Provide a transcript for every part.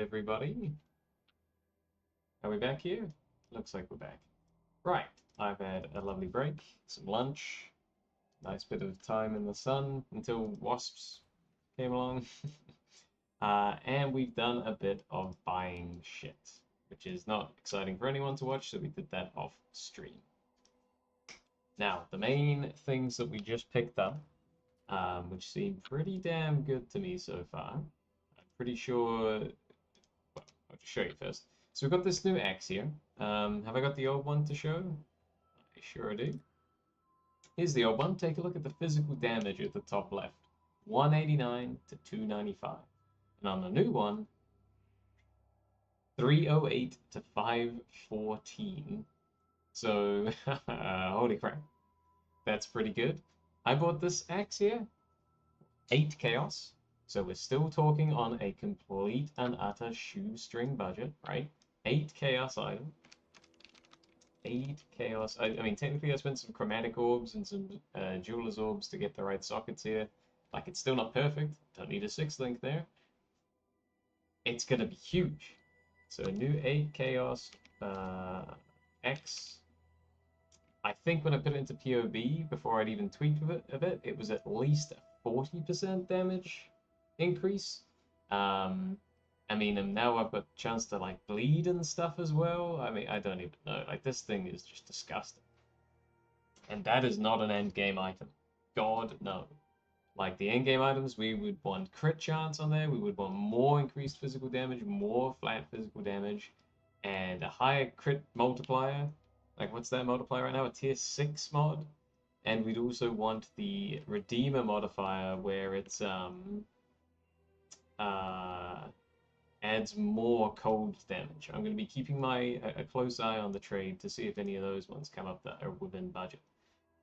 everybody. Are we back here? Looks like we're back. Right, I've had a lovely break, some lunch, nice bit of time in the sun until wasps came along. And we've done a bit of buying shit, which is not exciting for anyone to watch, so we did that off stream. Now, the main things that we just picked up, which seem pretty damn good to me so far. I'm pretty sure. Well, I'll just show you first. So we've got this new axe here. Have I got the old one to show? I sure do. Here's the old one. Take a look at the physical damage at the top left. 189 to 295. And on the new one, 308 to 514. So, holy crap. That's pretty good. I bought this axe here. 8 chaos. So we're still talking on a complete and utter shoestring budget, right? 8 chaos item. 8 chaos. I mean, technically I spent some chromatic orbs and some jeweler's orbs to get the right sockets here. Like, it's still not perfect. Don't need a 6th link there. It's going to be huge. So a new 8 chaos X. I think when I put it into POB, before I'd even tweaked a bit, it was at least a 40% damage increase. I mean, and now I've got a chance to like bleed and stuff as well. I mean, I don't even know. Like, this thing is just disgusting. And that is not an end game item. God, no. Like, the end game items, we would want crit chance on there. We would want more increased physical damage, more flat physical damage, and a higher crit multiplier. Like, what's that multiplier right now? A tier 6 mod? And we'd also want the Redeemer modifier, where it's adds more cold damage. I'm going to be keeping a close eye on the trade to see if any of those ones come up that are within budget.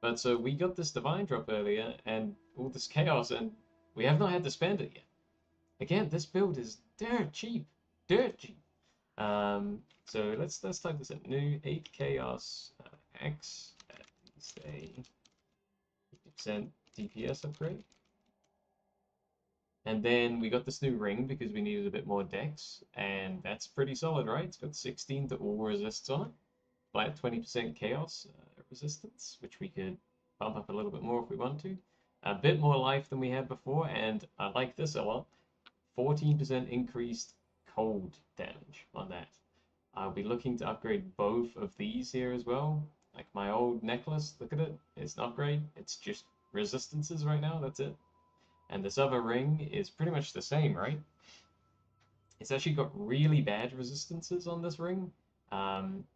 But so we got this divine drop earlier and all this chaos, and we have not had to spend it yet. Again, this build is dirt cheap, dirt cheap. So let's type this in. New 8 chaos X at least a 50% DPS upgrade. And then we got this new ring because we needed a bit more dex, and that's pretty solid, right? It's got 16 to all resists on it. Flat 20% chaos resistance, which we could bump up a little bit more if we want to. A bit more life than we had before, and I like this a lot. 14% increased cold damage on that. I'll be looking to upgrade both of these here as well. Like my old necklace, look at it. It's an upgrade. It's just resistances right now, that's it. And this other ring is pretty much the same, right? It's actually got really bad resistances on this ring.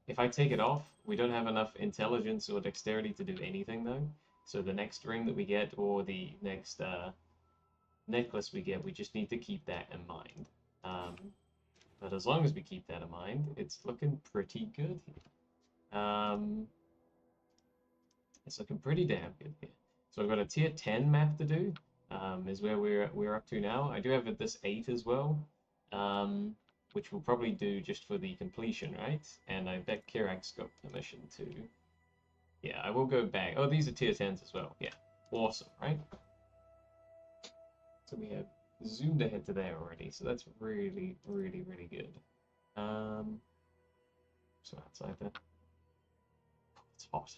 If I take it off, we don't have enough intelligence or dexterity to do anything, though. So the next ring that we get, or the next necklace we get, we just need to keep that in mind. But as long as we keep that in mind, it's looking pretty good here. It's looking pretty damn good here. So I've got a tier 10 map to do. Is where we're up to now. I do have this 8 as well, which we'll probably do just for the completion, right? And I bet Kirak's got permission to. Yeah, I will go back. Oh, these are tier 10s as well. Yeah, awesome, right? So we have zoomed ahead to there already, so that's really, really, really good. So outside there. It's hot.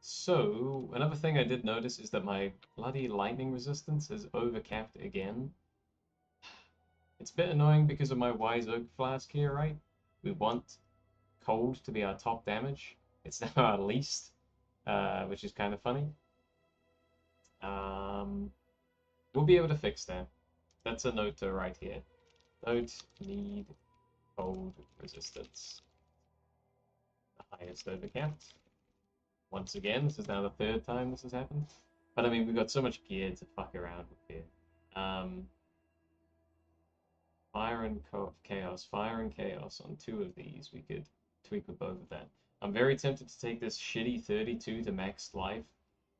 So, another thing I did notice is that my bloody lightning resistance is overcapped again. It's a bit annoying because of my Wise Oak Flask here, right? We want cold to be our top damage. It's now our least, which is kind of funny. We'll be able to fix that. That's a note to write here. Don't need cold resistance. The highest overcapped. Once again, this is now the 3rd time this has happened. But I mean, we've got so much gear to fuck around with here. Fire and chaos. Fire and chaos on 2 of these. We could tweak with both of that. I'm very tempted to take this shitty 32 to max life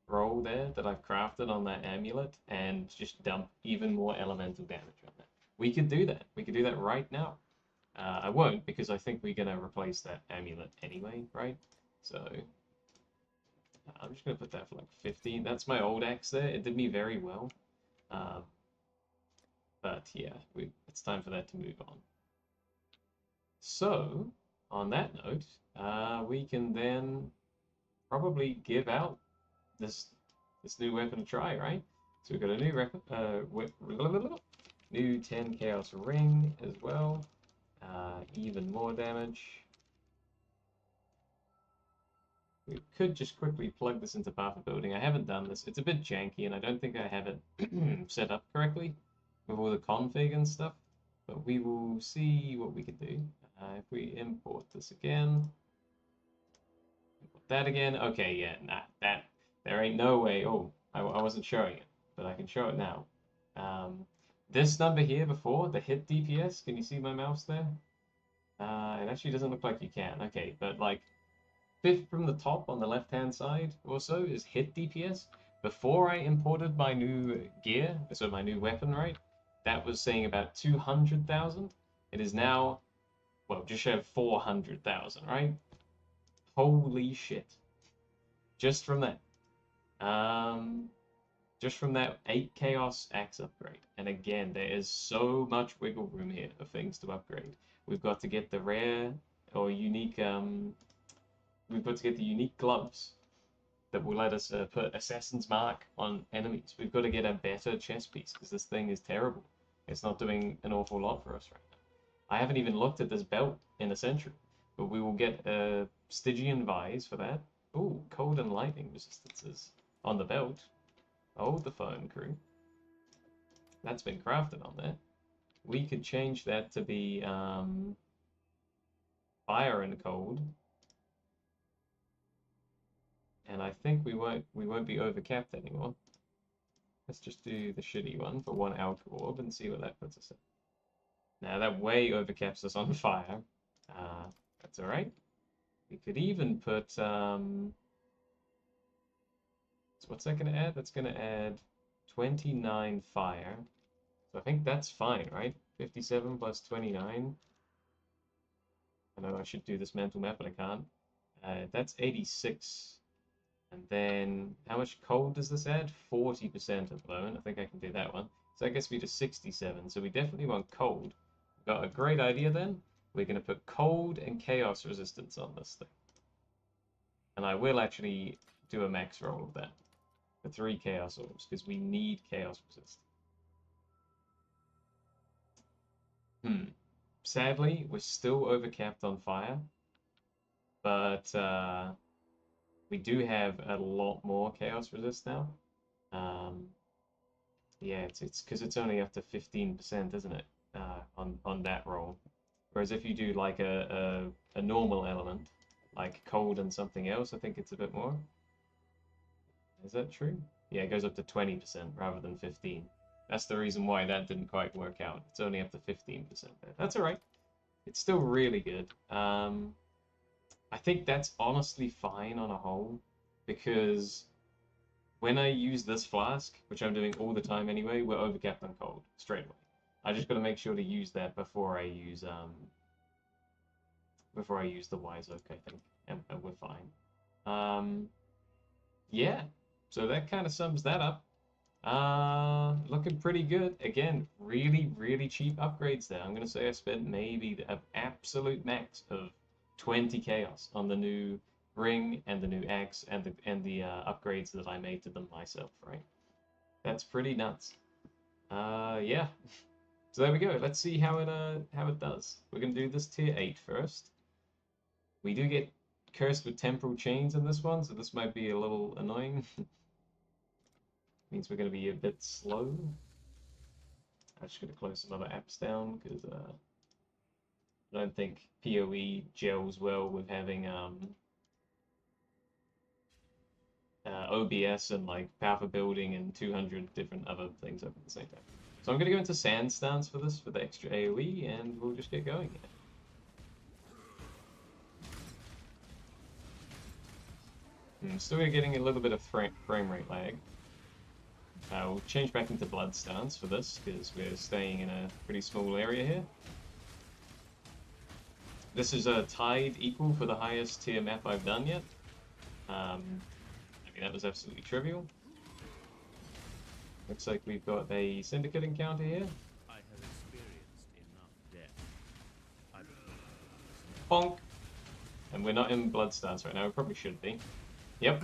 roll there that I've crafted on that amulet and just dump even more elemental damage on that. We could do that. We could do that right now. I won't, because I think we're going to replace that amulet anyway, right? So I'm just going to put that for like 15. That's my old axe there. It did me very well. But yeah, it's time for that to move on. So, on that note, we can then probably give out this new weapon a try, right? So we've got a new 10 chaos ring as well. Even more damage. We could just quickly plug this into Path of Building. I haven't done this. It's a bit janky, and I don't think I have it set up correctly with all the config and stuff. But we will see what we can do. If we import this again, import that again. Okay, yeah, nah, there ain't no way. Oh, I wasn't showing it, but I can show it now. This number here before, the hit DPS, can you see my mouse there? It actually doesn't look like you can. Okay, but like fifth from the top on the left-hand side or so is hit DPS. Before I imported my new gear, so my new weapon, right? That was saying about 200,000. It is now, well, just shy of 400,000, right? Holy shit. Just from that. Just from that 8 Chaos Axe upgrade. And again, there is so much wiggle room here of things to upgrade. We've got to get the rare or unique, we've got to get the unique gloves that will let us put Assassin's Mark on enemies. We've got to get a better chest piece because this thing is terrible. It's not doing an awful lot for us right now. I haven't even looked at this belt in a century, but we will get a Stygian Vise for that. Ooh, cold and lightning resistances on the belt. Hold the phone, crew. That's been crafted on there. We could change that to be fire and cold. And I think we won't be overcapped anymore. Let's just do the shitty one for 1 alchemy orb and see what that puts us in. Now that way overcaps us on fire. That's alright. We could even put so what's that gonna add? That's gonna add 29 fire. So I think that's fine, right? 57 plus 29. I know I should do this mental map, but I can't. That's 86. And then, how much cold does this add? 40% at the moment. I think I can do that one. So that gets me to 67. So we definitely want cold. We've got a great idea then. We're going to put cold and chaos resistance on this thing. And I will actually do a max roll of that for 3 chaos orbs, because we need chaos resistance. Sadly, we're still overcapped on fire. But we do have a lot more chaos resist now. Yeah, it's because it's only up to 15%, isn't it? On that roll. Whereas if you do like a normal element, like cold and something else, I think it's a bit more. Is that true? Yeah, it goes up to 20% rather than 15. That's the reason why that didn't quite work out. It's only up to 15% there. That's alright. It's still really good. I think that's honestly fine on a whole, because when I use this flask, which I'm doing all the time anyway, we're overcapped on cold straight away. I just got to make sure to use that before I use the Wise Oak, I think, and we're fine. Yeah, so that kind of sums that up. Looking pretty good. Again, really, really cheap upgrades there. I'm gonna say I spent maybe an absolute max of 20 chaos on the new ring and the new axe and the upgrades that I made to them myself, right? That's pretty nuts. Yeah. So there we go. Let's see how it does. We're gonna do this tier 8 first. We do get cursed with temporal chains in this one, so this might be a little annoying. Means we're gonna be a bit slow. I'm just gonna close some other apps down because I don't think POE gels well with having OBS and like power building and 200 different other things open at the same time. So I'm going to go into sand stance for this, for the extra AoE, and we'll just get going here. Still getting a little bit of frame rate lag. We'll change back into blood stance for this, because we're staying in a pretty small area here. This is tied equal for the highest tier map I've done yet. I mean, that was absolutely trivial. Looks like we've got a syndicate encounter here. I Bonk. And we're not in blood stance right now. We probably should be. Yep.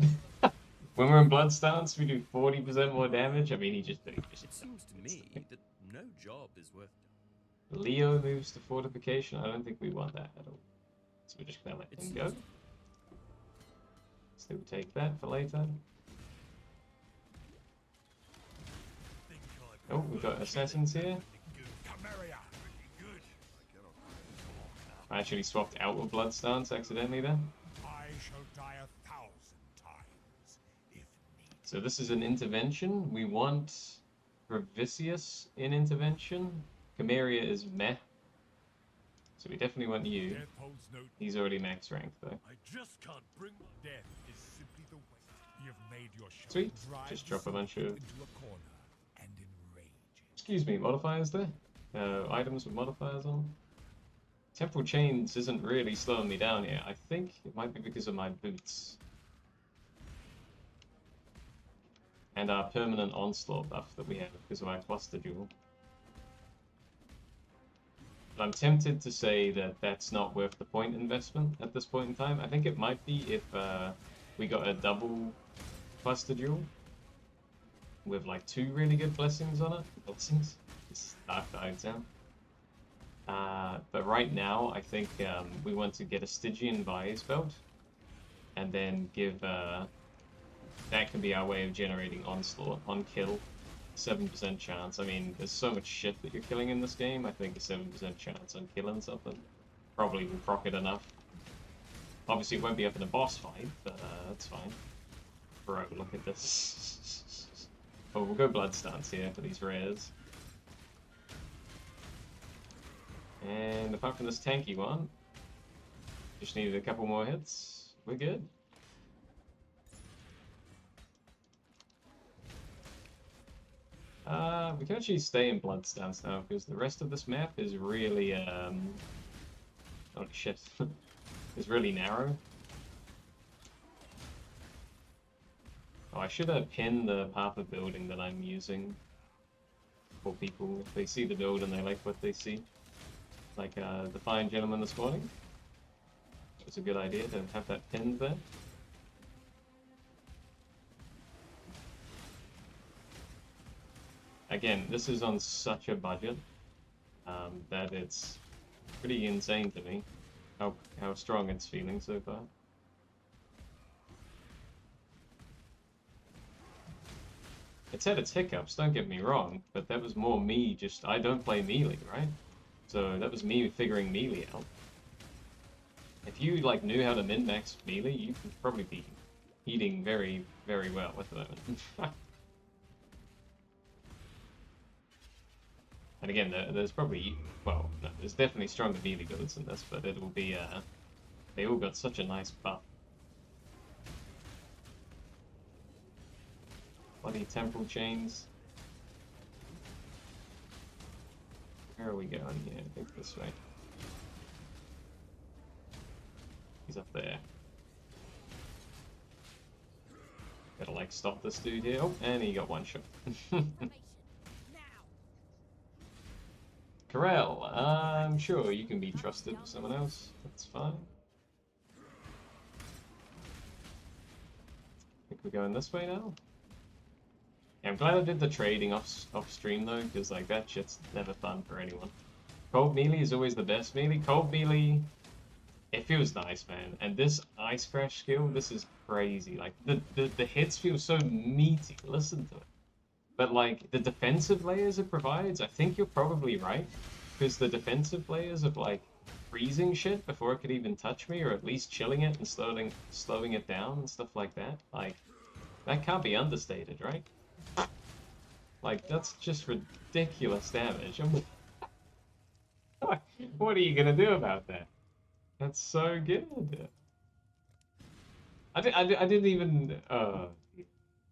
When we're in blood stance, we do 40% more damage. I mean, he just It seems to me that no job is worth doing. Leo moves to fortification. I don't think we want that at all. So we're just gonna let him go. So we'll take that for later. Oh, we've got assassins here. I actually swapped out with blood stance accidentally there. I shall die 1,000 times if need. So this is an intervention. We want Revicius in intervention. Chimeria is meh. So we definitely want you. He's already max rank though. I just can't bring death is simply the way. You've made your Sweet. Just drop a bunch of into a corner and enrage. excuse me, modifiers there. Items with modifiers on. Temporal Chains isn't really slowing me down here. I think it might be because of my boots. And our permanent onslaught buff that we have because of our cluster jewel. But I'm tempted to say that that's not worth the point investment at this point in time. I think it might be if we got a double cluster jewel with like 2 really good blessings on it. Blessings? It's dark died sound. But right now, I think we want to get a Stygian Vise belt, and then give that can be our way of generating onslaught on kill, 7% chance. I mean, there's so much shit that you're killing in this game. I think a 7% chance on killing something probably will proc it enough. Obviously, it won't be up in a boss fight, but that's fine. Bro, look at this. Oh, we'll go blood stance here for these rares. And apart from this tanky one, just needed a couple more hits. We're good. We can actually stay in blood stance now because the rest of this map is really oh shit, is really narrow. Oh, I should have pinned the path of building that I'm using for people if they see the build and they like what they see. Like the fine gentleman this morning. It's a good idea to have that pinned there. Again, this is on such a budget that it's pretty insane to me how strong it's feeling so far. It's had its hiccups, don't get me wrong, but that was more me just, I don't play melee, right? So that was me figuring melee out. If you like knew how to min-max melee, you could probably be eating very, very well at the moment. And again, there's probably, well, no, there's definitely stronger melee builds than this, but it will be, they all got such a nice buff. Bloody temporal chains. Where are we going here? I think this way. He's up there. Gotta like stop this dude here. Oh, and he got one shot. Corel, I'm sure you can be trusted with someone else. That's fine. I think we're going this way now. Yeah, I'm glad I did the trading off stream though, because like that shit's never fun for anyone. Cold melee is always the best melee. Cold melee, it feels nice, man. And this ice crash skill, this is crazy. Like the hits feel so meaty. Listen to it. But like the defensive layers it provides, I think you're probably right, because the defensive layers of like freezing shit before it could even touch me, or at least chilling it and slowing it down and stuff like that. Like that can't be understated, right? Like, that's just ridiculous damage. What are you gonna do about that? That's so good. I didn't even,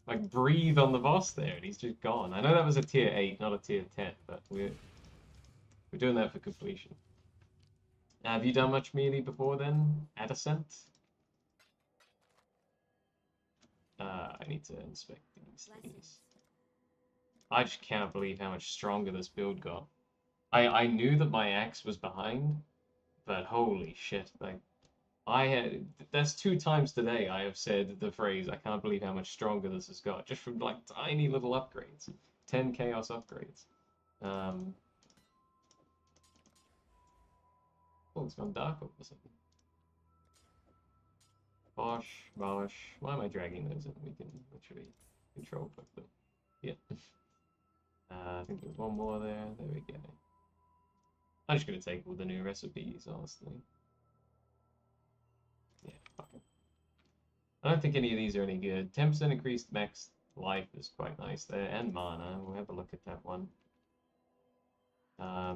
like, breathe on the boss there, and he's just gone. I know that was a tier 8, not a tier 10, but we're doing that for completion. Have you done much melee before then, Adascent? I need to inspect these things. I just cannot believe how much stronger this build got. I knew that my axe was behind, But holy shit, like that's 2 times today I have said the phrase, I can't believe how much stronger this has got, just from like tiny little upgrades. 10 chaos upgrades. Oh, it's gone dark all of a sudden. Bosh, bosh. Why am I dragging those in? We can literally control click them. Yeah. I think there's one more there. There we go. I'm just going to take all the new recipes, honestly. Yeah, fuck it. I don't think any of these are any good. 10% increased max life is quite nice there, and mana. We'll have a look at that one.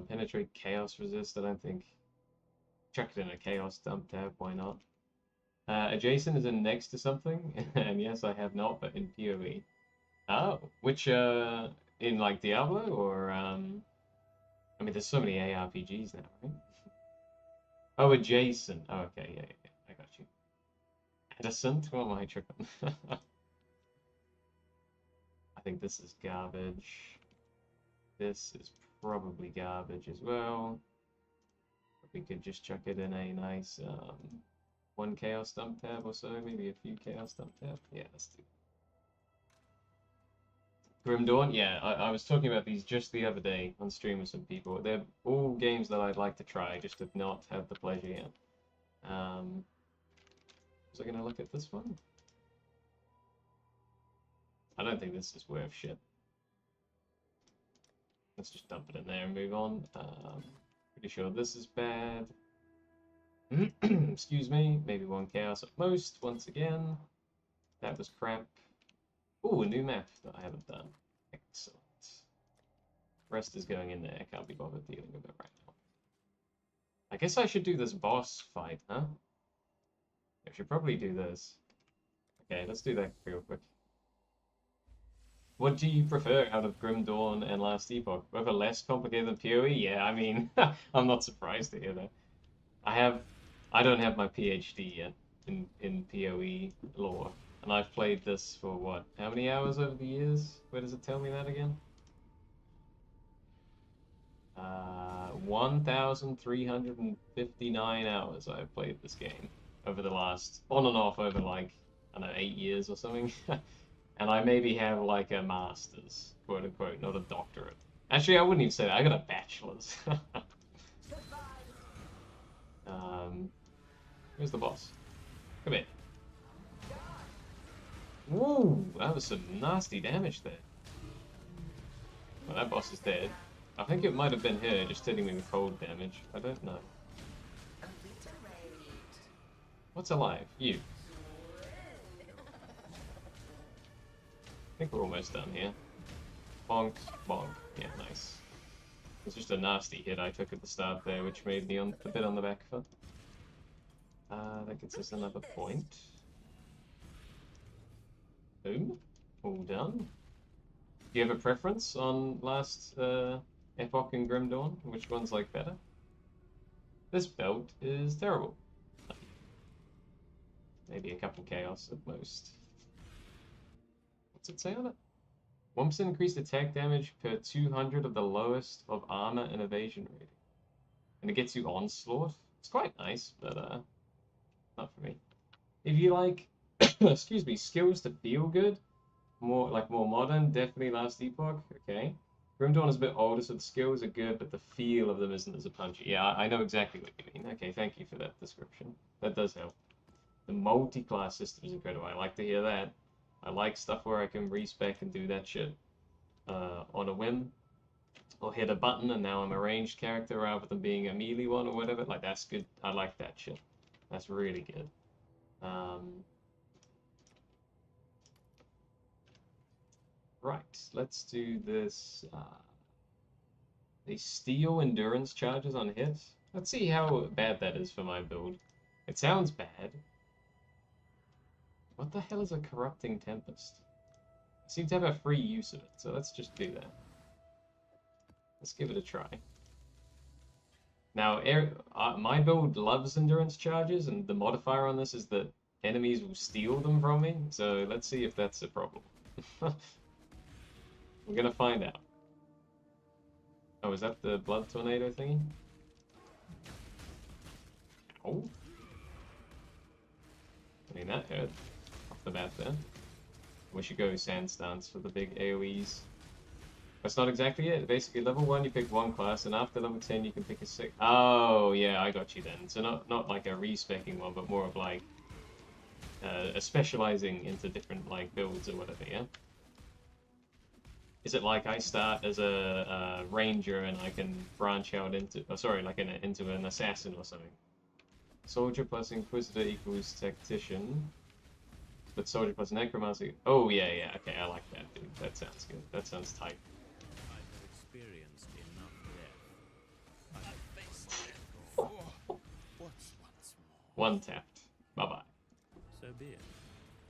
Penetrate chaos resist. I don't think. Chuck it in a chaos dump tab. Why not? Adjacent is in next to something, and yes, I have not, but in POE. Oh, which in like Diablo or I mean, there's so many ARPGs now, right? Oh, adjacent. Oh, okay, yeah, I got you. Adjacent? What am I tripping? I think this is garbage. This is probably garbage as well. We could just chuck it in a nice one chaos dump tab or so, maybe a few chaos dump tab. Yeah, let's do it. Grim Dawn, yeah, I was talking about these just the other day on stream with some people. They're all games that I'd like to try, just have not had the pleasure yet. Was I gonna look at this one? I don't think this is worth shit. Let's just dump it in there and move on. Pretty sure this is bad. Excuse me, maybe one chaos at most, once again. That was crap. Ooh, a new map that I haven't done. Excellent. Rest is going in there. I can't be bothered dealing with it right now. I guess I should do this boss fight, huh? I should probably do this. Okay, let's do that real quick. What do you prefer out of Grim Dawn and Last Epoch? Whether less complicated than PoE? Yeah, I mean, I'm not surprised to hear that. I don't have my PhD yet in PoE lore. And I've played this for what? How many hours over the years? Where does it tell me that again? 1,359 hours I've played this game over the last, on and off over like, I don't know, 8 years or something. And I maybe have like a master's, quote unquote, not a doctorate. Actually, I wouldn't even say that. I got a bachelor's. Where's the boss? Come here. Woo! That was some nasty damage there. Well, that boss is dead. I think it might have been her just hitting me with cold damage. I don't know. What's alive? You. I think we're almost done here. Bonk, bonk. Yeah, nice. It's just a nasty hit I took at the start there, which made me a bit on the back foot. That gets us another point. Boom. All done. Do you have a preference on Last Epoch and Grim Dawn? Which one's like better? This belt is terrible. Maybe a couple chaos at most. What's it say on it? 1% increased attack damage per 200 of the lowest of armor and evasion rating. And it gets you onslaught. It's quite nice, but not for me. If you like, excuse me, skills to feel good, more modern, definitely Last Epoch. Okay. Grim Dawn is a bit older, so the skills are good, but the feel of them isn't as punchy. Yeah, I know exactly what you mean. Okay, thank you for that description. That does help. The multi-class system is incredible. I like to hear that. I like stuff where I can respec and do that shit on a whim. Or hit a button and now I'm a ranged character rather than being a melee one or whatever. Like, that's good. I like that shit. That's really good. Right, let's do this. The steel endurance charges on hit. Let's see how bad that is for my build. It sounds bad. What the hell is a corrupting tempest? I seem to have a free use of it, so let's just do that. Let's give it a try. Now, my build loves endurance charges, and the modifier on this is that enemies will steal them from me, so let's see if that's a problem. We're gonna find out. Oh, is that the blood tornado thingy? Oh. I mean, that hurt off the bat there. We should go Sand Stance for the big AoEs. That's not exactly it. Basically, level 1 you pick one class, and after level 10 you can pick a six. Oh, yeah, I got you then. So not like a respecking one, but more of like a specializing into different like builds or whatever, yeah? Is it like I start as a ranger and I can branch out into, oh, sorry, like into an assassin or something? Soldier plus Inquisitor equals Tactician, but Soldier plus Necromancer. Oh, yeah, yeah, okay, I like that, dude. That sounds good. That sounds tight. I have experienced enough death. I have faced death before. What's once more? One tapped. Bye-bye. So be it.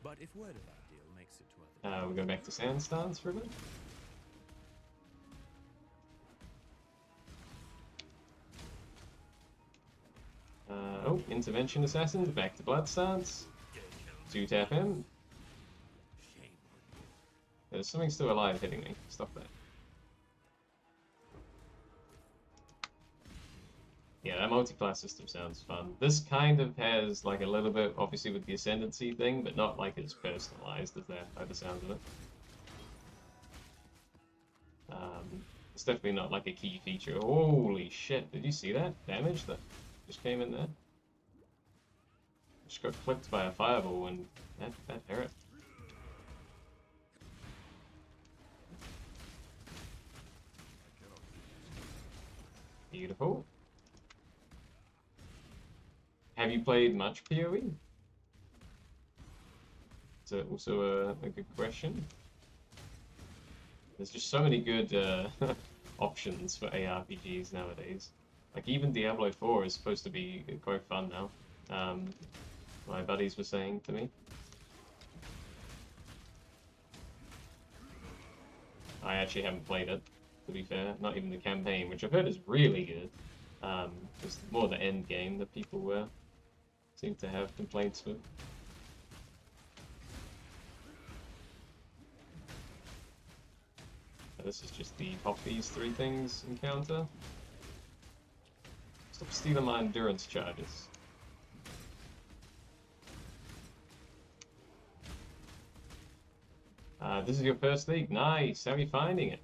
But if word of our deal makes it to other We'll go back to Sand Stance for a bit. Oh, Intervention Assassins, back to Blood Stance. 2 tap him. There's something still alive hitting me. Stop that. Yeah, that multi-class system sounds fun. This kind of has like a little bit, obviously with the Ascendancy thing, but not like as personalized as that by the sound of it. It's definitely not like a key feature. Holy shit, did you see that damage that just came in there? Just got clipped by a fireball and that hurt. Beautiful. Have you played much POE? It's also a good question. There's just so many good options for ARPGs nowadays. Like even Diablo 4 is supposed to be quite fun now. My buddies were saying to me. I actually haven't played it, to be fair. Not even the campaign, which I've heard is really good. It's more the end game that people seem to have complaints with. This is just the pop these 3 things encounter. Stop stealing my endurance charges. This is your first league. Nice. How are you finding it?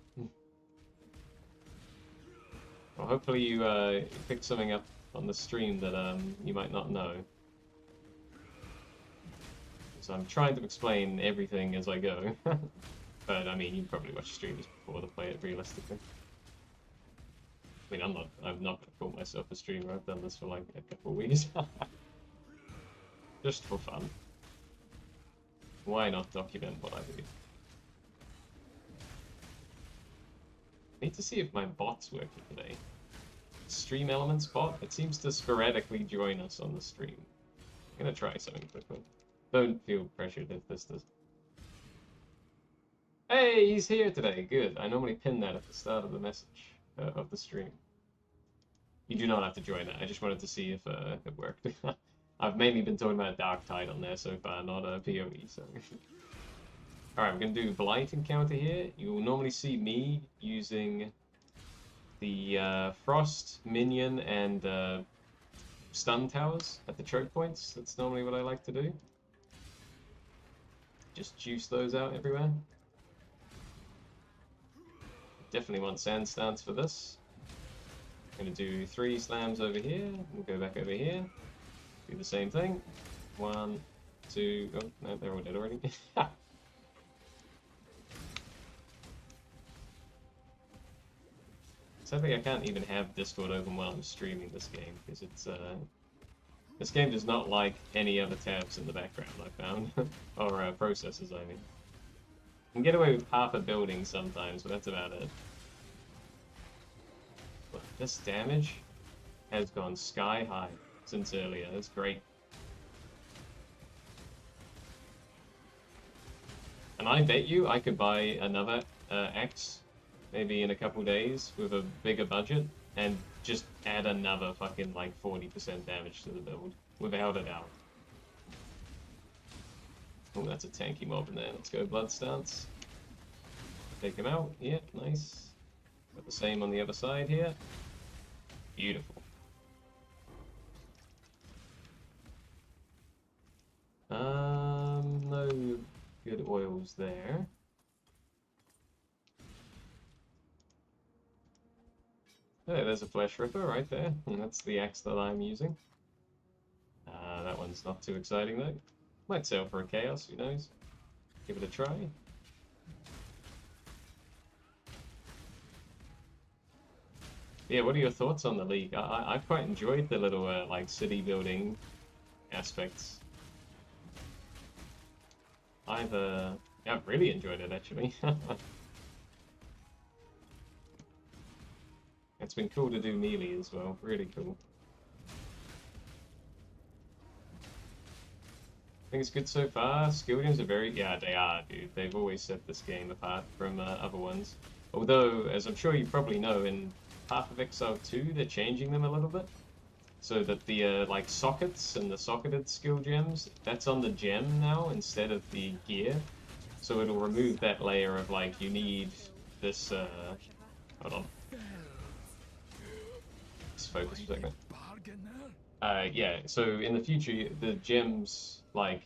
Well, hopefully you picked something up on the stream that you might not know. So I'm trying to explain everything as I go. But I mean, you probably watch streams before to play it realistically. I mean, I'm not gonna call myself a streamer. I've done this for like a couple of weeks. Just for fun. Why not document what I do? I need to see if my bot's working today. Stream Elements bot, it seems to sporadically join us on the stream. I'm gonna try something quickly. Don't feel pressured if this does. Hey, he's here today. Good. I normally pin that at the start of the message of the stream. You do not have to join that. I just wanted to see if it worked. I've mainly been talking about Dark Tide on there so far, not POE. So. Alright, we're going to do Blight Encounter here. You will normally see me using the Frost, Minion, and Stun Towers at the choke points. That's normally what I like to do. Just juice those out everywhere. Definitely want Sand Stance for this. I'm going to do 3 slams over here. We'll go back over here. Do the same thing. 1, 2... Oh, no, they're all dead already. Sadly, I can't even have Discord open while I'm streaming this game, because it's, this game does not like any other tabs in the background, I found. Or processes, I mean. You can get away with half a building sometimes, but that's about it. But this damage has gone sky high since earlier. That's great. And I bet you I could buy another axe maybe in a couple days with a bigger budget and just add another fucking like 40% damage to the build without a doubt. Oh, that's a tanky mob in there. Let's go Blood Stance. Take him out. Yeah, nice. Got the same on the other side here. Beautiful. No good oils there. Oh, there's a flesh ripper right there. And that's the axe that I'm using. That one's not too exciting though. Might sell for a chaos, who knows? Give it a try. Yeah, what are your thoughts on the League? I've quite enjoyed the little like city building aspects. Yeah, I've really enjoyed it actually. It's been cool to do melee as well. Really cool. I think it's good so far. Skill games are yeah, they are, dude. They've always set this game apart from other ones. Although, as I'm sure you probably know, in Path of Exile 2, they're changing them a little bit. So that the like sockets and the socketed skill gems, that's on the gem now instead of the gear. So it'll remove that layer of like, you need this, hold on. Just focus for a second. Yeah, so in the future, the gems, like,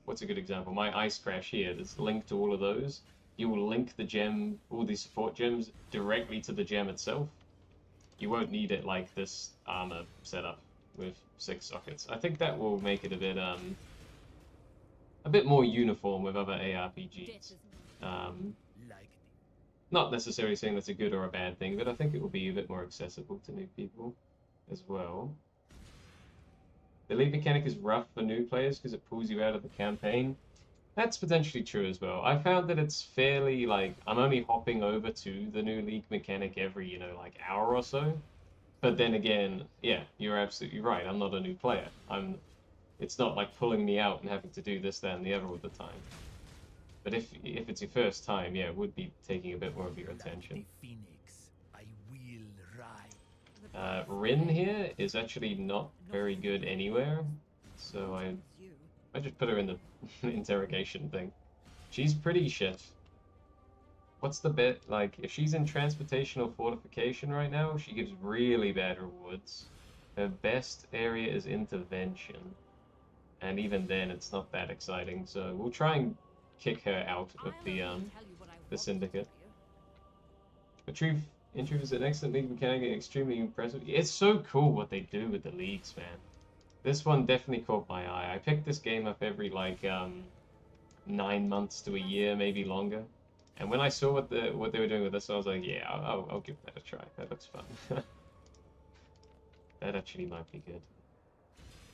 what's a good example? My Ice Crash here is linked to all of those. You will link the gem, all these support gems, directly to the gem itself. You won't need it like this armor setup with 6 sockets. I think that will make it a bit more uniform with other ARPGs. Not necessarily saying that's a good or a bad thing, but I think it will be a bit more accessible to new people as well. The league mechanic is rough for new players because it pulls you out of the campaign. That's potentially true as well. I found that it's fairly, like, I'm only hopping over to the new league mechanic every, you know, like, hour or so. But then again, yeah, you're absolutely right. I'm not a new player. It's not like pulling me out and having to do this, that, and the other all the time. But if it's your first time, yeah, it would be taking a bit more of your attention. Rin here is actually not very good anywhere, so I just put her in the interrogation thing. She's pretty shit. What's the bit, like, if she's in transportation or fortification right now, she gives really bad rewards. Her best area is intervention, and even then it's not that exciting, so we'll try and kick her out of the syndicate. Intrude is an excellent league mechanic and extremely impressive. It's so cool what they do with the leagues, man. This one definitely caught my eye. I picked this game up every like 9 months to a year, maybe longer. And when I saw what they were doing with this, I was like, yeah, I'll give that a try. That looks fun. That actually might be good.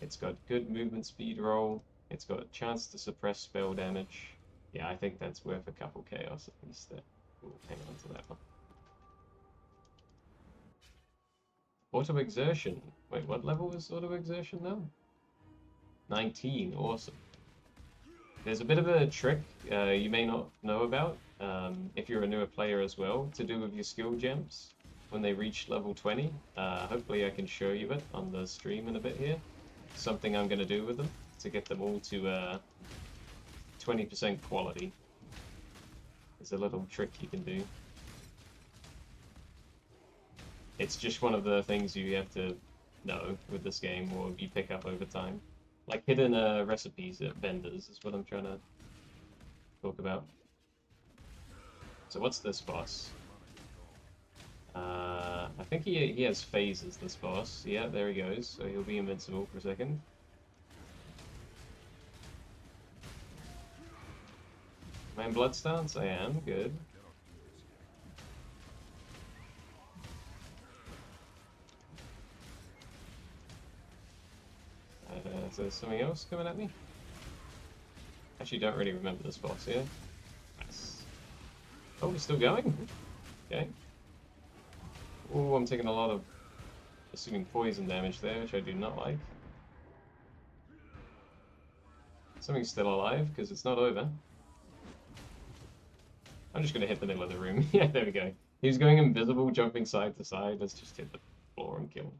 It's got good movement speed roll. It's got a chance to suppress spell damage. Yeah, I think that's worth a couple chaos at least. We'll hang on to that one. Auto exertion. Wait, what level is auto exertion now? 19. Awesome. There's a bit of a trick you may not know about if you're a newer player as well to do with your skill gems when they reach level 20. Hopefully I can show you it on the stream in a bit here. Something I'm going to do with them to get them all to 20% quality. There's a little trick you can do. It's just one of the things you have to know with this game, or you pick up over time. Like hidden recipes at vendors is what I'm trying to talk about. So what's this boss? I think he has phases, this boss. Yeah, there he goes. So he'll be invincible for a second. Am I in blood stance? I am. Good. Is there something else coming at me? Actually, don't really remember this boss here. Nice. Oh, we're still going? Okay. Oh, I'm taking a lot of assuming poison damage there, which I do not like. Something's still alive, because it's not over. I'm just going to hit the middle of the room. Yeah, there we go. He was going invisible, jumping side to side. Let's just hit the floor and kill him.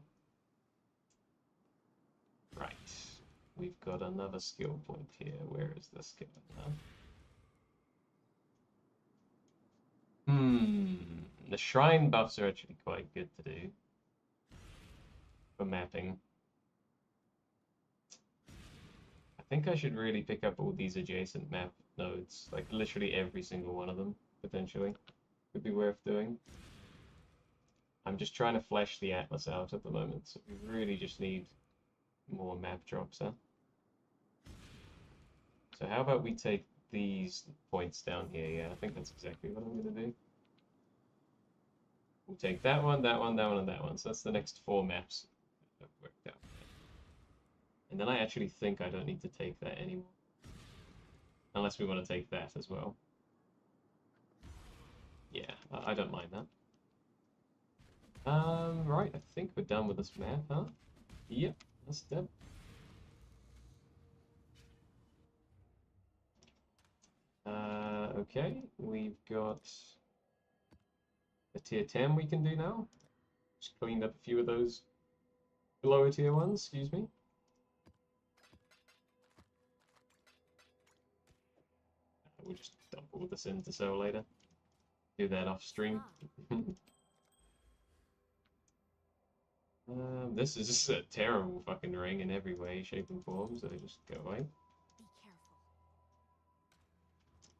Right. We've got another skill point here. Where is this skill now? The shrine buffs are actually quite good to do for mapping. I think I should really pick up all these adjacent map nodes, like literally every single one of them, potentially. Could be worth doing. I'm just trying to flesh the atlas out at the moment, so we really just need more map drops, huh? So how about we take these points down here? Yeah, I think that's exactly what I'm going to do. We'll take that one, that one, that one, and that one. So that's the next 4 maps that have worked out. And then I actually think I don't need to take that anymore. Unless we want to take that as well. Yeah, I don't mind that. Right, I think we're done with this map, huh? Yep, that's done. Okay, we've got a tier 10 we can do now. Just cleaned up a few of those lower tier ones, excuse me. We'll just dump all this in to sell later. Do that off stream. This is just a terrible fucking ring in every way, shape, and form, so just go away. Be careful.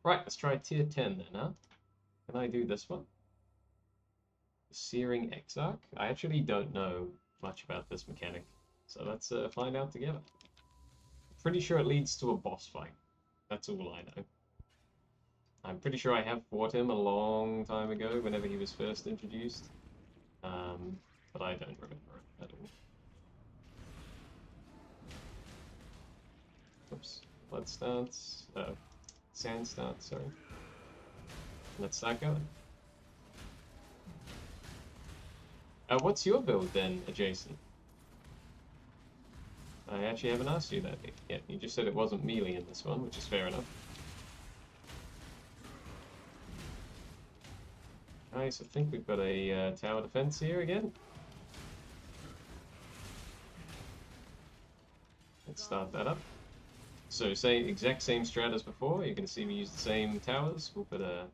Right, let's try tier 10 then, huh? Can I do this one? Searing Exarch? I actually don't know much about this mechanic, so let's find out together. Pretty sure it leads to a boss fight. That's all I know. I'm pretty sure I have fought him a long time ago, whenever he was first introduced. But I don't remember it at all. Oops. Blood stance. Sand stance, sorry. Let's start going. What's your build then, Adjacent? I actually haven't asked you that yet. You just said it wasn't melee in this one, which is fair enough. Nice, I think we've got a tower defense here again. Let's start that up. So exact same strat as before. You're going to see me use the same towers. We'll put a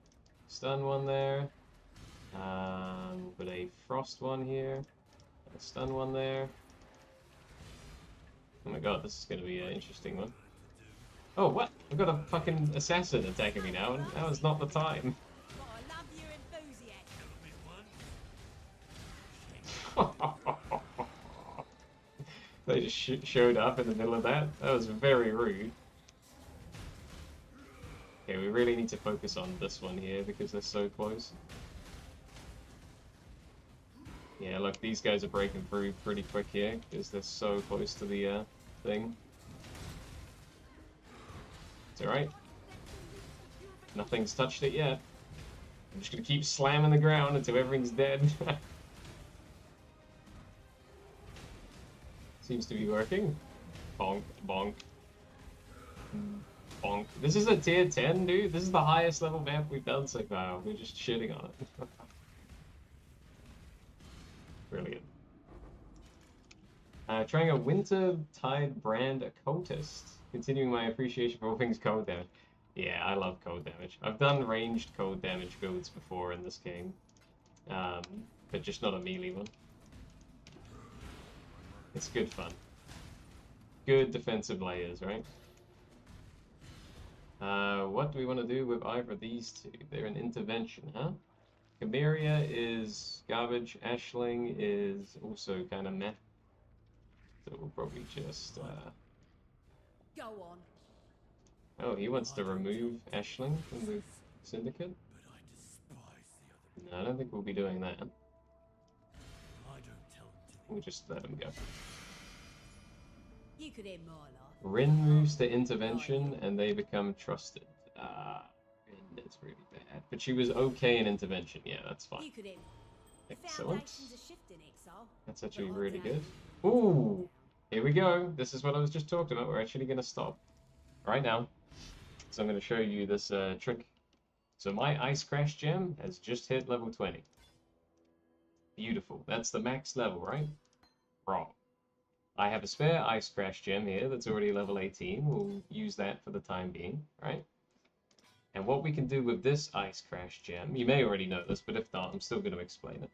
stun one there. We'll put a frost one here. A stun one there. Oh my god, this is going to be an interesting one. Oh, what? I've got a fucking assassin attacking me now, and now is not the time. They just showed up in the middle of that. That was very rude. Okay, we really need to focus on this one here because they're so close. Yeah, look, these guys are breaking through pretty quick here because they're so close to the thing. It's alright. Nothing's touched it yet. I'm just gonna keep slamming the ground until everything's dead. Seems to be working. Bonk, bonk. Bonk. This is a tier 10, dude. This is the highest level map we've done so far. We're just shitting on it. Brilliant. Trying a Wintertide brand occultist. Continuing my appreciation for all things cold damage. Yeah, I love cold damage. I've done ranged cold damage builds before in this game. But just not a melee one. It's good fun. Good defensive layers, right? What do we want to do with either of these two? They're an intervention, huh? Chimera is garbage. Ashling is also kind of meh. So we'll probably just... Go on. Oh, he wants to remove Ashling from the Syndicate? No, I don't think we'll be doing that. We'll just let him go. You could hear more, like. Rin moves to intervention and they become trusted. Rin is really bad. But she was okay in intervention. Yeah, that's fine. You could hear. Excellent. Foundations are shifting, Exile. That's actually really good. Ooh! Here we go. This is what I was just talking about. We're actually going to stop right now. So I'm going to show you this trick. So my Ice Crash gem has just hit level 20. Beautiful. That's the max level, right? Wrong. I have a spare Ice Crash gem here that's already level 18. We'll use that for the time being, right? And what we can do with this Ice Crash gem, you may already know this, but if not, I'm still going to explain it.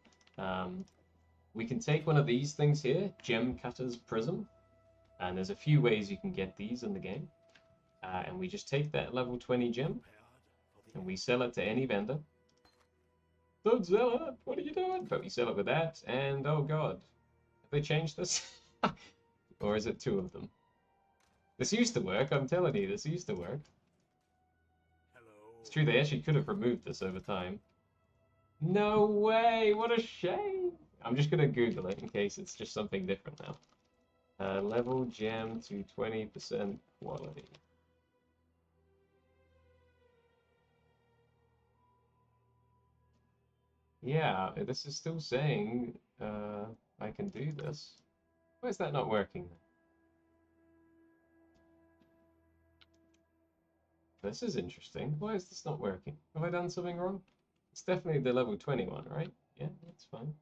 We can take one of these things here, Gem Cutter's Prism, And there's a few ways you can get these in the game. And we just take that level 20 gem and we sell it to any vendor. Don't sell it! What are you doing? But we sell it with that, and oh god. Have they changed this? Or is it two of them? This used to work, I'm telling you, this used to work. It's true, they actually could have removed this over time. No way! What a shame! I'm just gonna Google it in case it's just something different now. Level gem to 20% quality. Yeah, this is still saying I can do this. Why is that not working? This is interesting. Why is this not working? Have I done something wrong? It's definitely the level 21, right? Yeah, that's fine.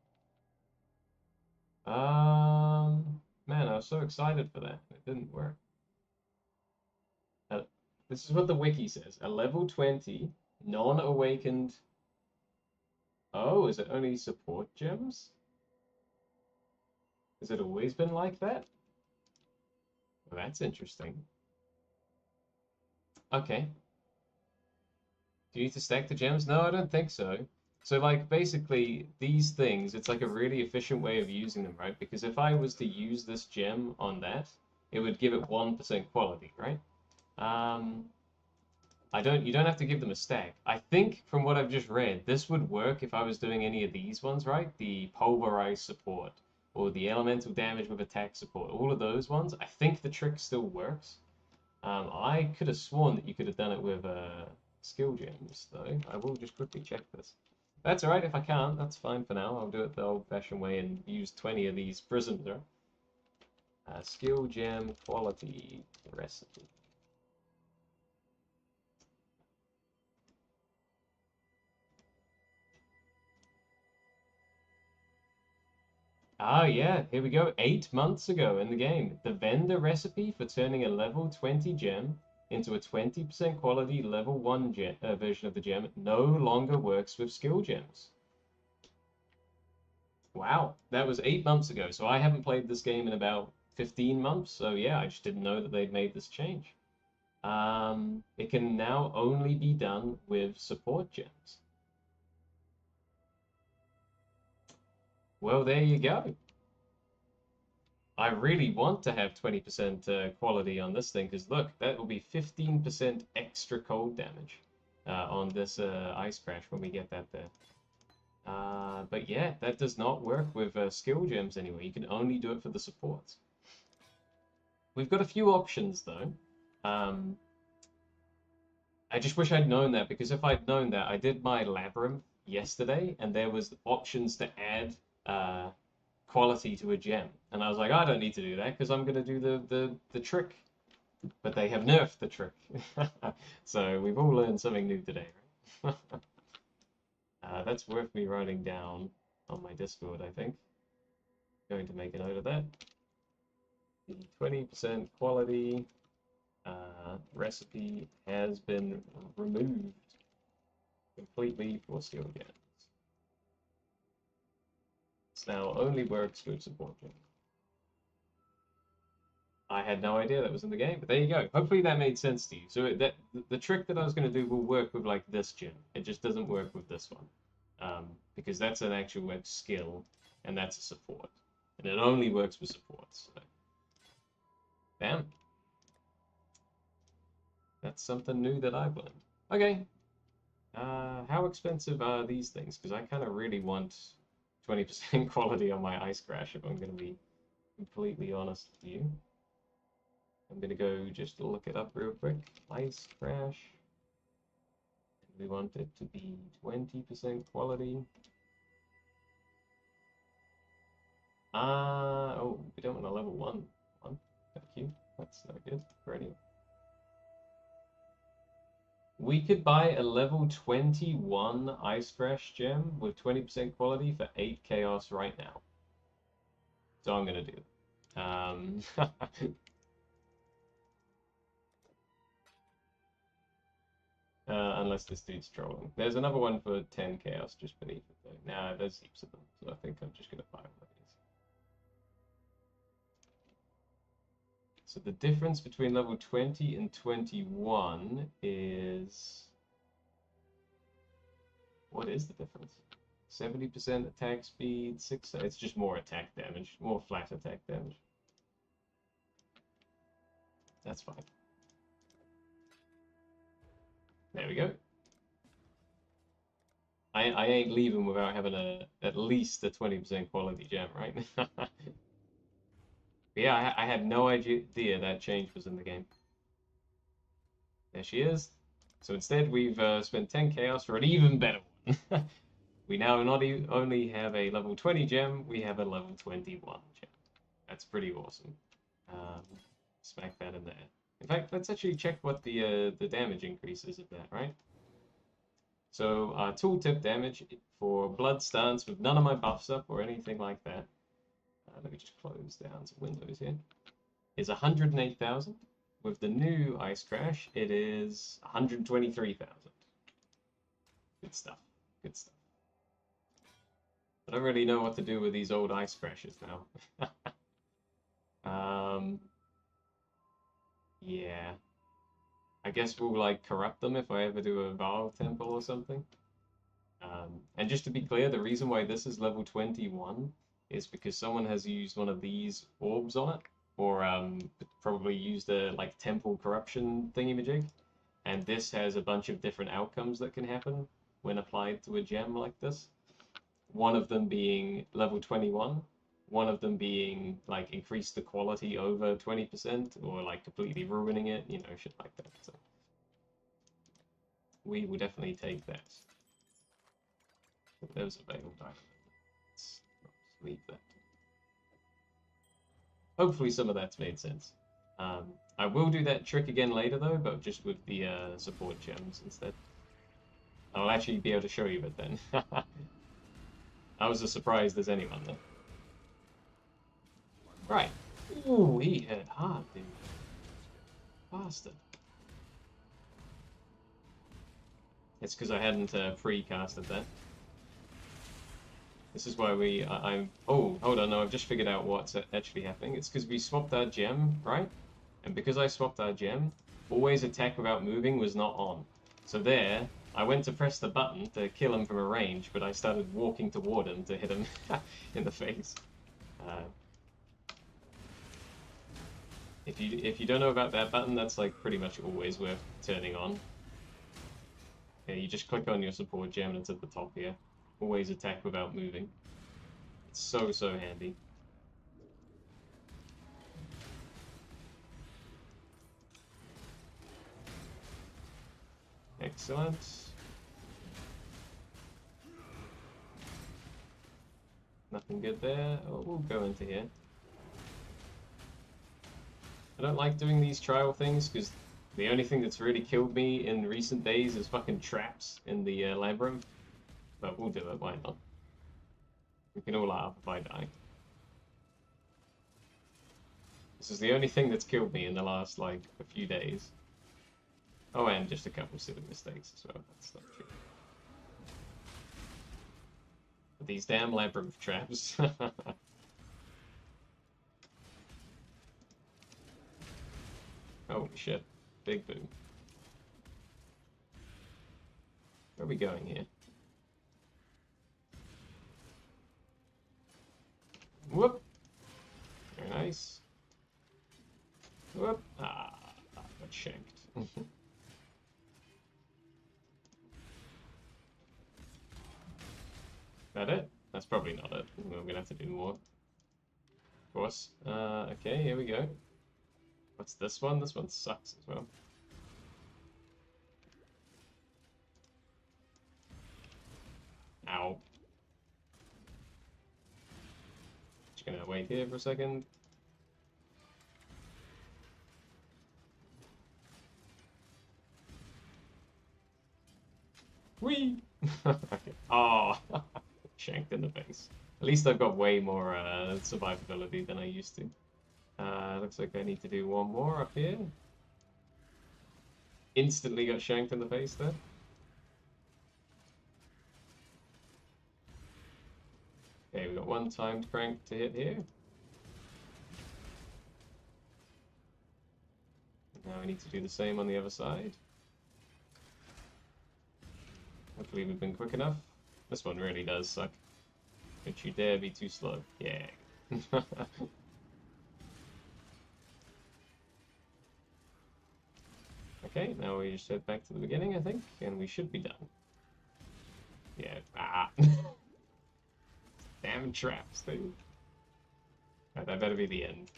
Man, I was so excited for that. It didn't work. This is what the wiki says. A level 20 non-awakened... Oh, is it only support gems? Has it always been like that? Well, that's interesting. Okay. Do you need to stack the gems? No, I don't think so. So, like, basically, these things, it's like a really efficient way of using them, right? Because if I was to use this gem on that, it would give it 1% quality, right? You don't have to give them a stack. I think, from what I've just read, this would work if I was doing any of these ones, right? The pulverize support, or the elemental damage with attack support, all of those ones. I think the trick still works. I could have sworn that you could have done it with skill gems, though. I will just quickly check this. That's alright, if I can't, that's fine for now. I'll do it the old-fashioned way and use 20 of these prisms, right? Skill gem quality recipe. Ah, yeah, here we go. 8 months ago in the game. The vendor recipe for turning a level 20 gem into a 20% quality level 1 version of the gem no longer works with skill gems. Wow, that was 8 months ago. So I haven't played this game in about 15 months. So yeah, I just didn't know that they'd made this change. It can now only be done with support gems. Well, there you go. I really want to have 20% quality on this thing, because look, that will be 15% extra cold damage on this ice crash when we get that there. But yeah, that does not work with skill gems anyway. You can only do it for the supports. We've got a few options though. I just wish I'd known that, because if I'd known that, I did my labyrinth yesterday, and there was options to add quality to a gem, and I was like, I don't need to do that because I'm gonna do the trick. But they have nerfed the trick. So we've all learned something new today, right? That's worth me writing down on my Discord, I think. Going to make a note of that. The 20% quality recipe has been removed completely for skill gems. This now only works with support gems. I had no idea that was in the game, but there you go. Hopefully that made sense to you. So the trick that I was going to do will work with like this gem. It just doesn't work with this one. Because that's an actual web skill, and that's a support. And it only works with supports. So. Damn. That's something new that I've learned. Okay. How expensive are these things? Because I kind of really want 20% quality on my ice crash, if I'm going to be completely honest with you. I'm going to go just look it up real quick. Ice crash. We want it to be 20% quality. Oh, we don't want a level 1 one. Thank you. That's no good for anyone. We could buy a level 21 Ice Crash gem with 20% quality for 8 chaos right now. So I'm going to do it. Unless this dude's trolling. There's another one for 10 chaos just beneath it though. Nah, there's heaps of them, so I think I'm just going to buy one of these. So the difference between level 20 and 21 is... What is the difference? 70% attack speed, 6... It's just more attack damage, more flat attack damage. That's fine. There we go. I ain't leaving without having at least a 20% quality gem, right? Yeah, I had no idea that change was in the game. There she is. So instead, we've spent 10 chaos for an even better one. We now not only have a level 20 gem, we have a level 21 gem. That's pretty awesome. Smack that in there. In fact, let's actually check what the damage increase is of that, right? So tooltip damage for blood stance with none of my buffs up or anything like that. Let me just close down some windows here. Is 108,000. With the new ice crash, it is 123,000. Good stuff. Good stuff. I don't really know what to do with these old ice crashes now. Yeah. I guess we'll like corrupt them if I ever do a Val temple or something. And just to be clear, the reason why this is level 21 is because someone has used one of these orbs on it, or probably used a like temple corruption thingamajig, and this has a bunch of different outcomes that can happen when applied to a gem like this. One of them being level 21, one of them being like increase the quality over 20%, or like completely ruining it, you know, shit like that. So we will definitely take that. There's a Veil Diamond. Let's leave that. Hopefully some of that's made sense. I will do that trick again later though, but just with the support gems instead. I'll actually be able to show you it then. I was as surprised as anyone though. Right. Ooh, he hit hard, dude. Bastard. It's because I hadn't pre-casted that. This is why I'm... Oh, hold on, no, I've just figured out what's actually happening. It's because we swapped our gem, right? And because I swapped our gem, always attack without moving was not on. So there, I went to press the button to kill him from a range, but I started walking toward him to hit him in the face. If you don't know about that button, that's like pretty much always worth turning on. Yeah, you just click on your support gem and it's at the top here. Always attack without moving. It's so handy. Excellent. Nothing good there. Oh, we'll go into here. I don't like doing these trial things because the only thing that's really killed me in recent days is fucking traps in the labyrinth. But we'll do it, why not? We can all laugh if I die. This is the only thing that's killed me in the last, like, a few days. Oh, and just a couple silly mistakes as well, that's not true. But these damn labyrinth traps. Holy shit. Big boom. Where are we going here? Whoop! Very nice. Whoop! Ah, got shanked. That it? That's probably not it. I'm gonna have to do more. Of course. Okay, here we go. What's this one? This one sucks as well. Ow. Just gonna wait here for a second. Whee! Okay. Oh, shanked in the face. At least I've got way more survivability than I used to. Looks like I need to do one more up here. Instantly got shanked in the face there. Okay, we got one timed crank to hit here. Now we need to do the same on the other side. Hopefully we've been quick enough. This one really does suck. Don't you dare be too slow. Yeah. Okay, now we just head back to the beginning, I think, and we should be done. Yeah. Ah. Damn traps, dude. Right, that better be the end.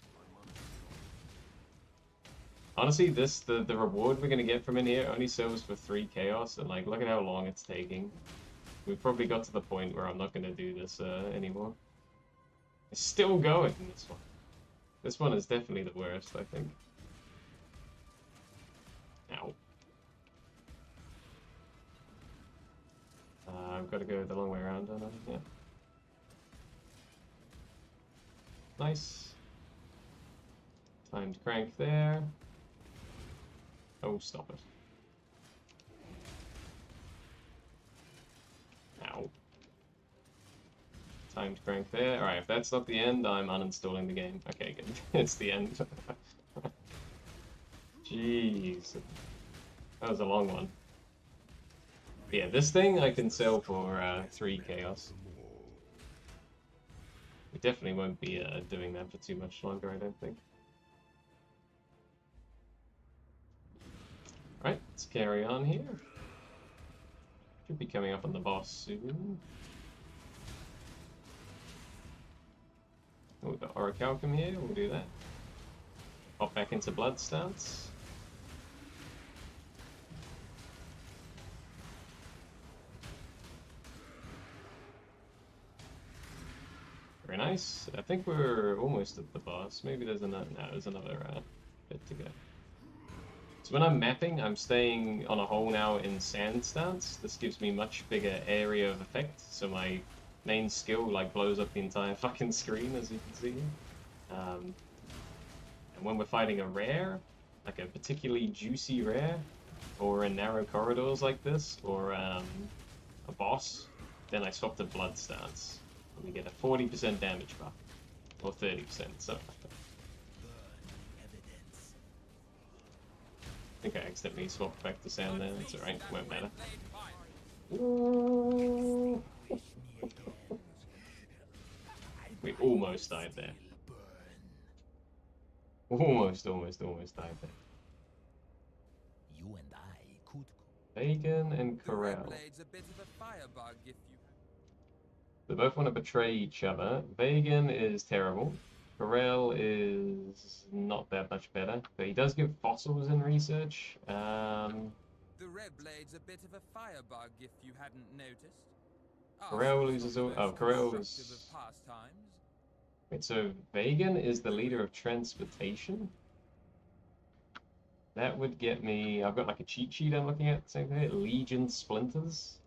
Honestly, the reward we're gonna get from in here only serves for 3 chaos, and like, look at how long it's taking. We've probably got to the point where I'm not gonna do this anymore. It's still going, this one. This one is definitely the worst, I think. Ow. I've got to go the long way around, don't I? Yeah. Nice. Timed crank there. Oh, stop it. Ow. Timed crank there. Alright, if that's not the end, I'm uninstalling the game. Okay, good. It's the end. Jeez. That was a long one. But yeah, this thing I can sell for 3 chaos. We definitely won't be doing that for too much longer, I don't think. Alright, let's carry on here. Should be coming up on the boss soon. Oh, we've got Orichalcum here, we'll do that. Hop back into Blood stance. Very nice. I think we're almost at the boss. Maybe there's another. No, there's another bit to go. So when I'm mapping, I'm staying on a hole now in sand stance. This gives me much bigger area of effect, so my main skill like blows up the entire fucking screen, as you can see. And when we're fighting a rare, like a particularly juicy rare, or in narrow corridors like this, or a boss, then I swap to blood stance. We get a 40% damage buff, or 30%, something like that. I think I accidentally swapped back to sand there, it's alright, won't matter. Ooh. We almost died there. Almost died there. You and I could. Vegan and Corel. They both want to betray each other. Vegan is terrible. Corel is not that much better, but he does give fossils in research. The red blade's a bit of a firebug, if you hadn't noticed. Corel loses all. Oh, Corel is. Wait, so Vegan is the leader of transportation? That would get me. I've got like a cheat sheet I'm looking at. Same thing. Legion Splinters.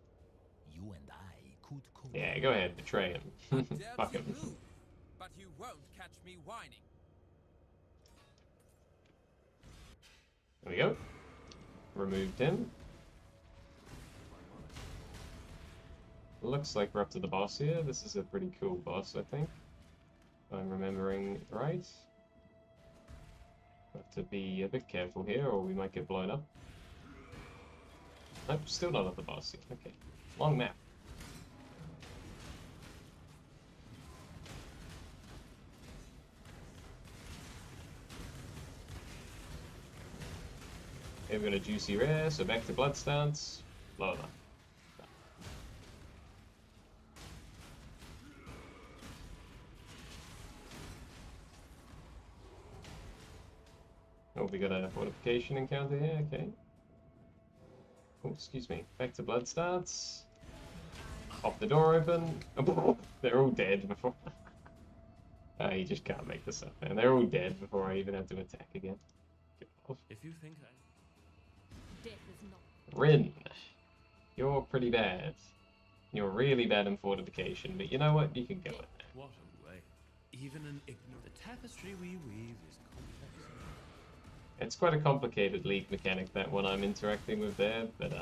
You and I could. Yeah, go ahead, betray him. Fuck him. But you won't catch me whining. There we go. Removed him. Looks like we're up to the boss here. This is a pretty cool boss, I think. If I'm remembering right. Have to be a bit careful here, or we might get blown up. Nope, still not at the boss yet. Okay. Long map. Okay, we've got a juicy rare, so back to blood stance. Lower that. Oh, we got a fortification encounter here, okay. Oh, excuse me. Back to blood stance. Pop the door open. Oh, they're all dead before. You just can't make this up, man. They're all dead before I even have to attack again. If you think Death is not. Rin, you're pretty bad. You're really bad in fortification, but you know what? You can go in there. what a way. Even an ignorant. The tapestry we weave is complex. It's quite a complicated league mechanic, that one I'm interacting with there, but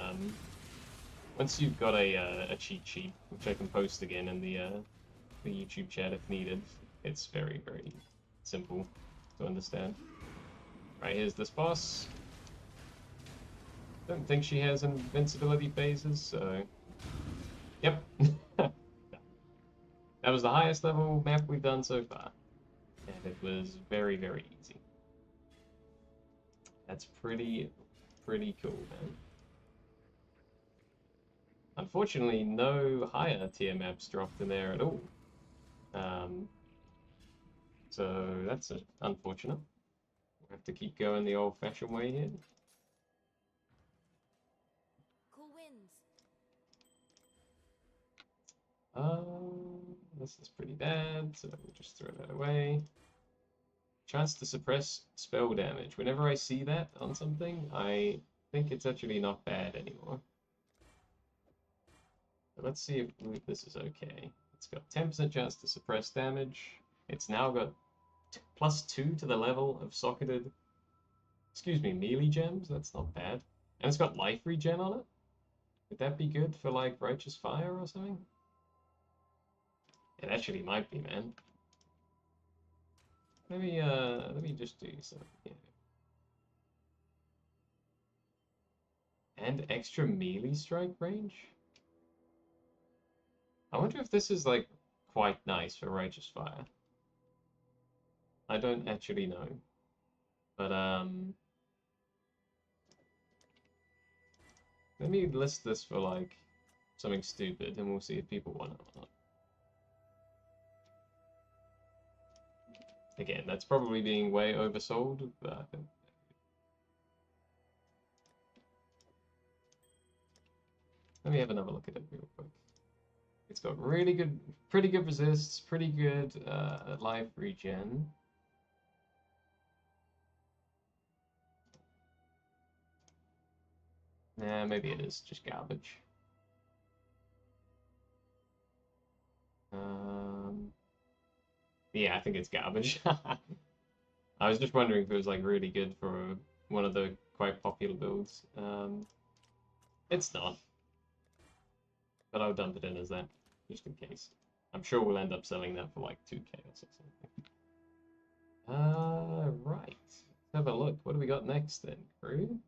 once you've got a cheat sheet, which I can post again in the YouTube chat if needed, it's very, very simple to understand. Right, here's this boss. Don't think she has invincibility phases, so... Yep. That was the highest level map we've done so far. And it was very, very easy. That's pretty cool, man. Unfortunately, no higher tier maps dropped in there at all. So that's unfortunate. We have to keep going the old-fashioned way here. Cool winds. This is pretty bad, so we'll just throw that away. Chance to suppress spell damage. Whenever I see that on something, I think it's actually not bad anymore. But let's see if this is okay. It's got 10% chance to suppress damage. It's now got +2 to the level of socketed, melee gems. That's not bad. And it's got life regen on it. Would that be good for like Righteous Fire or something? It actually might be, man. Let me just do something here. And extra melee strike range? I wonder if this is like quite nice for Righteous Fire. I don't actually know. But let me list this for like something stupid and we'll see if people want it or not. Again, that's probably being way oversold, but I think... Let me have another look at it real quick. It's got really good, pretty good resists, pretty good life regen. Nah, maybe it is just garbage. Yeah, I think it's garbage. I was just wondering if it was like really good for one of the quite popular builds. It's not. But I'll dump it in as that, just in case. I'm sure we'll end up selling that for like 2k or something. Right. Let's have a look. What do we got next then, crew?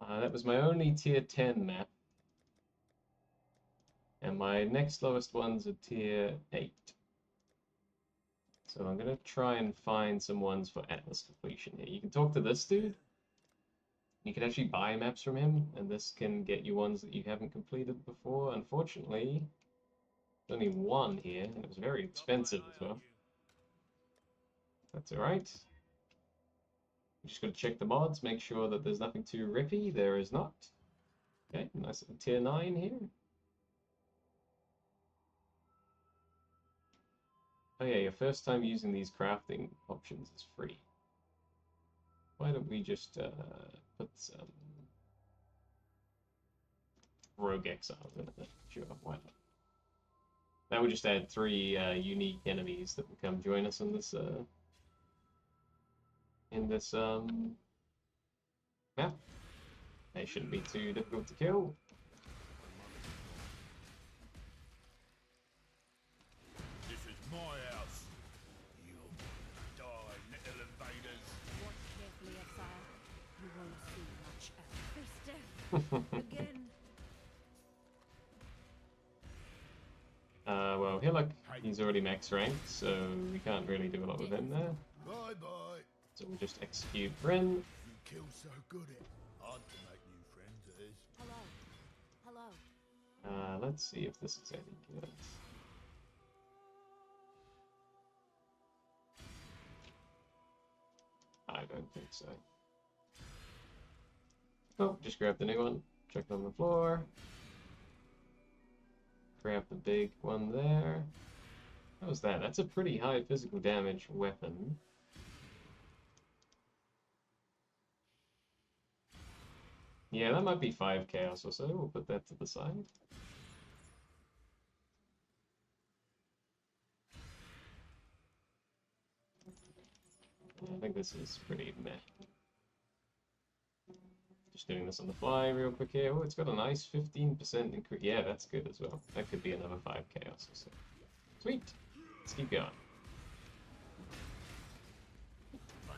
That was my only tier 10 map. And my next lowest one's a tier 8. So I'm going to try and find some ones for Atlas completion here. You can talk to this dude. You can actually buy maps from him, and this can get you ones that you haven't completed before. Unfortunately, there's only one here, and it was very expensive as well. That's alright. You just got to check the mods, make sure that there's nothing too rippy. There is not. Okay, nice little tier 9 here. Oh yeah, your first time using these crafting options is free. Why don't we just put some Rogue Exiles in it? Sure, why not? That would just add 3 unique enemies that will come join us in this map. They shouldn't be too difficult to kill. This is my house. You'll die, little invaders. Watch carefully, Exile. You won't see much after this death. Again. Well, here, look, he's already max ranked, so we can't really do a lot with him there. Bye bye. So we'll just execute Bryn. You kill so good at hard to make new friends, it is. Hello. Hello. Let's see if this is any good. I don't think so. Oh, just grab the new one. Check it on the floor. Grab the big one there. What was that? That's a pretty high physical damage weapon. Yeah, that might be 5 chaos or so. We'll put that to the side. I think this is pretty meh. Just doing this on the fly real quick here. Oh, it's got a nice 15% increase. Yeah, that's good as well. That could be another 5 chaos or so. Sweet. Let's keep going.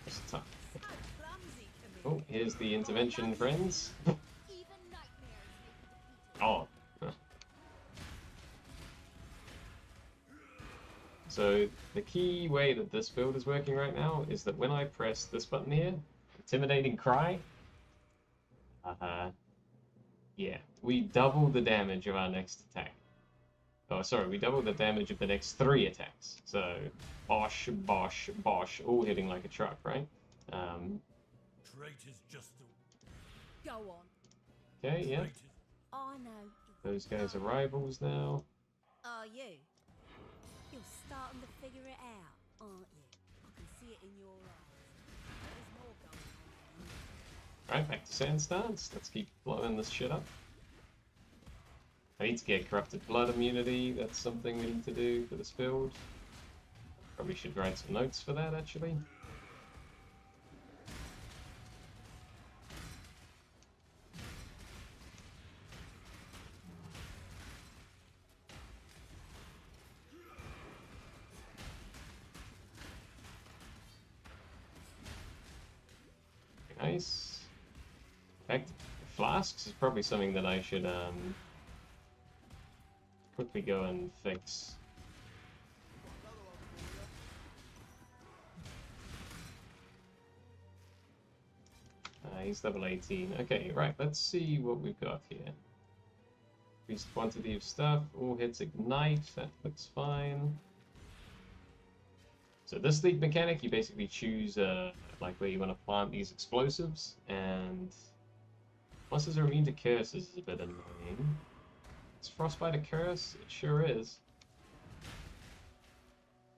Just Oh, here's the intervention, friends. Even nightmares may be defeated. Oh. So the key way that this build is working right now is that when I press this button here, Intimidating Cry, yeah, we double the damage of our next attack. Oh, sorry, we double the damage of the next 3 attacks. So, bosh, bosh, bosh, all hitting like a truck, right? Traitors just a Go on. Okay, yeah. traitors. I know. Those guys are rivals now. Are you? You're starting to figure it out, aren't you? I can see it in your eyes. There's more going on. Alright, back to sand stance. Let's keep blowing this shit up. I need to get Corrupted Blood immunity. That's something we need to do for this build. Probably should write some notes for that, actually. Nice. In fact, flasks is probably something that I should quickly go and fix. He's level 18. Okay, right, let's see what we've got here. Increased quantity of stuff, all hits ignite, that looks fine. So this lead mechanic, you basically choose like where you want to plant these explosives, and monsters are immune to curses is a bit annoying. Is Frostbite a curse? It sure is.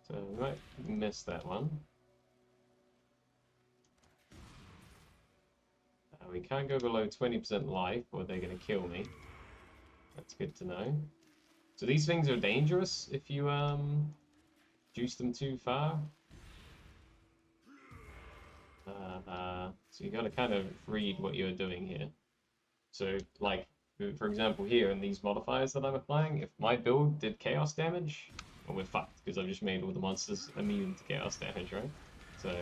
So we might miss that one. We can't go below 20% life or they're going to kill me. That's good to know. So these things are dangerous if you juice them too far. So you got to kind of read what you're doing here. So like, for example here in these modifiers that I'm applying, if my build did chaos damage, well we're fucked because I've just made all the monsters immune to chaos damage, right? So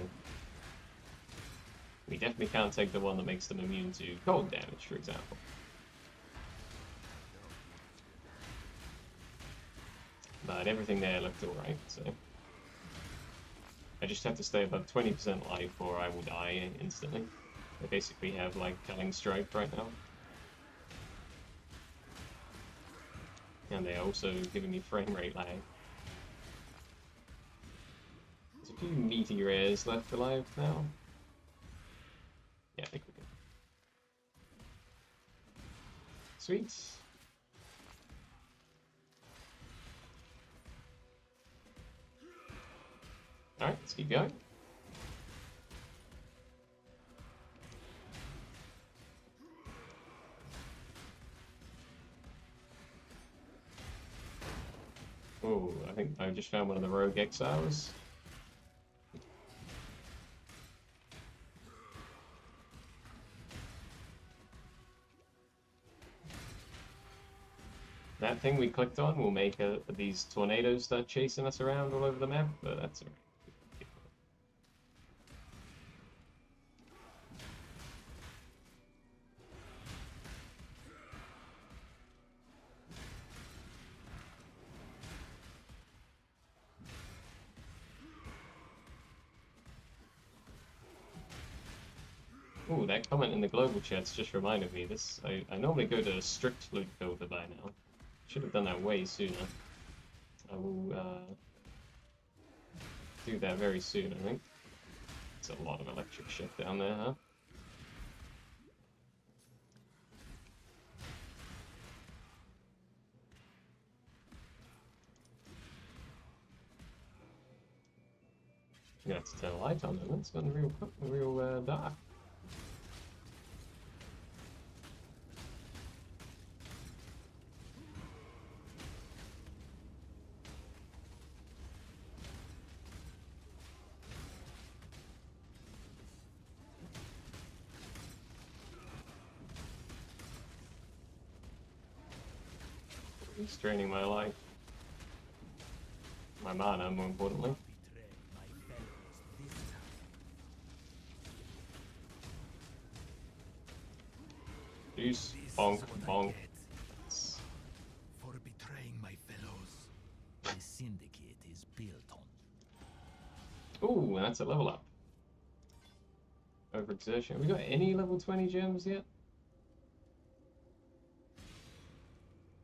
we definitely can't take the one that makes them immune to cold damage, for example. But everything there looked alright, so I just have to stay above 20% life or I will die instantly. I basically have like Culling Strike right now. And they're also giving me frame rate lag. There's a few meaty rares left alive now. Yeah, I think we're good. Sweet. Alright, let's keep going. Oh, I think I just found one of the rogue exiles. That thing we clicked on will make these tornadoes start chasing us around all over the map, but that's alright. Ooh, that comment in the global chat's just reminded me. This I normally go to a strict flute filter by now. Should have done that way sooner. I will do that very soon, I think. It's a lot of electric shit down there, huh? I'm gonna have to turn a light on then. It's gotten real dark. It's draining my life. My mana, more importantly. Betray my fellows this time. Juice, This bonk, is what I bonk. get for betraying my fellows. The syndicate is built on. Ooh, that's a level up. Overexertion. Have we got any level 20 gems yet?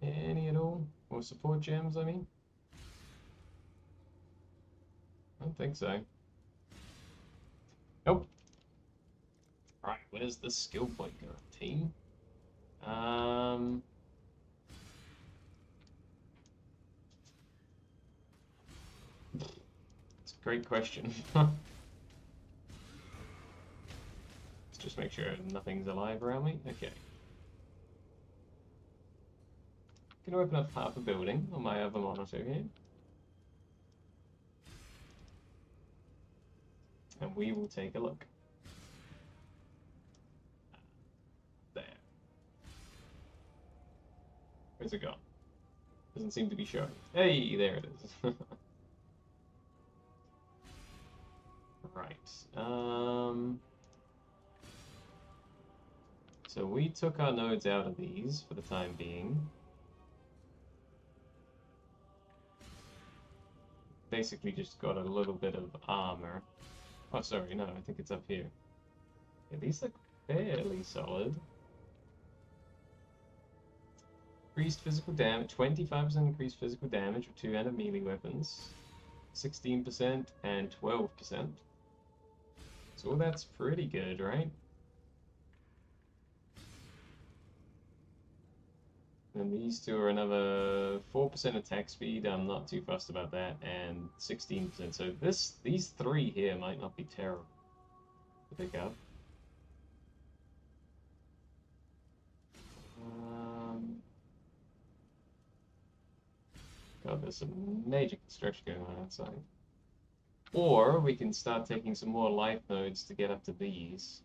Any at all? Or support gems, I mean? I don't think so. Nope. Right, where's the skill point going, team? It's a great question. Let's just make sure nothing's alive around me. Okay. Gonna open up half a building on my other monitor here. And we will take a look. There. Where's it gone? Doesn't seem to be showing. Hey, there it is. Right. So we took our nodes out of these for the time being. Basically just got a little bit of armor. Oh, sorry, no, I think it's up here. Yeah, these look fairly solid. Increased physical damage, 25% increased physical damage with two-handed melee weapons, 16% and 12%. So that's pretty good, right? And these two are another 4% attack speed. I'm not too fussed about that, and 16%. So these three here might not be terrible to pick up. God, there's some major construction going on outside. Or we can start taking some more life nodes to get up to these.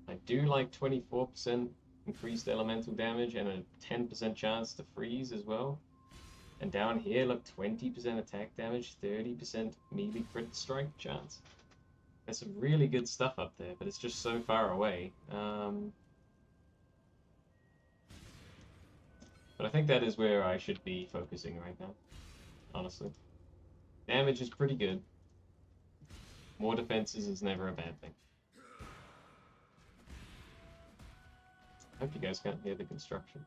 I do like 24% increased elemental damage and a 10% chance to freeze as well. And down here, look, 20% attack damage, 30% melee crit strike chance. There's some really good stuff up there, but it's just so far away. But I think that is where I should be focusing right now, honestly. Damage is pretty good. More defenses is never a bad thing. I hope you guys can't hear the construction.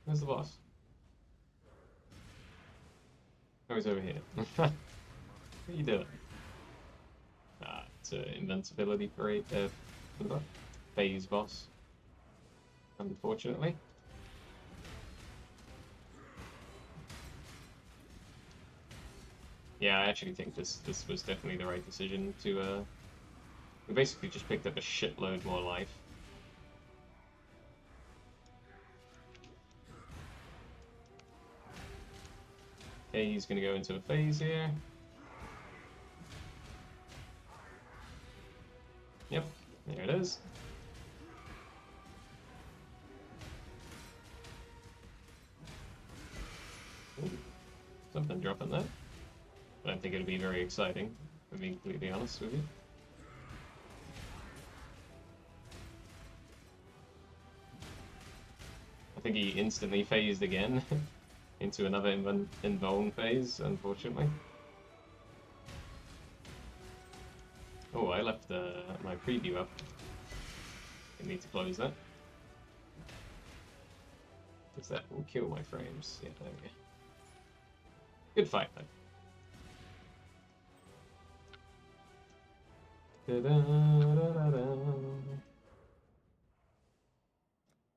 Where's the boss? Oh, he's over here. What are you doing? Ah, it's an invincibility parade, phase boss. Unfortunately. Yeah, I actually think this was definitely the right decision to, we basically just picked up a shitload more life. Okay, he's gonna go into a phase here. Yep, there it is. Ooh, something dropping there. I don't think it'll be very exciting, if I'm being completely honest with you. I think he instantly phased again into another invuln phase, unfortunately. Oh, I left my preview up. I need to close that. Because that will kill my frames. Yeah, there we go. Good fight, though.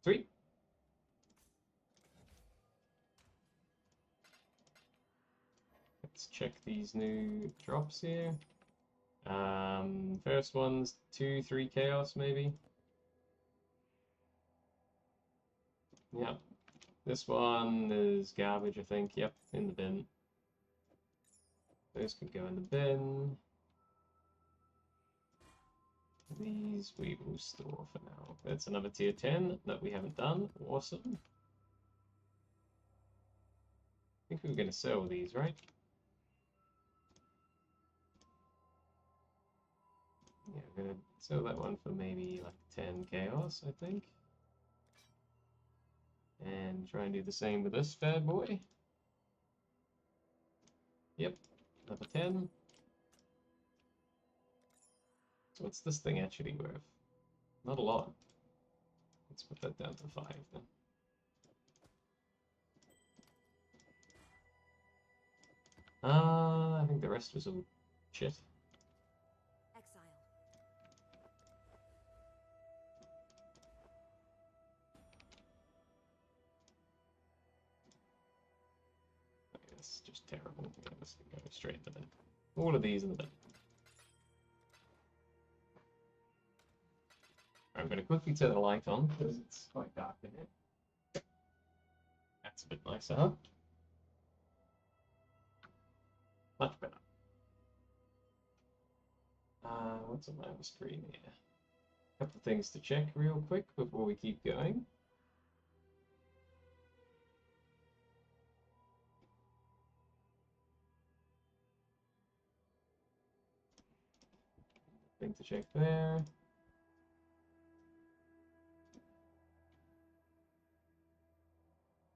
Sweet. Let's check these new drops here. First one's 2-3 chaos, maybe. Yep. This one is garbage, I think. Yep, in the bin. Those can go in the bin. These we will store for now. That's another tier 10 that we haven't done. Awesome. I think we were going to sell these, right? Yeah, I'm gonna sell that one for maybe like 10 chaos, I think. And try and do the same with this bad boy. Yep, another 10. So what's this thing actually worth? Not a lot. Let's put that down to 5 then. I think the rest was all shit. Exile. That's just terrible. Yeah, let's go straight to that. All of these in the bin. I'm going to quickly turn the light on because it's quite dark in here. That's a bit nicer, huh? Much better. What's on my screen here? A couple of things to check real quick before we keep going. Thing to check there.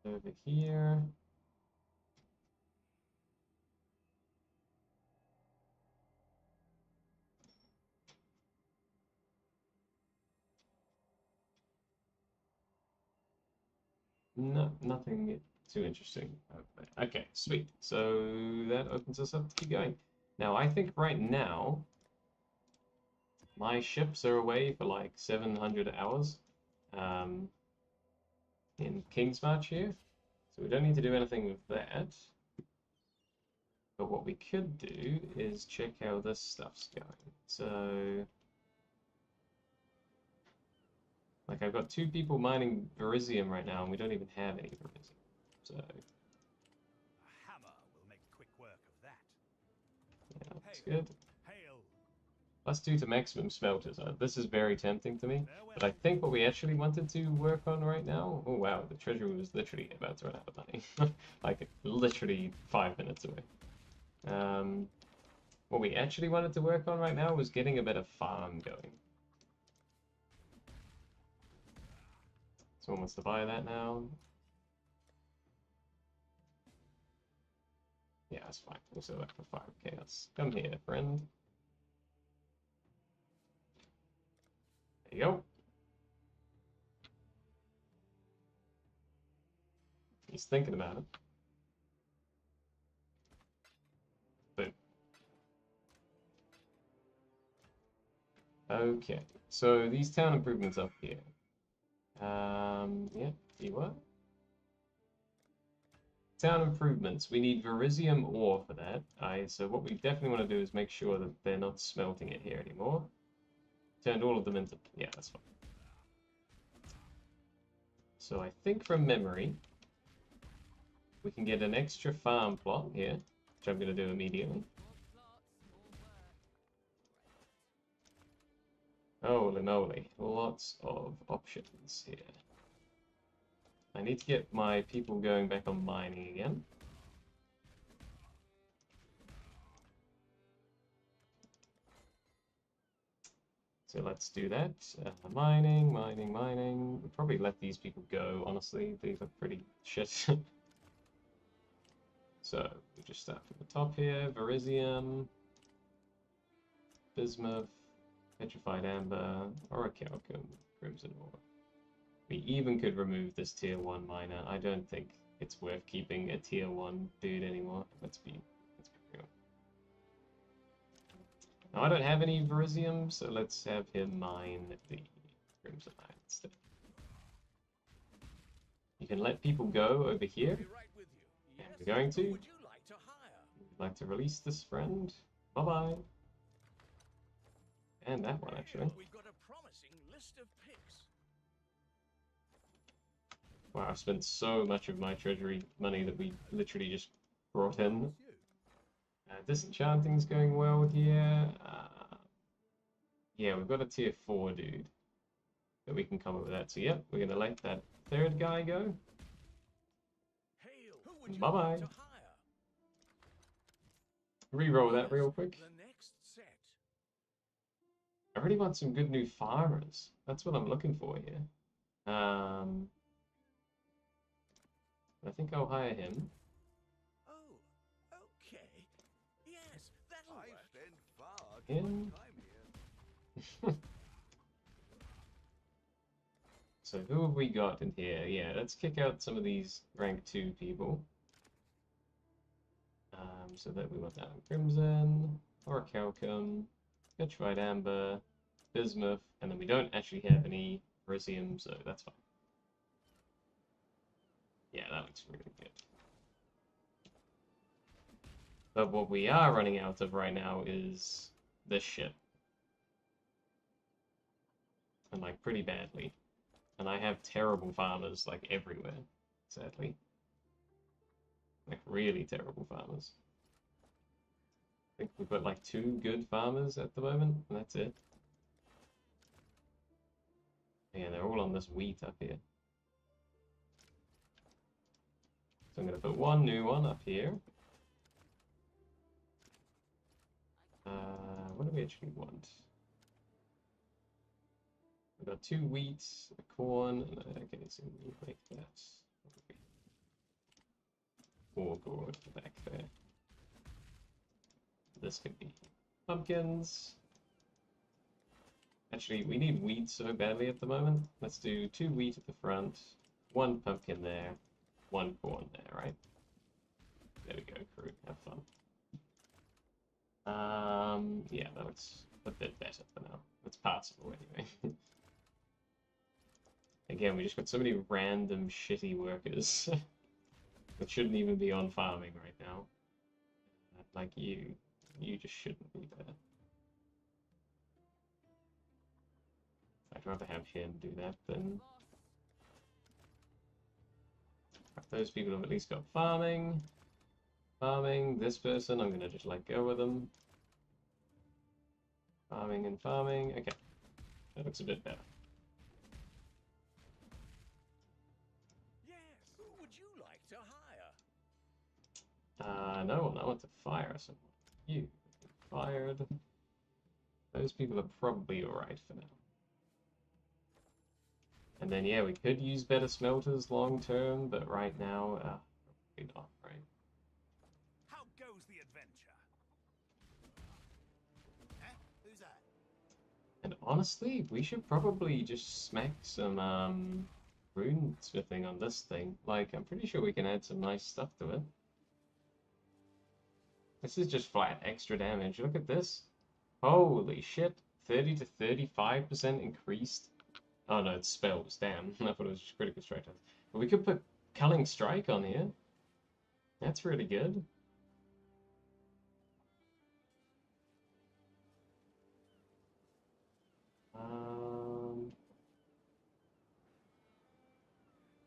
Over here. No, nothing too interesting over there. Okay, sweet. So that opens us up to keep going. Now, I think right now, my ships are away for like 700 hours in King's March here. So we don't need to do anything with that. But what we could do is check how this stuff's going. So, like I've got 2 people mining Verisium right now, and we don't even have any Verisium. So, A hammer will make quick work of that. yeah, that's good. Hail! +2 to maximum smelters. This is very tempting to me. But I think what we actually wanted to work on right now... Oh wow, the treasury was literally about to run out of money. Like, literally 5 minutes away. What we actually wanted to work on right now was getting a better farm going. Someone wants to buy that now. Yeah, that's fine. We'll sell that for 5 chaos. Come here, friend. There you go. He's thinking about it. Boom. Okay, so these town improvements up here. Yeah, you what? Town improvements. We need Verisium ore for that. So what we definitely want to do is make sure that they're not smelting it here anymore. Turned all of them into... Yeah, that's fine. So I think from memory, we can get an extra farm plot here, which I'm going to do immediately. Holy moly, lots of options here. I need to get my people going back on mining again. So let's do that. Mining. We'll probably let these people go, honestly. They look pretty shit. So we just start from the top here. Verisium, bismuth, petrified amber, orichalcum, crimson ore. We even could remove this tier 1 miner. I don't think it's worth keeping a tier 1 dude anymore. Let's be real. Now I don't have any Verisium, so let's have him mine the crimson iron instead. You can let people go over here. Be right with you. And we're going to. Who would you like to hire? We'd like to release this friend. Bye-bye. And that one, actually. We've got a promising list of picks. Wow, I've spent so much of my treasury money that we literally just brought in. Disenchanting's going well here. Yeah, we've got a tier 4 dude that we can come up with that. So, yep, we're going to let that 3rd guy go. Hail. Who would you Bye-bye. like to hire? Reroll that real quick. The next set. I really want some good new farmers. That's what I'm looking for here. I think I'll hire him. Oh, okay. Yes, that'll I work. spend far too Him. much time here. So who have we got in here? Yeah, let's kick out some of these rank 2 people. So that we want that Crimson, Orichalcum, Petrified Amber, Bismuth, and then we don't actually have any Beryllium, so that's fine. Yeah, that looks really good. But what we are running out of right now is this shit. And like pretty badly. And I have terrible farmers like everywhere, sadly. Like really terrible farmers. I think we've got like 2 good farmers at the moment, and that's it. Yeah, they're all on this wheat up here. So I'm going to put 1 new one up here. What do we actually want? We've got 2 wheat, a corn, and okay, so we'll make that 4 gourd back there. This could be pumpkins. Actually, we need wheat so badly at the moment. Let's do 2 wheat at the front, 1 pumpkin there, 1 corn there, right? There we go, crew. Have fun. Yeah, that looks a bit better for now. It's passable anyway. Again, we just got so many random shitty workers that shouldn't even be on farming right now. Like you just shouldn't be there. I'd rather have him do that than... Those people have at least got farming. Farming, this person, I'm gonna just let go with them. Farming and farming, okay. That looks a bit better. Yes, who would you like to hire? No one, I want to fire someone. You fired. Those people are probably alright for now. And then, yeah, we could use better smelters long term, but right now, probably not, right? How goes the adventure? Who's that? And honestly, we should probably just smack some rune smithing on this thing. Like, I'm pretty sure we can add some nice stuff to it. This is just flat extra damage. Look at this. Holy shit. 30 to 35% increased. Oh no, it's spells. Damn. I thought it was just critical strike. But we could put Culling Strike on here. That's really good. I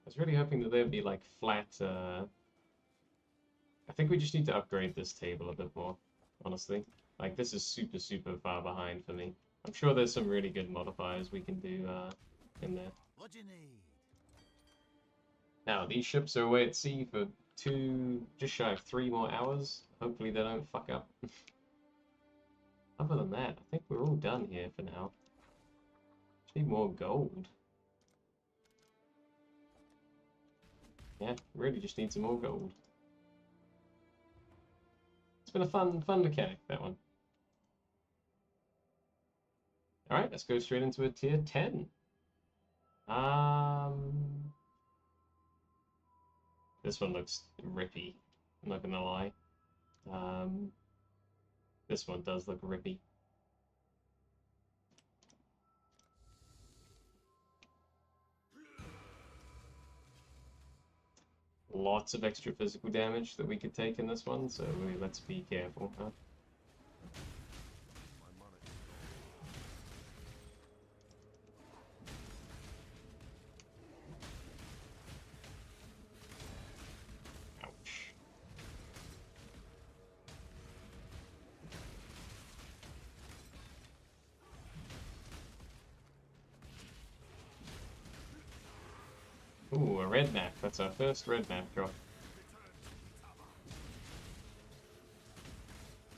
was really hoping that there'd be like flat. I think we just need to upgrade this table a bit more, honestly. Like this is super, super far behind for me. I'm sure there's some really good modifiers we can do in there. What do you need? Now, these ships are away at sea for just shy of 3 more hours. Hopefully they don't fuck up. Other than that, I think we're all done here for now. Just need more gold. Yeah, really just need some more gold. It's been a fun mechanic, that one. Alright, let's go straight into a tier 10. This one looks rippy, I'm not gonna lie. This one does look rippy. Lots of extra physical damage that we could take in this one, so let's be careful, huh? Ouch. Ooh, a red map. That's our first red map drop.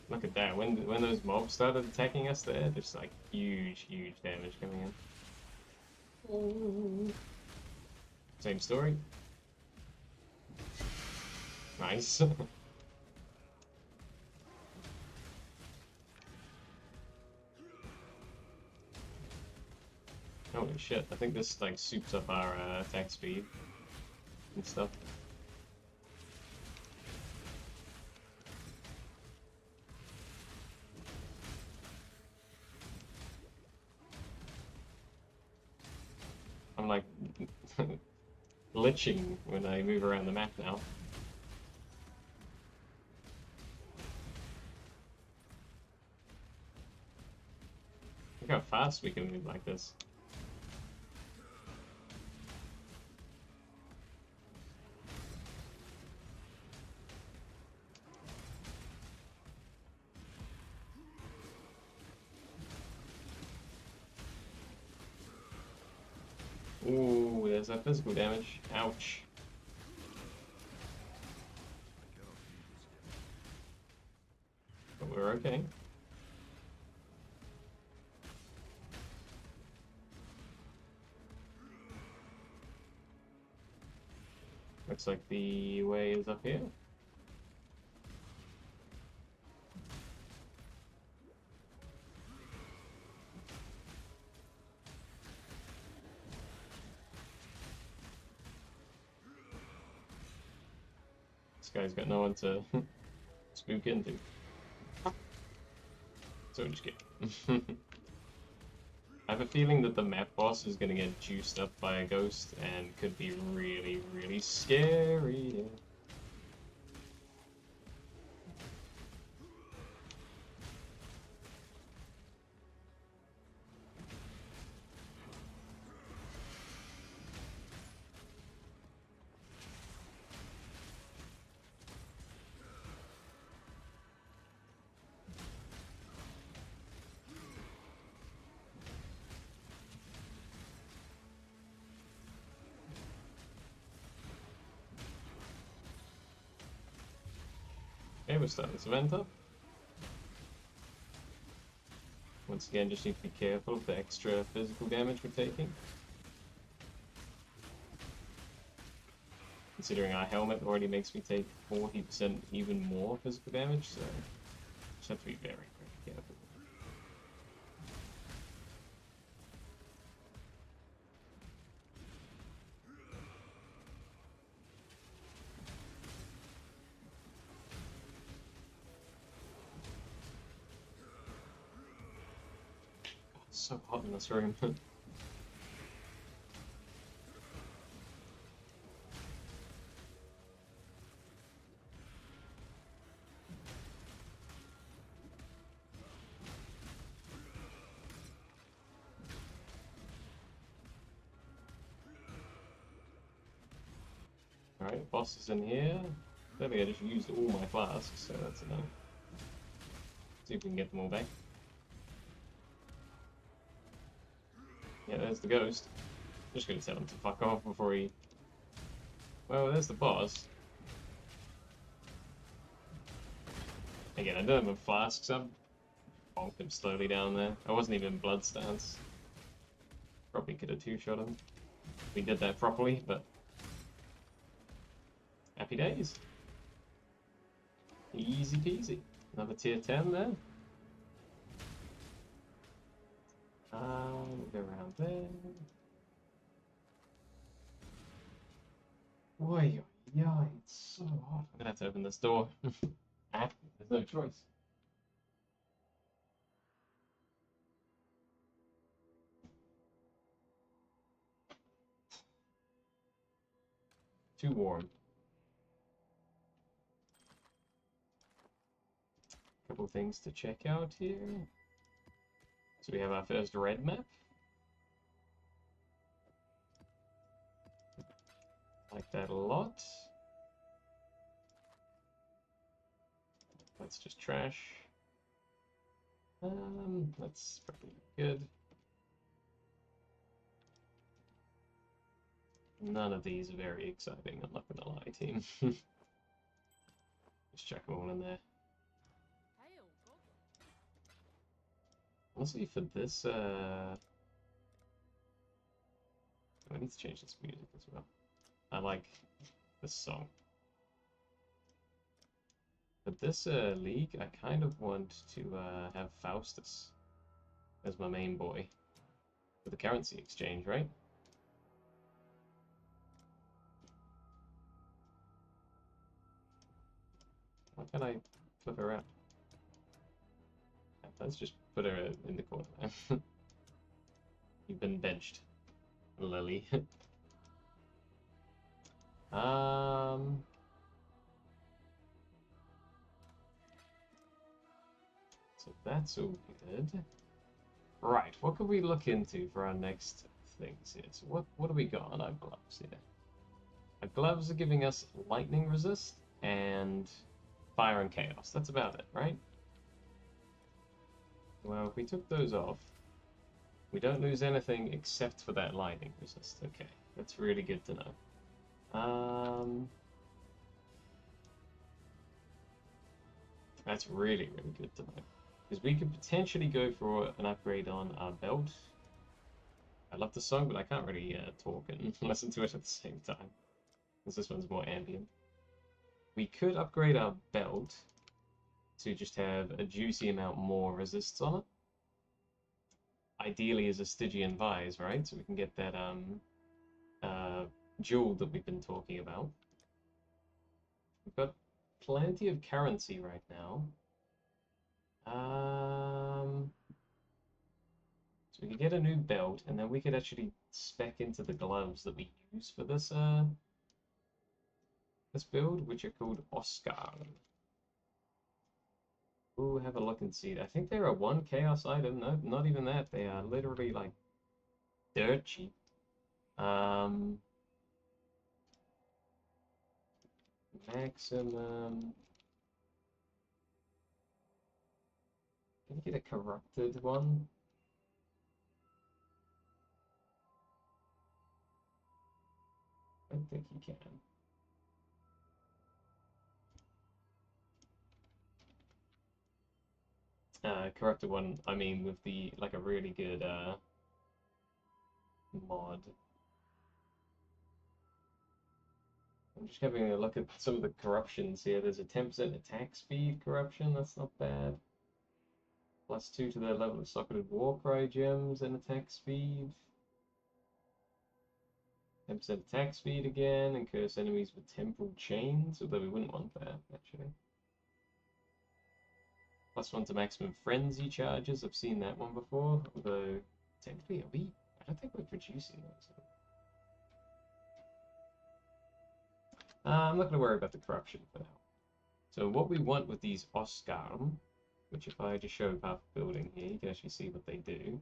Look at that. When those mobs started attacking us there, just like huge damage coming in. Same story. Nice. Holy shit, I think this like soups up our attack speed and stuff. I'm like glitching when I move around the map now. Look how fast we can move like this. Ooh, there's that physical damage. Ouch. But we're okay. Looks like the way is up here. This guy's got no one to spook into. So we just get. I have a feeling that the map boss is gonna get juiced up by a ghost and could be really scary. Okay, we're starting this event up. Once again, just need to be careful of the extra physical damage we're taking. Considering our helmet already makes me take 40% even more physical damage, so just have to be very careful. It's so hot in this room. Alright, boss is in here. I think I just used all my flasks, so that's enough. See if we can get them all back. Yeah, there's the ghost. Just gonna tell him to fuck off before he... Well, there's the boss. Again, I don't have a flask, so I bonked him slowly down there. I wasn't even in blood stance. Probably could have two-shot him. We did that properly, but... Happy days. Easy peasy. Another tier 10 there. We'll go around there. Oi, yeah, it's so hot. I'm gonna have to open this door. There's no choice. Too warm. Couple things to check out here. So we have our first red map. Like that a lot. That's just trash. That's probably good. None of these are very exciting, I'm not gonna lie, team. Just chuck them all in there. Honestly, for this, I need to change this music as well. I like this song. But this league, I kind of want to have Faustus as my main boy for the currency exchange, right? How can I flip her around? Let's just put her in the corner. You've been benched, Lily. So that's all good. Right, what could we look into for our next things here? So what do we got on our gloves here? Our gloves are giving us lightning resist and fire and chaos. That's about it, right? Well, if we took those off, we don't lose anything except for that lightning resist. Okay, that's really good to know. That's really, really good to know. Because we could potentially go for an upgrade on our belt. I love the song, but I can't really talk and listen to it at the same time. Because this one's more ambient. We could upgrade our belt to just have a juicy amount more resists on it. Ideally as a Stygian Vise, right? So we can get that jewel that we've been talking about. We've got plenty of currency right now. So we could get a new belt, and then we could actually spec into the gloves that we use for this this build, which are called Oscar. Ooh, have a look and see. I think they're a 1 chaos item. No, not even that. They are literally like dirt cheap. Maximum. Can you get a corrupted one? I don't think you can. Corrupted one, I mean with the, like a really good mod. I'm just having a look at some of the corruptions here. There's a 10% attack speed corruption, that's not bad. +2 to the level of socketed Warcry gems and attack speed. 10% attack speed again, and curse enemies with temporal chains, although we wouldn't want that, actually. +1 to maximum frenzy charges, I've seen that one before, although technically I don't think we're producing those. I'm not going to worry about the corruption for now. So what we want with these Oscarm, which if I just show path building here, you can actually see what they do.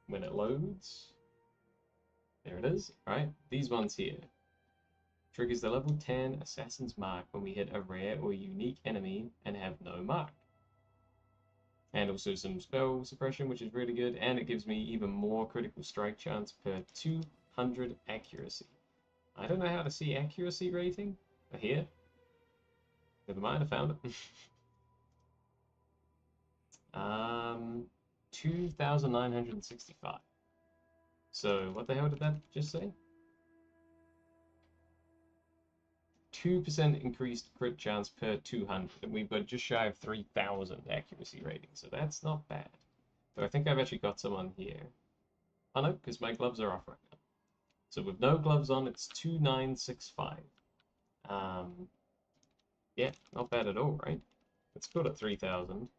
When it loads, there it is, right? These ones here. Triggers the level 10 Assassin's Mark when we hit a rare or unique enemy and have no mark. And also some spell suppression, which is really good, and it gives me even more critical strike chance per 200 accuracy. I don't know how to see accuracy rating. Here. Never mind, I found it. 2,965. So what the hell did that just say? 2% increased crit chance per 200, and we've got just shy of 3,000 accuracy rating, so that's not bad. But I think I've actually got some on here. Oh no, because my gloves are off right now. So with no gloves on, it's 2,965. Yeah, not bad at all, right? It's good at 3,000.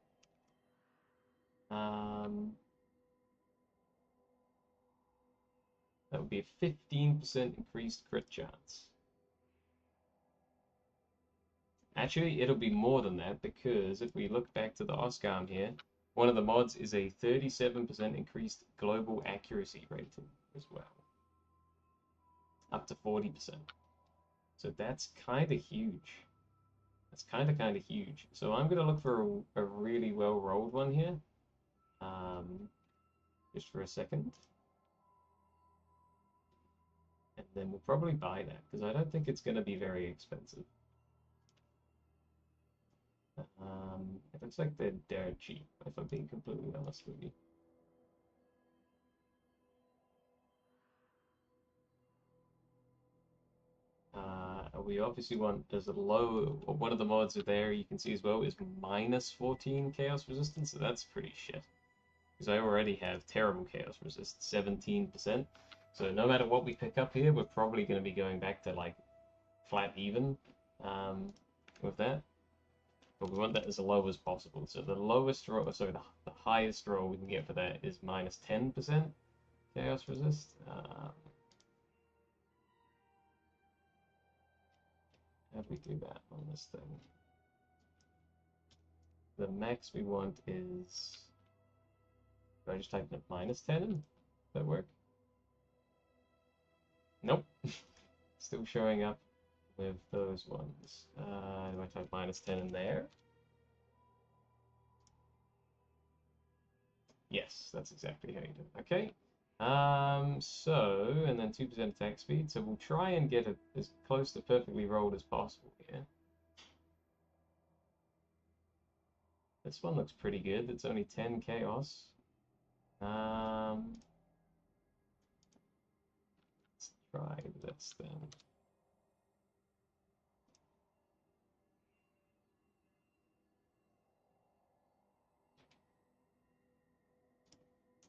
That would be a 15% increased crit chance. Actually, it'll be more than that, because if we look back to the Oscarm here, one of the mods is a 37% increased global accuracy rating as well. Up to 40%. So that's kind of huge. That's kind of huge. So I'm going to look for a really well-rolled one here. Just for a second. And then we'll probably buy that, because I don't think it's going to be very expensive. It looks like they're dirt cheap, if I'm being completely honest with you. We obviously want, there's a low, one of the mods are there, you can see as well, is minus 14 chaos resistance, so that's pretty shit. Because I already have terrible chaos resist, 17%. So no matter what we pick up here, we're probably going to be going back to like flat even with that. But we want that as low as possible. So the lowest roll, sorry, the highest roll we can get for that is minus 10% chaos resist. How do we do that on this thing? The max we want is... Do I just type in minus 10 in? Does that work? Nope. Still showing up with those ones. Do I type minus 10 in there? Yes, that's exactly how you do it. Okay. And then 2% attack speed. So we'll try and get it as close to perfectly rolled as possible here. This one looks pretty good. It's only 10 chaos. Let's try this then.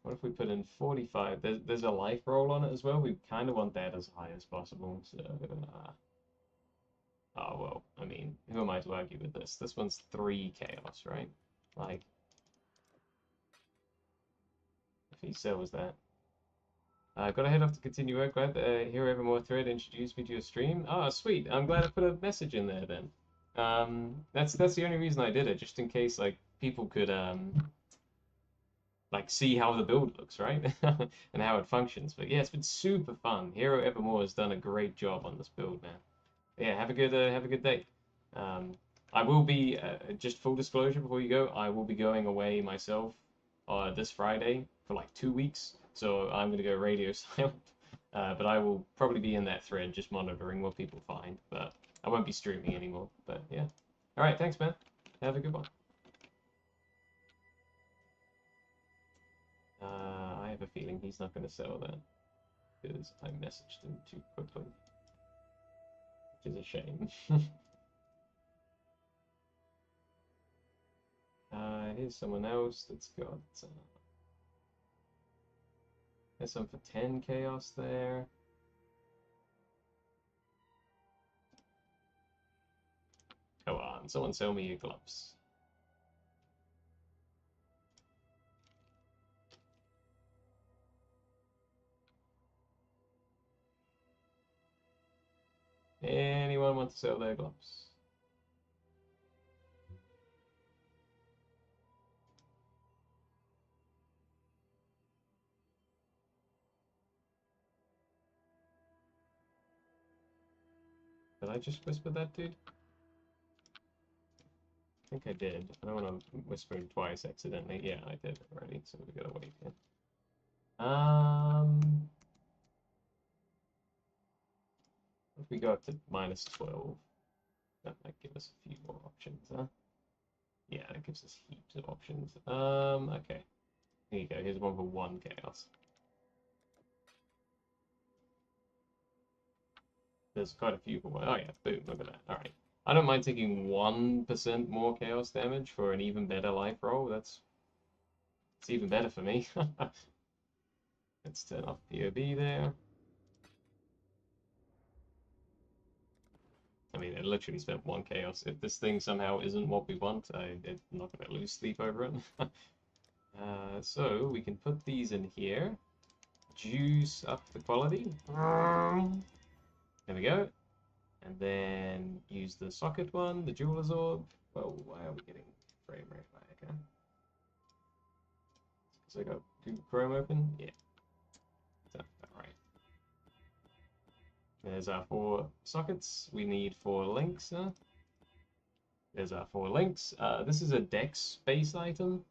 What if we put in 45? There's a life roll on it as well. We kind of want that as high as possible. So, oh well, I mean, who am I to argue with this? This one's 3 chaos, right? Like, if he sells that. I've got to head off to continue work. Glad that Hero Evermore thread introduced me to your stream. Oh, sweet. I'm glad I put a message in there then. That's the only reason I did it, just in case like people could like see how the build looks, right? And how it functions. But yeah, it's been super fun. Hero Evermore has done a great job on this build, man. Yeah, have a good day. I will be just full disclosure before you go. I will be going away myself this Friday for like 2 weeks. So I'm gonna go radio silent. But I will probably be in that thread just monitoring what people find. But I won't be streaming anymore. But yeah. All right, thanks, man. Have a good one. I have a feeling he's not going to sell that because I messaged him too quickly, which is a shame. Here's someone else that's got... there's some for 10 chaos there. Come on, someone sell me your gloves. Anyone want to sell their gloves? Did I just whisper that, dude? I think I did. I don't want to whisper it twice accidentally. Yeah, I did already, so we gotta wait here. If we go up to minus 12, that might give us a few more options, huh? Yeah, that gives us heaps of options. Okay. Here you go. Here's one for 1 chaos. There's quite a few for 1. Oh yeah, boom, look at that. Alright. I don't mind taking 1% more chaos damage for an even better life roll. It's even better for me. Let's turn off POB there. I mean, I literally spent 1 chaos. If this thing somehow isn't what we want, I'm not going to lose sleep over it. So we can put these in here. Juice up the quality. There we go. And then use the socket one, the jeweler's orb. Well, why are we getting frame rate back? Huh? So I got Google Chrome open? Yeah. That's about right. There's our 4 sockets. We need 4 links. Huh? There's our 4 links. This is a dex-based item,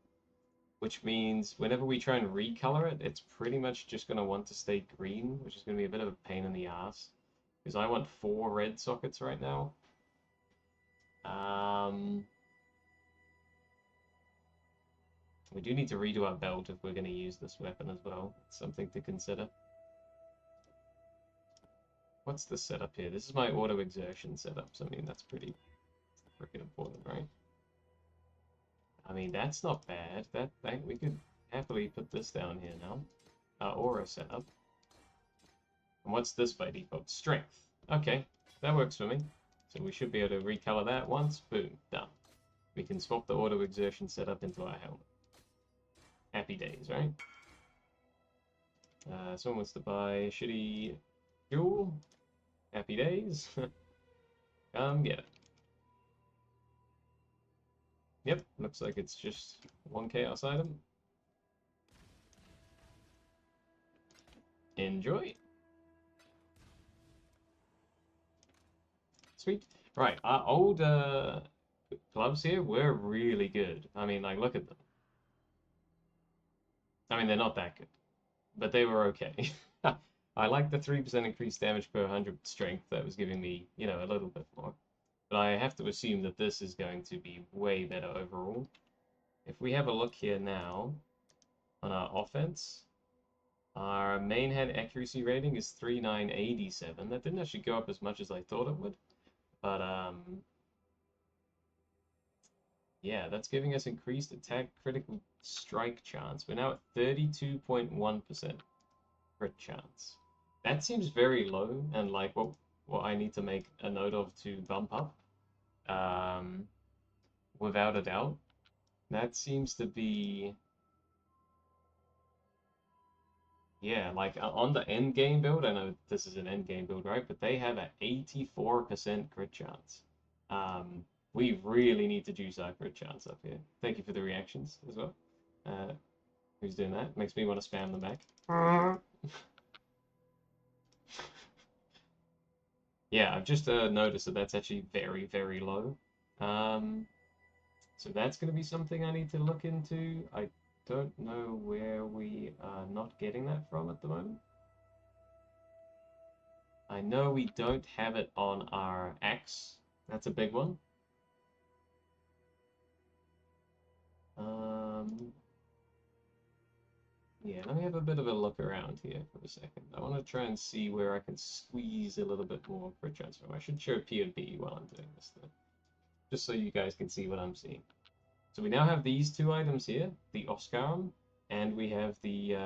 which means whenever we try and recolor it, it's pretty much just going to want to stay green, which is going to be a bit of a pain in the ass. Because I want 4 red sockets right now. We do need to redo our belt if we're going to use this weapon as well. It's something to consider. What's the setup here? This is my auto exertion setup, so I mean that's pretty freaking important, right? I mean that's not bad. That we could happily put this down here now. Aura setup. And what's this by default? Strength. Okay, that works for me. So we should be able to recolor that once. Boom, done. We can swap the auto exertion setup into our helmet. Happy days, right? Someone wants to buy shitty fuel. Happy days. Come get it. Yep, looks like it's just one chaos item. Enjoy. Sweet. Right, our old gloves here were really good. I mean, like, look at them. I mean, they're not that good, but they were okay. I like the 3% increased damage per 100 strength. That was giving me, you know, a little bit more. But I have to assume that this is going to be way better overall. If we have a look here now on our offense, our main head accuracy rating is 3987. That didn't actually go up as much as I thought it would. But, yeah, that's giving us increased attack critical strike chance. We're now at 32.1% crit chance. That seems very low, and like what I need to make a note of to bump up. Without a doubt. That seems to be... Yeah, like on the end game build, I know this is an end game build, right? But they have an 84% crit chance. We really need to juice our crit chance up here. Thank you for the reactions as well. Who's doing that? Makes me want to spam them back. Yeah, I've just noticed that that's actually very, very low. So that's going to be something I need to look into. I don't know where we are not getting that from at the moment. I know we don't have it on our axe. That's a big one. Yeah, let me have a bit of a look around here for a second. I want to try and see where I can squeeze a little bit more crit chance from. I should show POE while I'm doing this though, just so you guys can see what I'm seeing. So we now have these two items here, the Oscarum, and we have the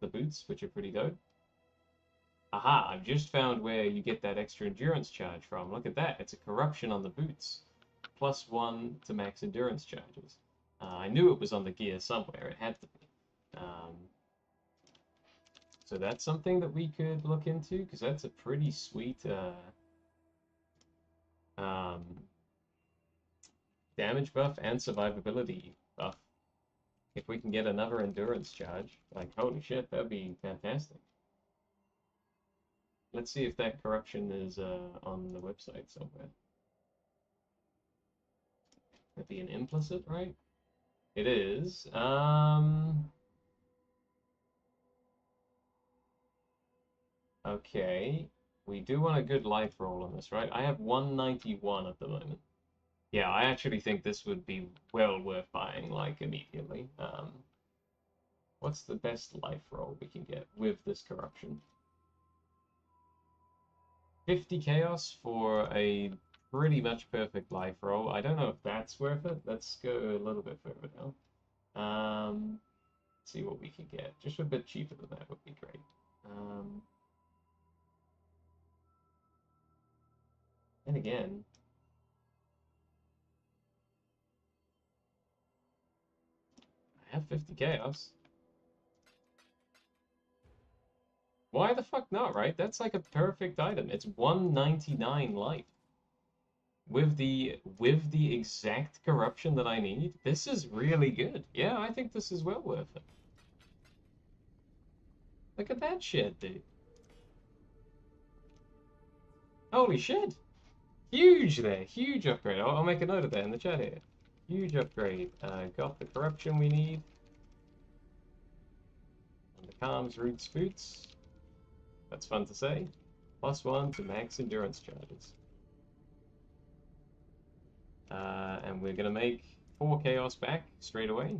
boots, which are pretty dope. Aha, I've just found where you get that extra endurance charge from. Look at that, it's a corruption on the boots. +1 to max endurance charges. I knew it was on the gear somewhere, it had to be. So that's something that we could look into, because that's a pretty sweet damage buff and survivability buff. If we can get another endurance charge, like holy shit, that'd be fantastic. Let's see if that corruption is on the website somewhere. That'd be an implicit, right? It is. Okay. We do want a good life roll on this, right? I have 191 at the moment. Yeah, I actually think this would be well worth buying, like, immediately. What's the best life roll we can get with this corruption? 50 chaos for a pretty much perfect life roll. I don't know if that's worth it. Let's go a little bit further down. See what we can get. Just a bit cheaper than that would be great. And again, I have 50 chaos. Why the fuck not, right? That's like a perfect item. It's 199 life. With the exact corruption that I need, this is really good. Yeah, I think this is well worth it. Look at that shit, dude. Holy shit! Huge there, huge upgrade. I'll make a note of that in the chat here. Huge upgrade. Got the corruption we need. And the calms, roots, boots. That's fun to say. +1 to max endurance charges. And we're gonna make 4 chaos back straight away.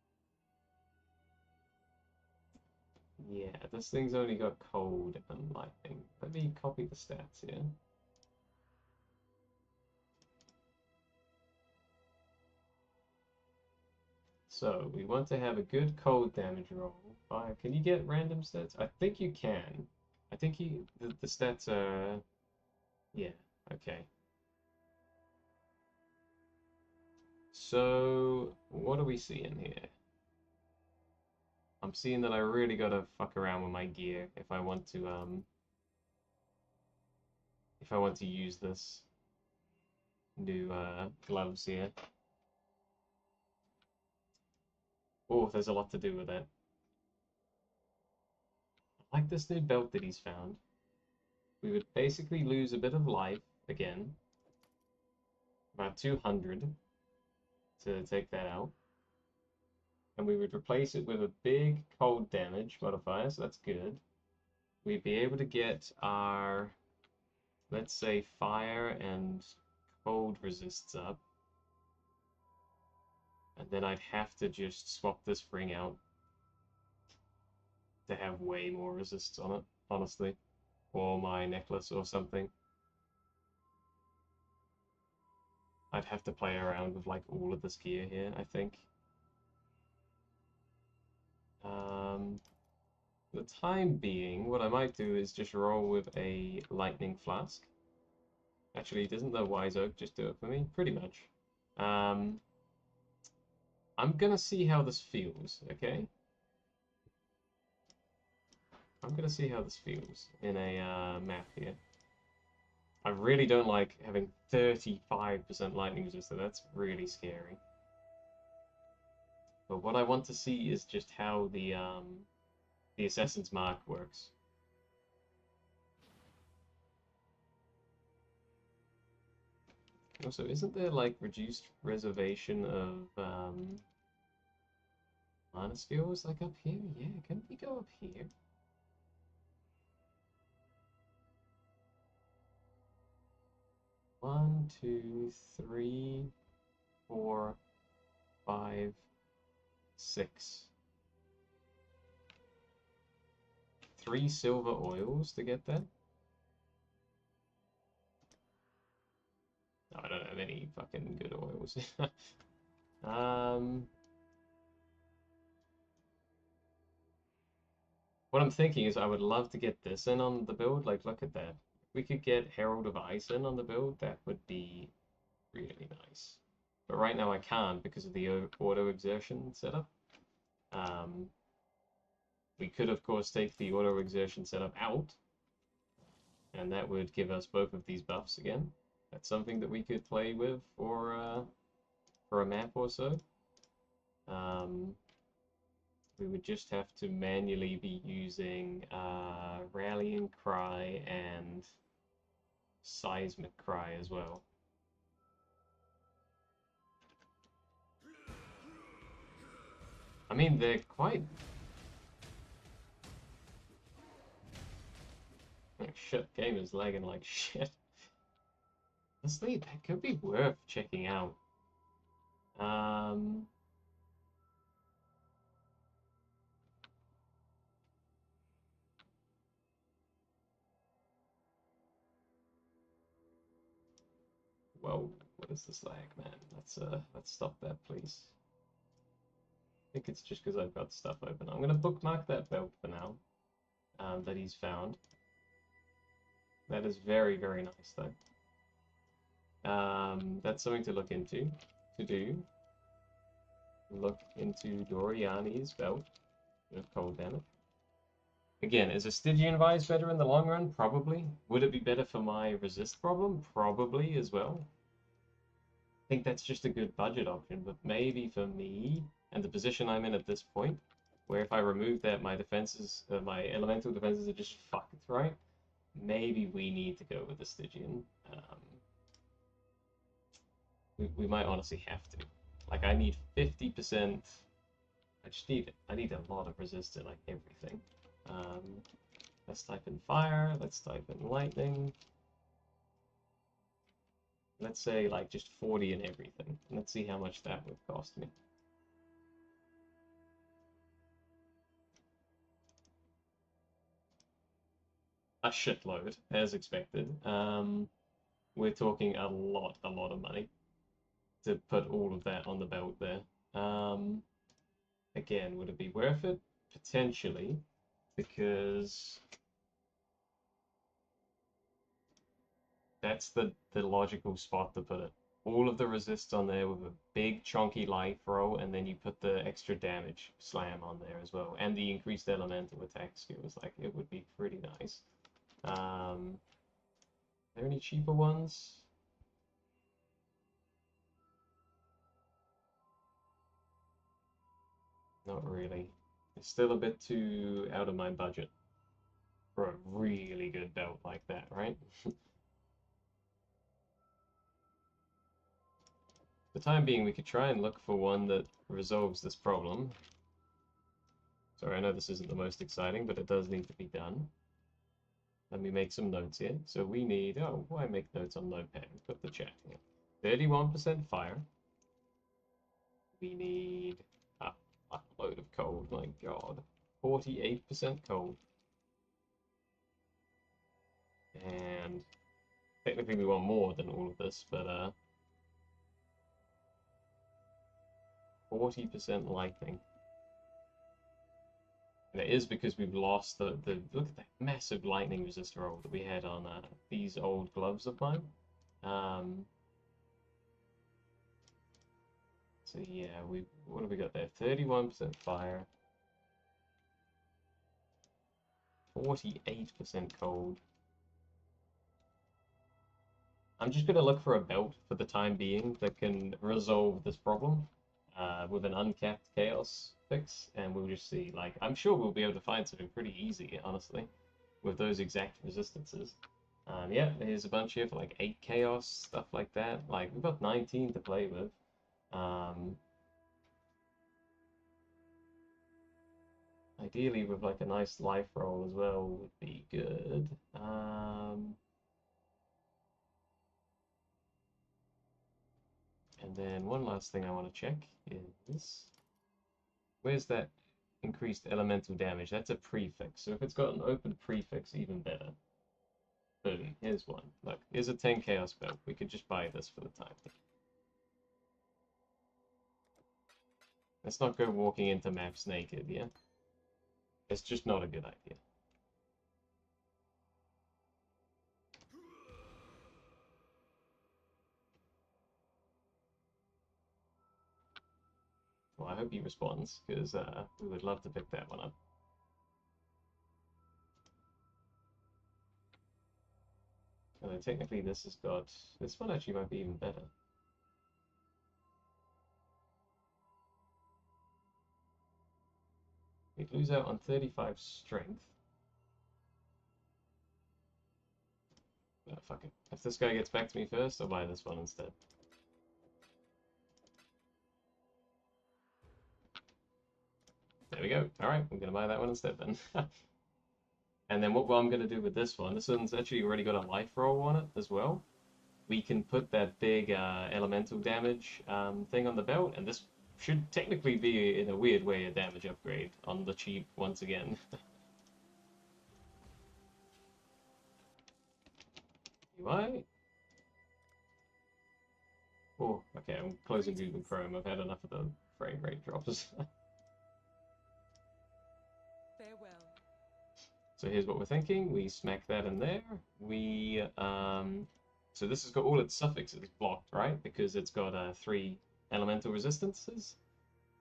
Yeah, this thing's only got cold and lightning. Let me copy the stats here. So we want to have a good cold damage roll. Can you get random stats? I think you can. I think the stats are, yeah, okay. So what are we seeing here? I'm seeing that I really gotta fuck around with my gear if I want to use this new gloves here. Oh, there's a lot to do with that. I like this new belt that he's found. We would basically lose a bit of life again. About 200 to take that out. And we would replace it with a big cold damage modifier, so that's good. We'd be able to get our, let's say, fire and cold resists up. And then I'd have to just swap this ring out to have way more resists on it, honestly. Or my necklace or something. I'd have to play around with like all of this gear here, I think. The time being, what I might do is just roll with a lightning flask. Actually, doesn't the wise oak just do it for me? Pretty much. I'm gonna see how this feels, okay? I'm gonna see how this feels in a map here. I really don't like having 35% lightning resistance. That's really scary. But what I want to see is just how the Assassin's Mark works. Also, isn't there like reduced reservation of mana skills like up here? Yeah, can we go up here? One, two, three, 4, 5, 6. 3 silver oils to get that? Oh, I don't have any fucking good oils. What I'm thinking is I would love to get this in on the build. Like, look at that. If we could get Herald of Ice in on the build, that would be really nice. But right now I can't because of the auto exertion setup. We could, of course, take the auto exertion setup out, and that would give us both of these buffs again. That's something that we could play with for a map or so. We would just have to manually be using Rallying Cry and Seismic Cry as well. I mean, they're quite... Oh, shit, game is lagging like shit. Honestly, that could be worth checking out. Whoa, what is this lag, man? Let's stop that, please. I think it's just because I've got stuff open. I'm gonna bookmark that belt for now, that he's found. That is very, very nice, though. That's something to look into. Look into Doriani's belt with cold damage. Again, is a Stygian Vise better in the long run? Probably. Would it be better for my resist problem? Probably as well. I think that's just a good budget option, but maybe for me and the position I'm in at this point, where if I remove that, my defenses, my elemental defenses are just fucked, right? Maybe we need to go with the Stygian. We might honestly have to. Like, I need 50%. I need a lot of resist in like everything. Let's type in fire. Let's type in lightning. Let's say like just 40 in everything. Let's see how much that would cost me. a shitload, as expected. We're talking a lot of money to put all of that on the belt there. Again, would it be worth it? Potentially, because that's the logical spot to put it. All of the resists on there with a big chunky life roll, and then you put the extra damage slam on there as well, and the increased elemental attack skills. Like, it would be pretty nice. Are there any cheaper ones? Not really. It's still a bit too out of my budget for a really good belt like that, right? For the time being, we could try and look for one that resolves this problem. Sorry, I know this isn't the most exciting, but it does need to be done. Let me make some notes here. So we need, oh, why make notes on Notepad? Put the chat here. 31% fire. We need a load of cold, my god. 48% cold. And technically we want more than all of this, but 40% lightning. And it is because we've lost the look at that massive lightning resistor roll that we had on these old gloves of mine. So yeah, what have we got there? 31% fire, 48% cold. I'm just gonna look for a belt for the time being that can resolve this problem with an uncapped chaos fix, and we'll just see. Like, I'm sure we'll be able to find something pretty easy, honestly, with those exact resistances. Yeah, here's a bunch here for like 8 chaos, stuff like that. Like, we've got 19 to play with. Ideally with like a nice life roll as well would be good. And then one last thing I want to check is, where's that increased elemental damage? That's a prefix. So if it's got an open prefix, even better. Boom, here's one. Look, here's a 10 chaos belt. We could just buy this for the time being. Let's not go walking into maps naked, yeah? It's just not a good idea. Well, I hope he responds, because we would love to pick that one up. Although technically this has got... This one actually might be even better. We'd lose out on 35 strength. Oh, fuck it. If this guy gets back to me first, I'll buy this one instead. There we go. Alright, I'm gonna buy that one instead then. And then what I'm gonna do with this one's actually already got a life roll on it as well. We can put that big elemental damage thing on the belt, and this should technically be, in a weird way, a damage upgrade on the cheap once again. UI? Oh, okay, I'm closing Google Chrome. I've had enough of the frame rate drops. Farewell. So here's what we're thinking. We smack that in there. We, so this has got all its suffixes blocked, right? Because it's got 3 elemental resistances.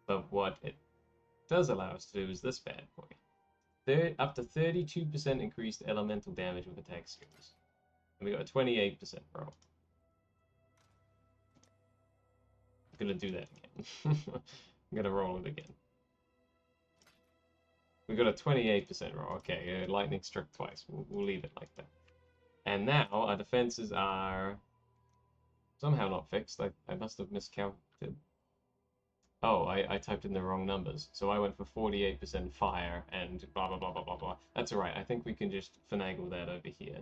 But what it does allow us to do is this bad boy. Up to 32% increased elemental damage with attack skills. And we got a 28% roll. I'm gonna do that again. I'm gonna roll it again. We got a 28% roll. Okay, lightning struck twice. We'll leave it like that. And now our defenses are somehow not fixed. I must have miscounted. Oh, I typed in the wrong numbers. So I went for 48% fire and blah, blah, blah, blah, blah, blah. That's alright. I think we can just finagle that over here.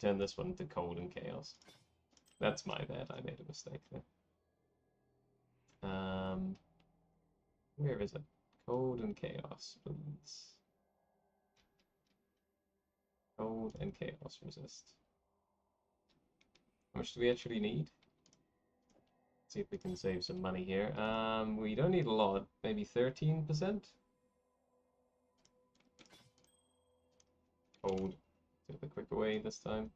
Turn this one to cold and chaos. That's my bad. I made a mistake there. Where is it? Cold and chaos, please. Cold and chaos resist. How much do we actually need? See if we can save some money here. We don't need a lot, maybe 13%. Cold. Take the quick away this time.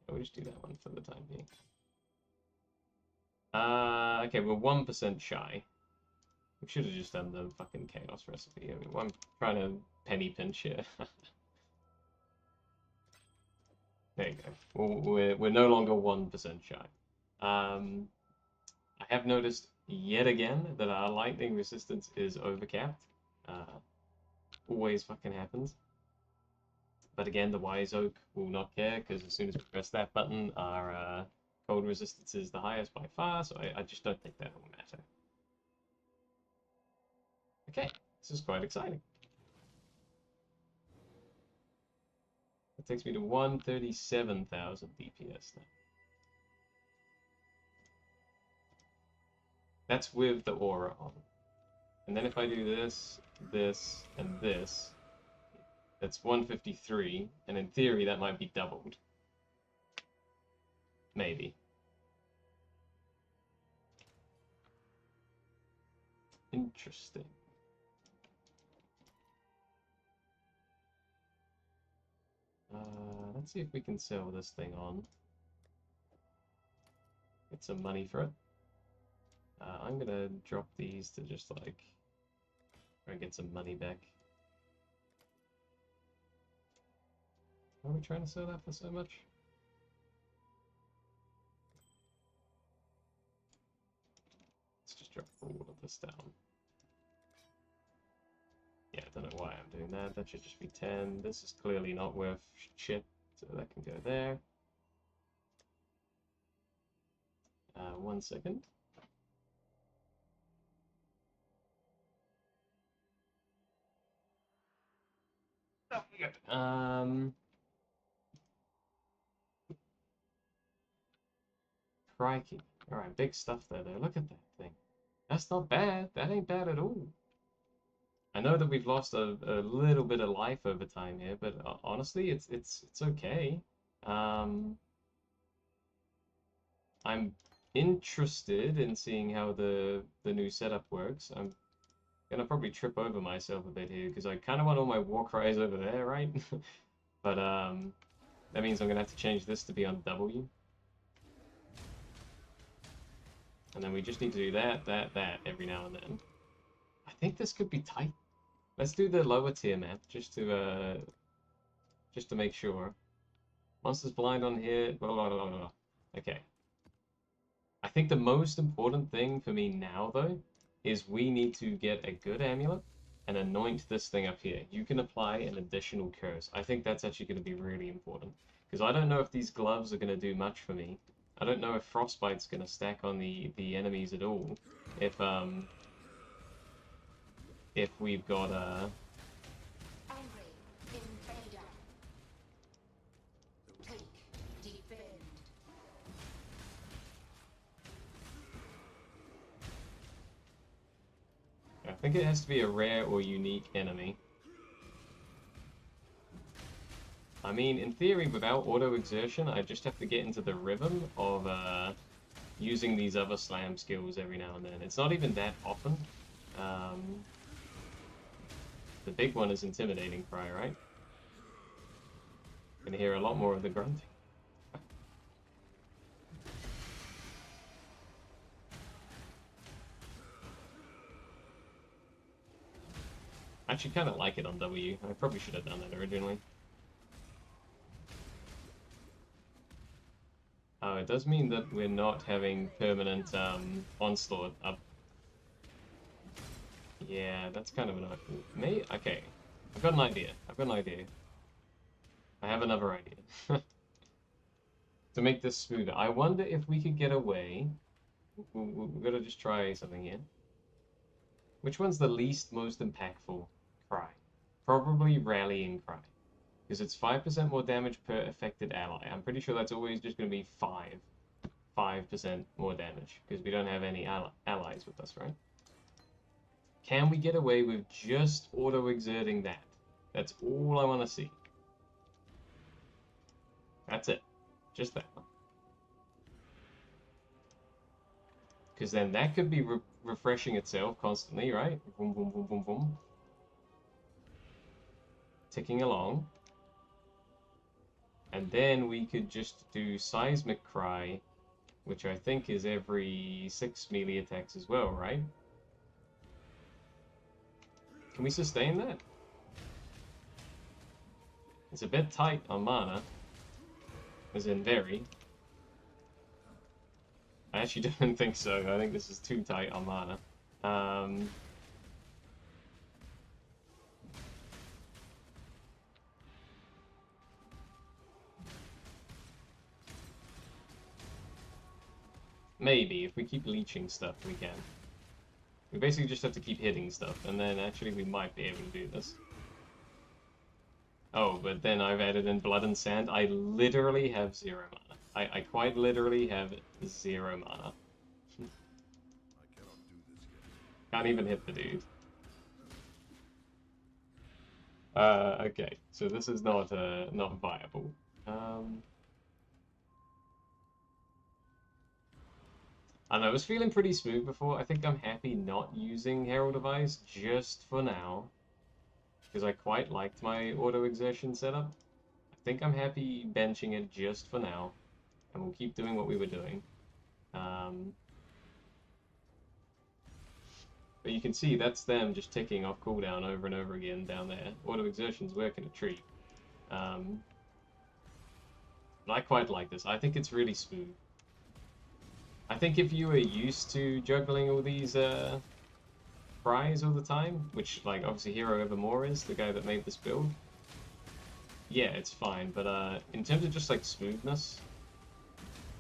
Yeah, we'll just do that one for the time being. Okay, we're 1% shy. We should have just done the fucking chaos recipe. I mean, I'm trying to penny pinch here. There you go. We're no longer 1% shy. I have noticed yet again that our lightning resistance is overcapped. Always fucking happens. But again, the wise oak will not care because as soon as we press that button, our cold resistance is the highest by far. So I just don't think that will matter. Okay, this is quite exciting. That takes me to 137,000 DPS now. That's with the aura on. And then if I do this, this, and this, that's 153, and in theory that might be doubled. Maybe. Interesting. Let's see if we can sell this thing on. Get some money for it. I'm gonna drop these to just like try and get some money back. Why are we trying to sell that for so much? Let's just drop all of this down. Yeah, I don't know why I'm doing that. That should just be 10. This is clearly not worth shit, so that can go there. 1 second. Oh, we go. Crikey. Alright, big stuff there though. Look at that thing. That's not bad. That ain't bad at all. I know that we've lost a little bit of life over time here, but honestly, it's okay. I'm interested in seeing how the new setup works. I'm gonna probably trip over myself a bit here because I kind of want all my war cries over there, right? But that means I'm gonna have to change this to be on W. And then we just need to do that every now and then. I think this could be tight. Let's do the lower tier map just to make sure. Monsters blind on here. Blah, blah, blah, blah. Okay. I think the most important thing for me now though is we need to get a good amulet and anoint this thing up here. You can apply an additional curse. I think that's actually going to be really important because I don't know if these gloves are going to do much for me. I don't know if frostbite's going to stack on the enemies at all. If we've got Angry invader. Take, defend. I think it has to be a rare or unique enemy. I mean, in theory, without auto-exertion, I just have to get into the rhythm of using these other slam skills every now and then. It's not even that often. The big one is Intimidating Cry, right? Gonna hear a lot more of the grunting. I actually kind of like it on W. I probably should have done that originally. Oh, it does mean that we're not having permanent onslaught up. Yeah, that's kind of an me. Okay, I've got an idea. I have another idea. To make this smoother, I wonder if we could get away. We're gonna just try something here. Which one's the least most impactful? Cry. Probably Rallying Cry. Because it's 5% more damage per affected ally. I'm pretty sure that's always just going to be 5% more damage. Because we don't have any allies with us, right? Can we get away with just auto-exerting that? That's all I want to see. That's it. Just that one. Because then that could be refreshing itself constantly, right? Boom, boom, boom, boom, boom. Ticking along. And then we could just do Seismic Cry, which I think is every 6 melee attacks as well, right? Can we sustain that? It's a bit tight on mana. As in very. I actually don't think so. I think this is too tight on mana. Maybe, if we keep leeching stuff, we can. We basically just have to keep hitting stuff, and then actually we might be able to do this. Oh, but then I've added in Blood and Sand. I literally have 0 mana. I quite literally have 0 mana. Can't even hit the dude. Okay, so this is not viable. I don't know, I was feeling pretty smooth before. I think I'm happy not using Herald of Ice just for now. Because I quite liked my auto-exertion setup. I think I'm happy benching it just for now. And we'll keep doing what we were doing. But you can see that's them just ticking off cooldown over and over again down there. Auto-exertion's working a treat. But I quite like this. I think it's really smooth. I think if you were used to juggling all these cries all the time, which, like, obviously Hero Evermore is, the guy that made this build, yeah, it's fine. But in terms of just, like, smoothness,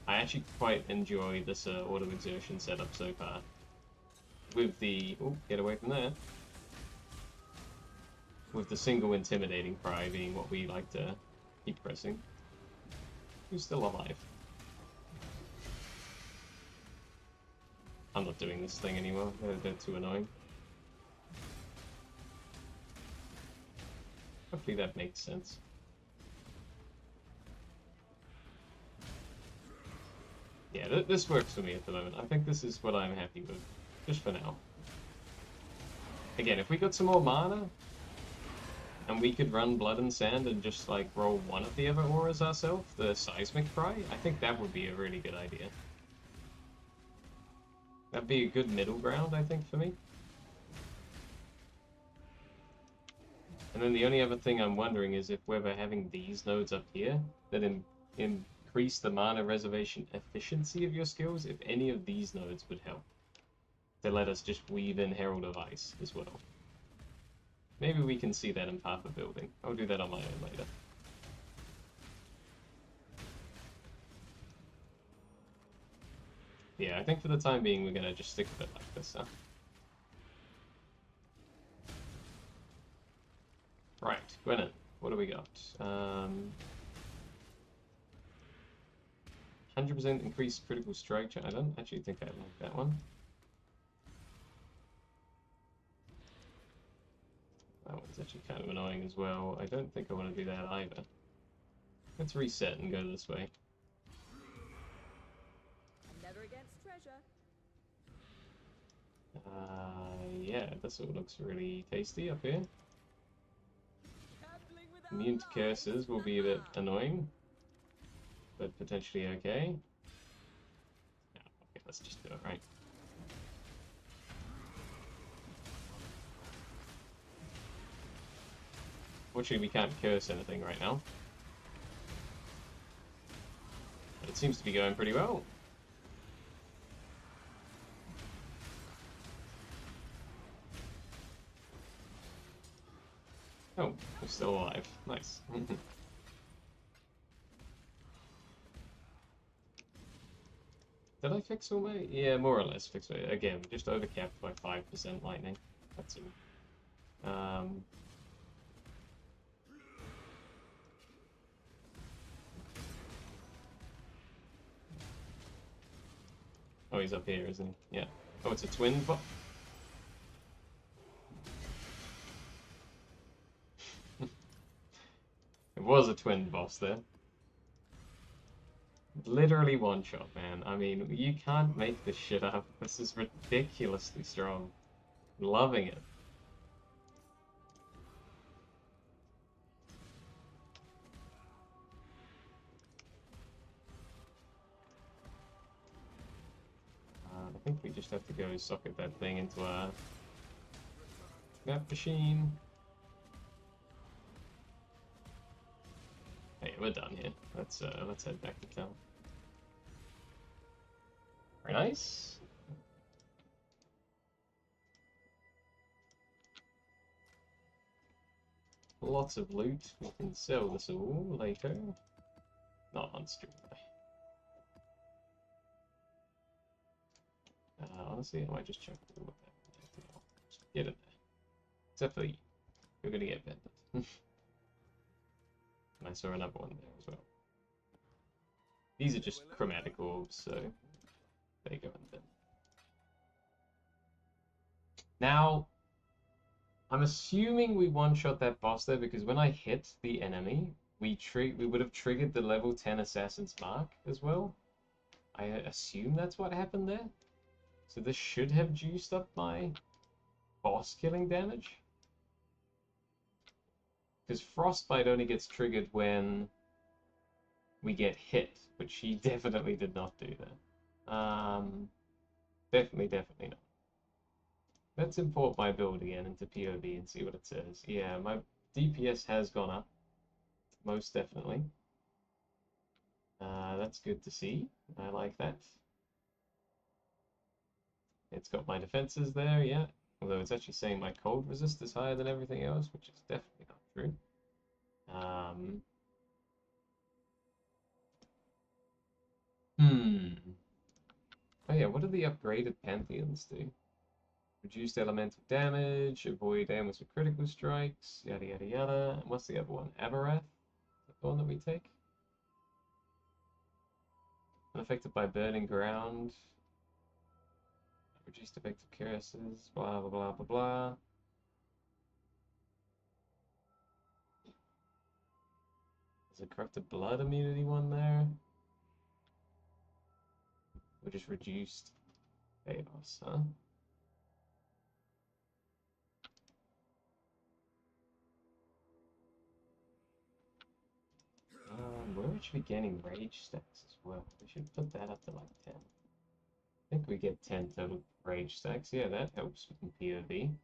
I actually quite enjoy this auto-exertion setup so far. With the... oh, get away from there. With the single intimidating cry being what we like to keep pressing. Who's still alive? I'm not doing this thing anymore. They're too annoying. Hopefully that makes sense. Yeah, this works for me at the moment. I think this is what I'm happy with, just for now. Again, if we got some more mana, and we could run Blood and Sand and just, like, roll one of the other auras ourselves, the Seismic Cry, I think that would be a really good idea. That'd be a good middle ground, I think, for me. And then the only other thing I'm wondering is if whether having these nodes up here that increase the mana reservation efficiency of your skills, if any of these nodes would help to let us just weave in Herald of Ice as well. Maybe we can see that in Path of Building. I'll do that on my own later. Yeah, I think for the time being we're gonna just stick with it like this, huh? Right, Gwennon, what do we got? 100% increased critical strike. I don't actually think I like that one. That one's actually kind of annoying as well. I don't think I want to do that either. Let's reset and go this way. Never against treasure. Yeah, this all looks really tasty up here. Immune to curses will be a bit annoying, but potentially okay. Yeah, okay, let's just do it, right? Fortunately, we can't curse anything right now. But it seems to be going pretty well. Oh, we're still alive. Nice. Did I fix all my... yeah, more or less fix it. Again, just overcapped by 5% lightning. That's all. Oh, he's up here, isn't he? Yeah. Oh, it's a twin bot. was a twin boss there. Literally one shot, man. I mean, you can't make this shit up. This is ridiculously strong. Loving it. I think we just have to go socket that thing into our map machine. Hey, we're done here. Let's head back to town. Very nice. Lots of loot. We can sell this all later. Not on stream. Honestly, I might just check what that. Get it there. Except for you. You're gonna get bended. And I saw another one there as well. These are just chromatic orbs, so they go in them. Now, I'm assuming we one-shot that boss there because when I hit the enemy, we would have triggered the level 10 Assassin's Mark as well. I assume that's what happened there. So this should have juiced up my boss killing damage. Because Frostbite only gets triggered when we get hit, which he definitely did not do that. Definitely not. Let's import my build again into POE and see what it says. Yeah, my DPS has gone up. Most definitely. That's good to see. I like that. It's got my defenses there, yeah. Although it's actually saying my cold resist is higher than everything else, which is definitely not true. Oh yeah, what do the upgraded Pantheons do? Reduced elemental damage, avoid damage with critical strikes, yada yada yada. And what's the other one? Avarath? Is that the one that we take? Unaffected by burning ground. Reduced effective curses, blah blah blah blah blah. There's a corrupted blood immunity one there. Or just reduced chaos, huh? We're actually getting rage stacks as well. We should put that up to like 10. I think we get 10 total rage stacks. Yeah, that helps in POV.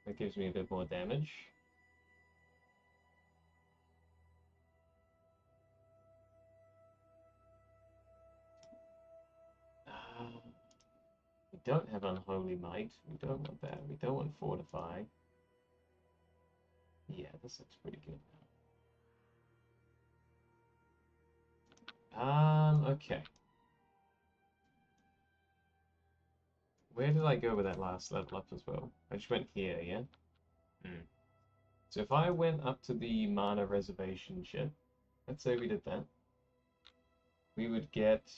That gives me a bit more damage. We don't have Unholy Might. We don't want that. We don't want Fortify. Yeah, this looks pretty good now. Okay. Where did I go with that last level up as well? I just went here, yeah? So if I went up to the mana reservation ship, let's say we did that, we would get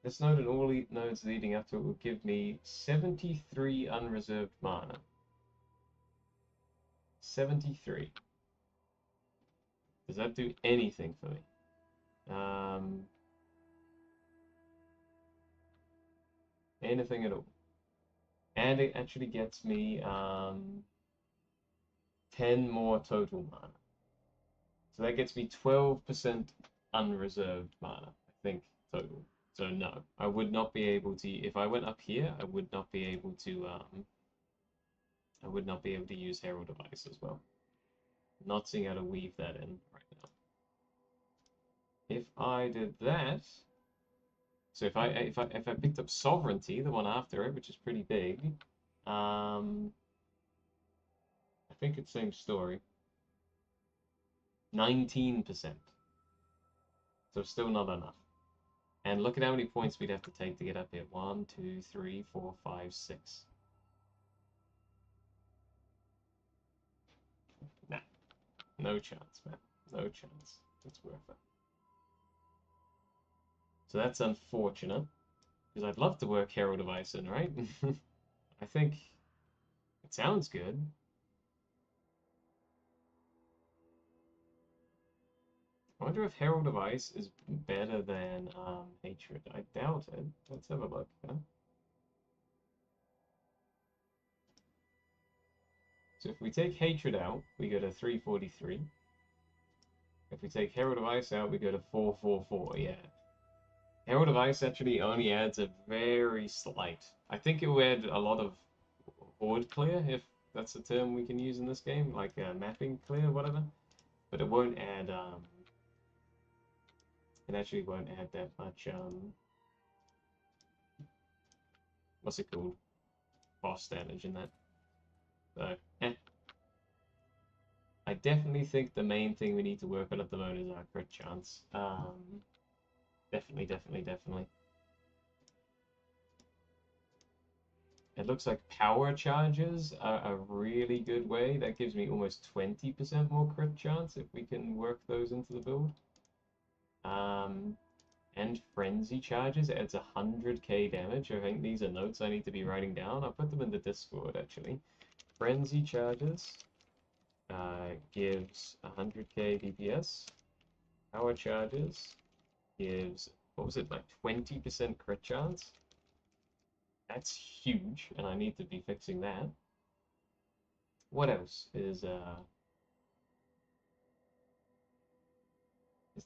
this node and all nodes leading up to it would give me 73 unreserved mana. 73. Does that do anything for me? Anything at all. And it actually gets me 10 more total mana. So that gets me 12% unreserved mana, I think, total. So no, I would not be able to, if I went up here, I would not be able to use Herald Device as well. Not seeing how to weave that in right now. If I did that, so if I picked up Sovereignty, the one after it, which is pretty big, I think it's same story. 19%. So still not enough. And look at how many points we'd have to take to get up here. 1, 2, 3, 4, 5, 6. Nah. No chance, man. No chance. It's worth it. So that's unfortunate. Because I'd love to work Herald Device in, right? I think it sounds good. I wonder if Herald of Ice is better than Hatred. I doubt it. Let's have a look. Huh? So if we take Hatred out, we go to 343. If we take Herald of Ice out, we go to 444. Yeah. Herald of Ice actually only adds a very slight. I think it will add a lot of board clear, if that's a term we can use in this game, like mapping clear, whatever. But it won't add. It actually won't add that much. What's it called? Boss damage in that. So, eh. I definitely think the main thing we need to work on at the moment is our crit chance. Definitely. It looks like power charges are a really good way. That gives me almost 20% more crit chance if we can work those into the build. And frenzy charges adds 100k damage. I think these are notes I need to be writing down. I'll put them in the Discord actually. Frenzy charges gives 100k DPS. Power charges gives, what was it, like 20% crit chance? That's huge, and I need to be fixing that. What else is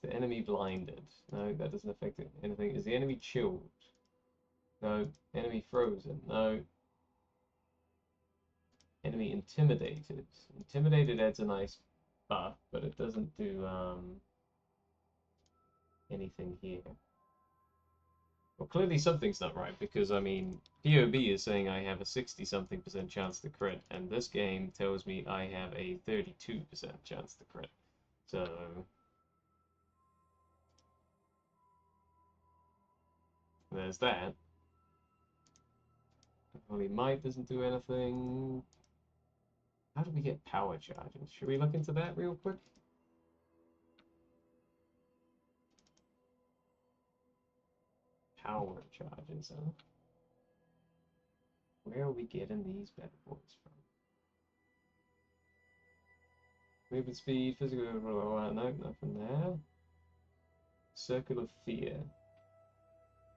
the enemy blinded? No, that doesn't affect anything. Is the enemy chilled? No. Enemy frozen? No. Enemy intimidated. Intimidated adds a nice buff, but it doesn't do anything here. Well, clearly something's not right, because, I mean, POB is saying I have a 60-something% chance to crit, and this game tells me I have a 32% chance to crit. So... there's that. Holy Might doesn't do anything. How do we get power charges? Should we look into that real quick? Power charges, huh? Where are we getting these bad boys from? Movement speed, physical, no, nothing there. Circle of Fear.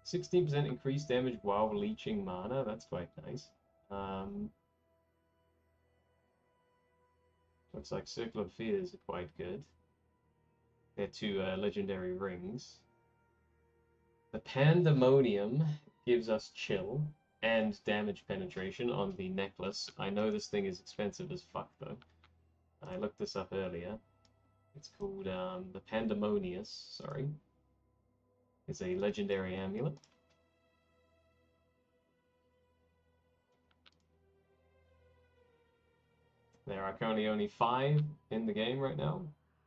16% increased damage while leeching mana, that's quite nice. Looks like Circle of Fears are quite good. They're two legendary rings. The Pandemonium gives us chill and damage penetration on the necklace. I know this thing is expensive as fuck though. I looked this up earlier. It's called the Pandemonius, sorry. It's a legendary amulet. There are currently only 5 in the game right now.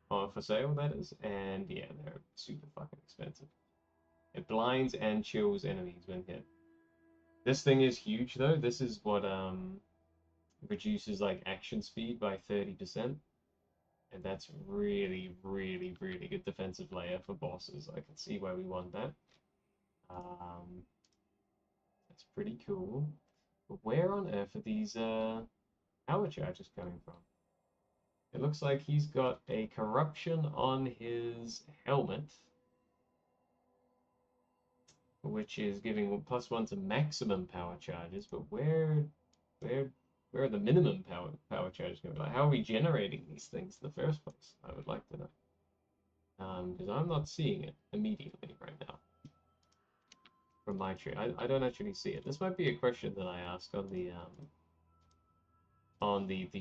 Or for sale, that is. And yeah, they're super fucking expensive. It blinds and chills enemies when hit. This thing is huge though. This is what reduces like action speed by 30%. And that's really good defensive layer for bosses. I can see why we want that. That's pretty cool. But where on earth are these power charges coming from? It looks like he's got a corruption on his helmet, which is giving +1 to maximum power charges. But where are the minimum power charges going? Like, how are we generating these things in the first place? I would like to know. Because I'm not seeing it immediately right now from my tree. I don't actually see it. This might be a question that I ask on the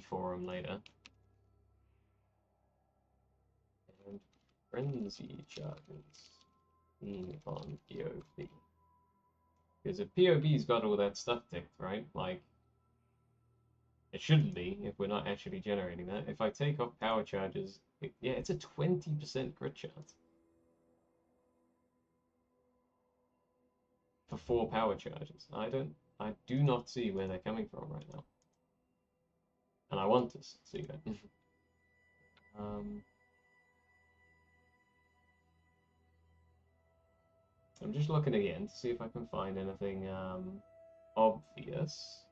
forum later. And frenzy charges being on POV. Because if POV's got all that stuff ticked, right? Like, it shouldn't be if we're not actually generating that. If I take off power charges, yeah, it's a 20% crit chance. For 4 power charges. I do not see where they're coming from right now. And I want to see that. I'm just looking again to see if I can find anything obvious.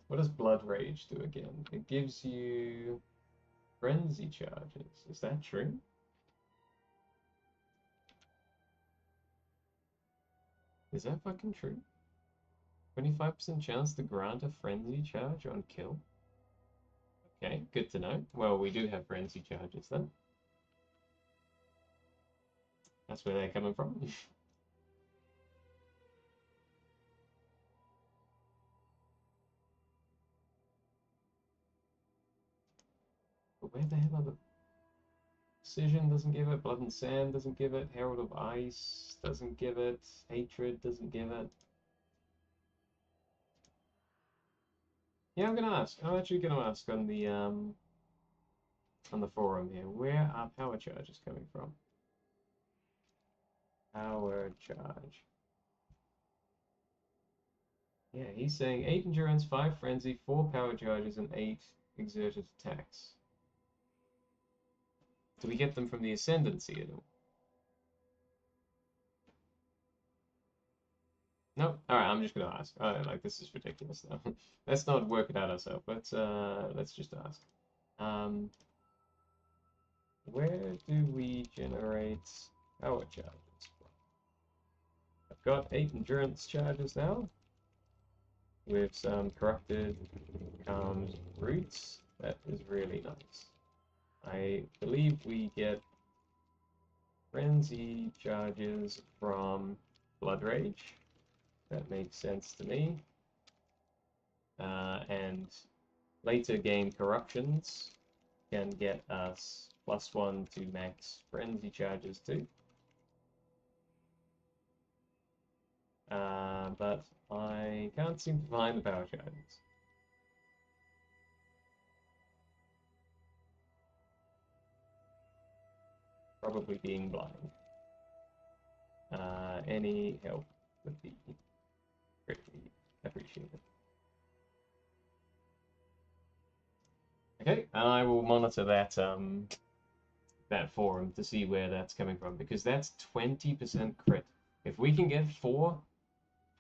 What does Blood Rage do again? It gives you frenzy charges. Is that true? Is that fucking true? 25% chance to grant a frenzy charge on kill? Okay, good to know. Well, we do have frenzy charges then. That's where they're coming from. But where the hell are the... Precision doesn't give it, Blood and Sand doesn't give it, Herald of Ice doesn't give it, Hatred doesn't give it. Yeah, I'm gonna ask. I'm actually gonna ask on the forum here. Where are power charges coming from? Power charge. Yeah, he's saying 8 endurance, 5 frenzy, 4 power charges, and 8 exerted attacks. Do we get them from the ascendancy at all? No? Alright, I'm just gonna ask. Like, this is ridiculous though. Let's not work it out ourselves. Let's just ask. Where do we generate power charges from? I've got 8 endurance charges now, with some corrupted roots. That is really nice. I believe we get frenzy charges from Blood Rage. That makes sense to me. And later game corruptions can get us +1 to max frenzy charges too. But I can't seem to find the power charges. Probably being blind. Any help would be greatly appreciated. Okay, and I will monitor that that forum to see where that's coming from, because that's 20% crit. If we can get 4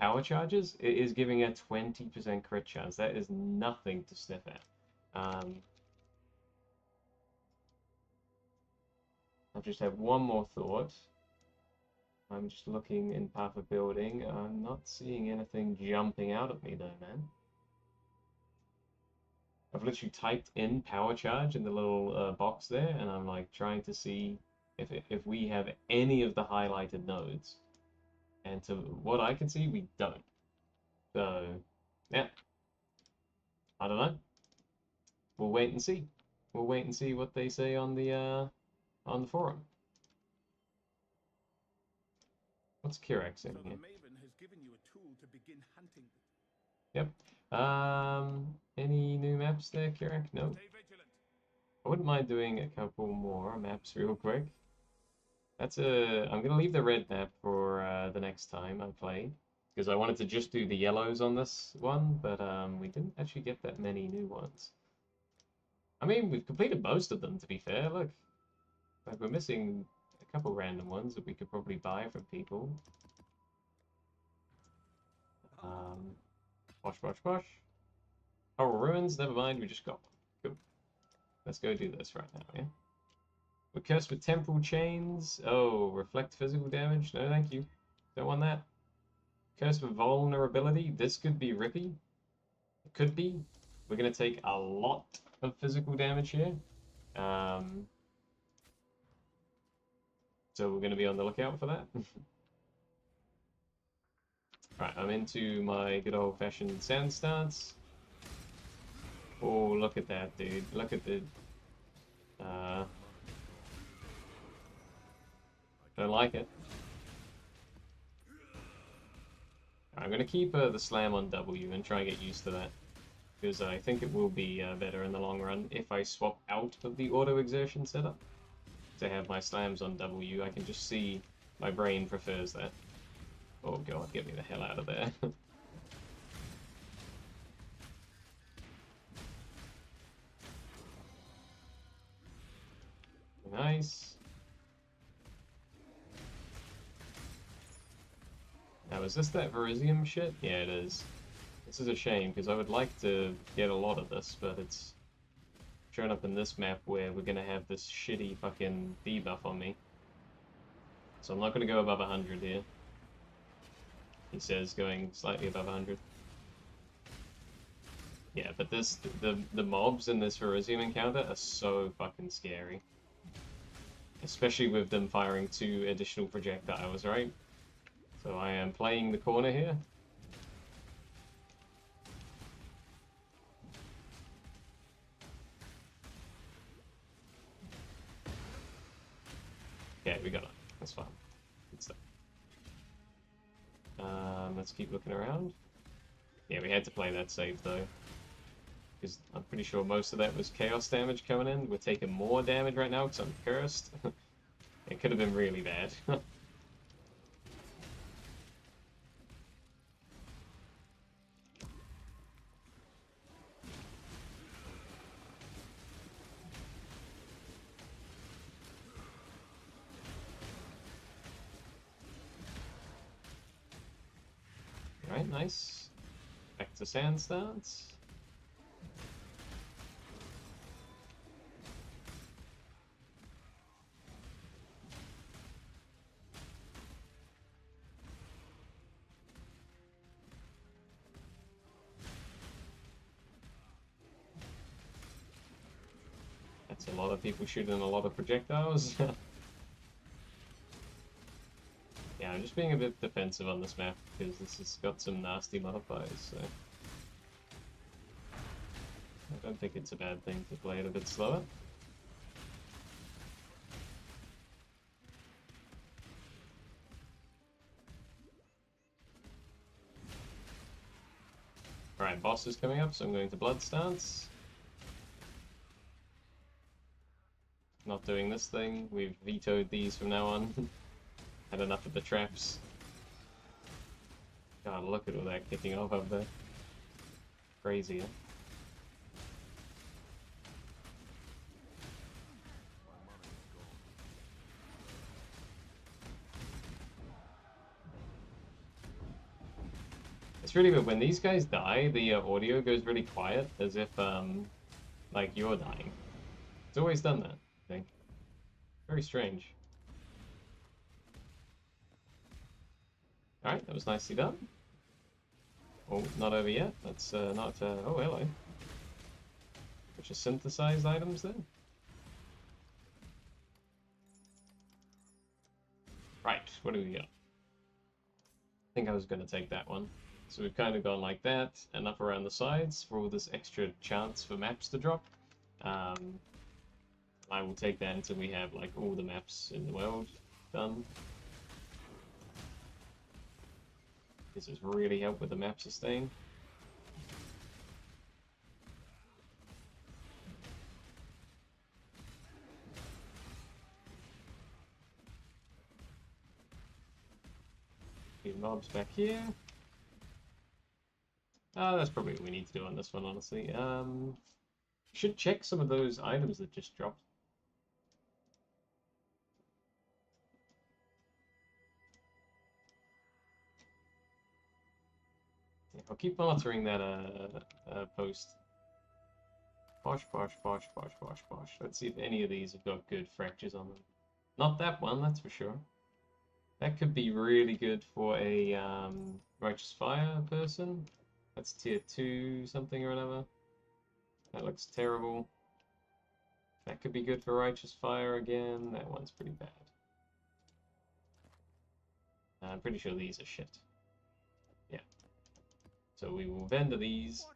power charges, it is giving a 20% crit chance. That is nothing to sniff at. I've just had one more thought. I'm just looking in Path of Building. I'm not seeing anything jumping out at me though, man. I've literally typed in power charge in the little box there, and I'm like trying to see if we have any of the highlighted nodes. And to what I can see, we don't. So, yeah. I don't know. We'll wait and see. We'll wait and see what they say on the forum. What's Kirax So in the here? Maven has given you a tool to begin hunting. Yep. Any new maps there, Kirac? No. Stay vigilant. I wouldn't mind doing a couple more maps real quick. I'm gonna leave the red map for the next time I play, because I wanted to just do the yellows on this one, but we didn't actually get that many new ones. I mean, we've completed most of them, to be fair. Look, like we're missing a couple random ones that we could probably buy from people. Bosh. Horror Ruins, never mind, we just got one. Cool. Let's go do this right now, yeah? We're cursed with temporal chains. Oh, reflect physical damage. No, thank you. Don't want that. Cursed with vulnerability. This could be rippy. It could be. We're going to take a lot of physical damage here. So we're going to be on the lookout for that. Right, I'm into my good old-fashioned sand stance. Oh, look at that, dude. Look at the... don't like it. I'm going to keep the slam on W and try and get used to that, because I think it will be better in the long run if I swap out of the auto-exertion setup to have my slams on W. I can just see my brain prefers that. Oh god, get me the hell out of there. Nice. Now, is this that Verizium shit? Yeah, it is. This is a shame, because I would like to get a lot of this, but it's showing up in this map where we're gonna have this shitty fucking debuff on me. So I'm not gonna go above 100 here. He says going slightly above 100. Yeah, but the mobs in this Elysium encounter are so fucking scary. Especially with them firing 2 additional projectiles, right? So I am playing the corner here. Okay, we got it. That's fine. Good stuff. Let's keep looking around. Yeah, we had to play that safe though. Because I'm pretty sure most of that was chaos damage coming in. We're taking more damage right now because I'm cursed. It could have been really bad. Alright, nice. Back to sand stance. That's a lot of people shooting a lot of projectiles. Yeah, I'm just being a bit defensive on this map because this has got some nasty modifiers, so I don't think it's a bad thing to play it a bit slower. Alright, boss is coming up, so I'm going to Blood Stance. Not doing this thing, we've vetoed these from now on. Had enough of the traps. God, look at all that kicking off up there. Crazy, huh? It's really good. When these guys die, the audio goes really quiet, as if, like, you're dying. It's always done that, I think. Very strange. Alright, that was nicely done. Oh, not over yet. That's not... oh, hello. Which are synthesized items then? Right, what do we got? I think I was going to take that one. So we've kind of gone like that, and up around the sides for all this extra chance for maps to drop. I will take that until we have like all the maps in the world done. This has really helped with the map sustain. Few mobs back here. That's probably what we need to do on this one, honestly. Should check some of those items that just dropped. Yeah, I'll keep monitoring that post. Posh, posh, posh, posh, posh, posh. Let's see if any of these have got good fractures on them. Not that one, that's for sure. That could be really good for a Righteous Fire person. That's tier 2 something or another. That looks terrible. That could be good for Righteous Fire again. That one's pretty bad. I'm pretty sure these are shit. Yeah. So we will vendor these.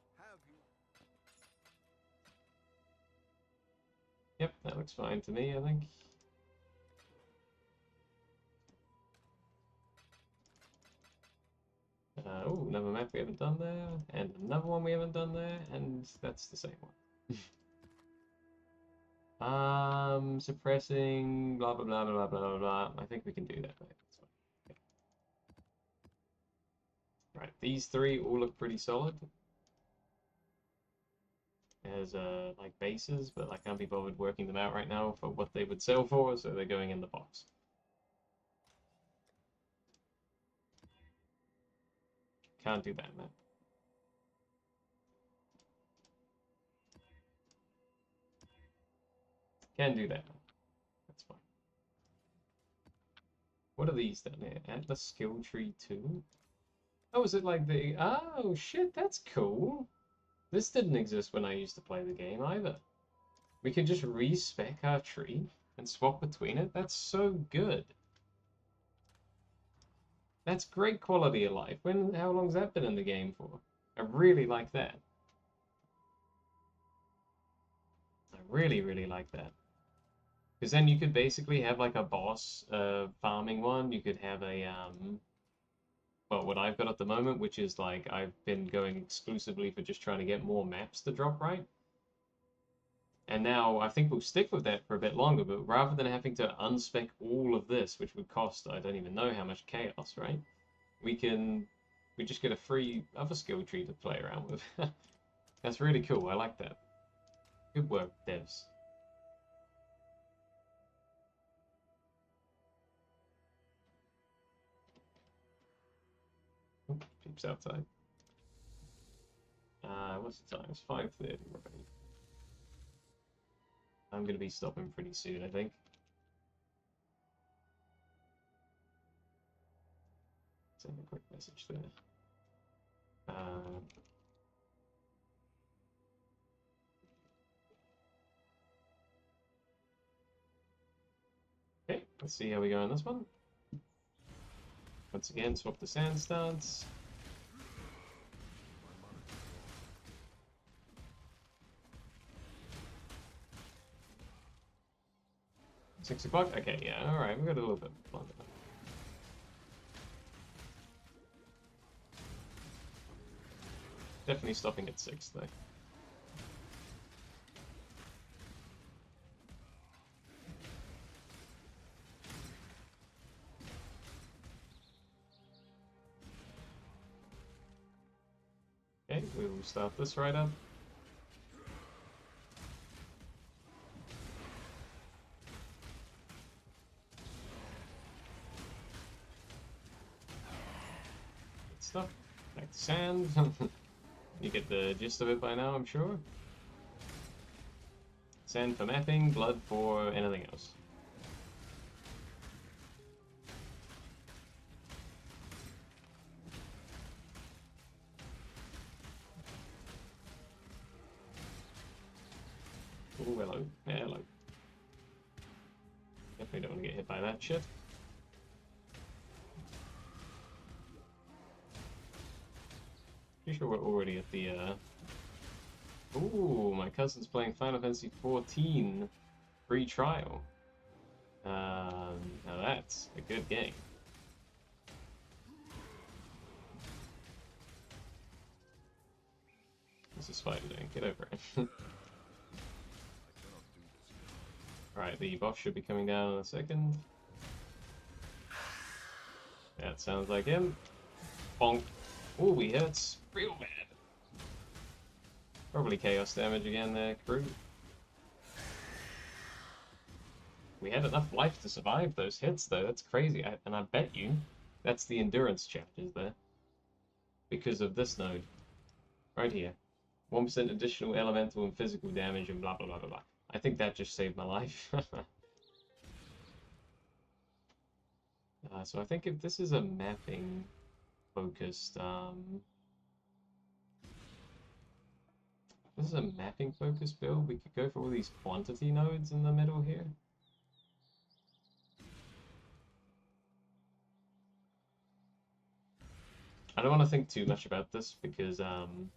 Yep, that looks fine to me, I think. Oh, another map we haven't done there, and another one we haven't done there, and that's the same one. Suppressing, blah, blah, blah, blah, blah, blah, blah. I think we can do that, right? That's fine. Okay. Right, these three all look pretty solid. As, like, bases, but I can't be bothered working them out right now for what they would sell for, so they're going in the box. Can't do that, man. Can do that. That's fine. What are these down here? Atlas skill tree 2? Oh, is it like the... Oh, shit, that's cool. This didn't exist when I used to play the game either. We can just respec our tree and swap between it. That's so good. That's great quality of life. How long's that been in the game for? I really like that. I really, really like that. Because then you could basically have like a boss farming one. You could have a, well, what I've got at the moment, which is like I've been going exclusively for just trying to get more maps to drop right. And now I think we'll stick with that for a bit longer, but rather than having to unspec all of this, which would cost, I don't even know how much chaos, right? We just get a free other skill tree to play around with. That's really cool. I like that. Good work, devs. Oh, peeps outside. What's the time? It's 5:30, right? I'm gonna be stopping pretty soon, I think. Send a quick message there. Okay, let's see how we go on this one. Once again, swap the sand stance. $6 o'clock? Okay, yeah, alright, we've got a little bit longer. Definitely stopping at 6 though. Okay, we will start this right up. Good stuff. Back to sand. You get the gist of it by now, I'm sure. Sand for mapping, blood for anything else. Oh, hello. Yeah, hello. Definitely don't want to get hit by that shit. Pretty sure we're already at the, Ooh, my cousin's playing Final Fantasy XIV free trial. Now that's a good game. What's the spider doing? Get over it. Alright, the boss should be coming down in a second. That sounds like him. Bonk. Ooh, he hurts real bad. Probably chaos damage again there, crew. We had enough life to survive those hits, though. That's crazy. And I bet you that's the endurance chapters there. Because of this node. Right here. 1% additional elemental and physical damage and blah, blah, blah, blah, blah. I think that just saved my life. So I think if this is a mapping focused, this is a mapping focused build, we could go for all these quantity nodes in the middle here. I don't want to think too much about this because I'm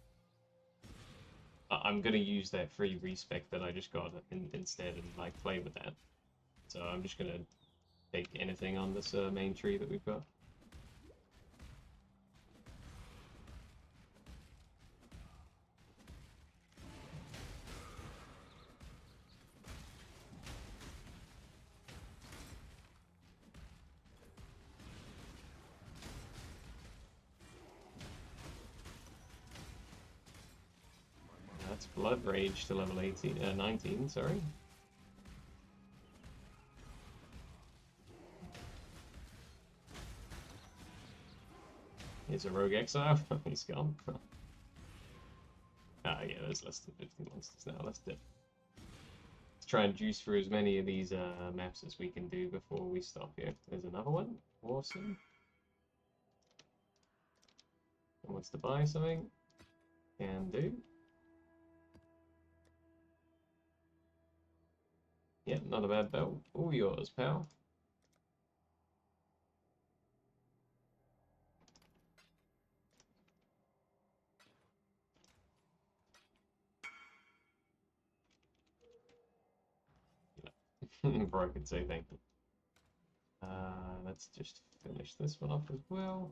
going to use that free respec that I just got instead and like play with that. So I'm just going to take anything on this main tree that we've got. That's Blood Rage to level 19, sorry. Here's a Rogue Exile. He's gone. Yeah, there's less than 50 monsters now. Let's try and juice through as many of these maps as we can do before we stop here. There's another one. Awesome. Who wants to buy something? Can do. Yeah, not a bad belt. All yours, pal. Before I could say thank you. Let's just finish this one off as well.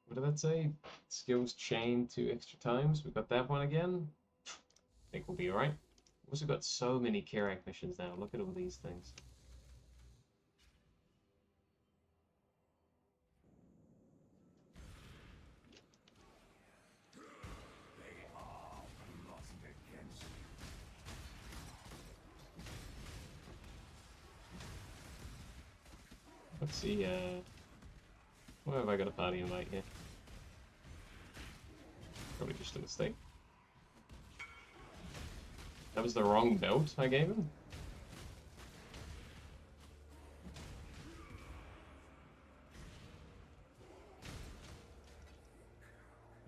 What did that say? Skills chain 2 extra times. We've got that one again. I think we'll be alright. We've also got so many Kirak missions now. Look at all these things. Let's see, where have I got a party invite here? Probably just a mistake. That was the wrong belt I gave him?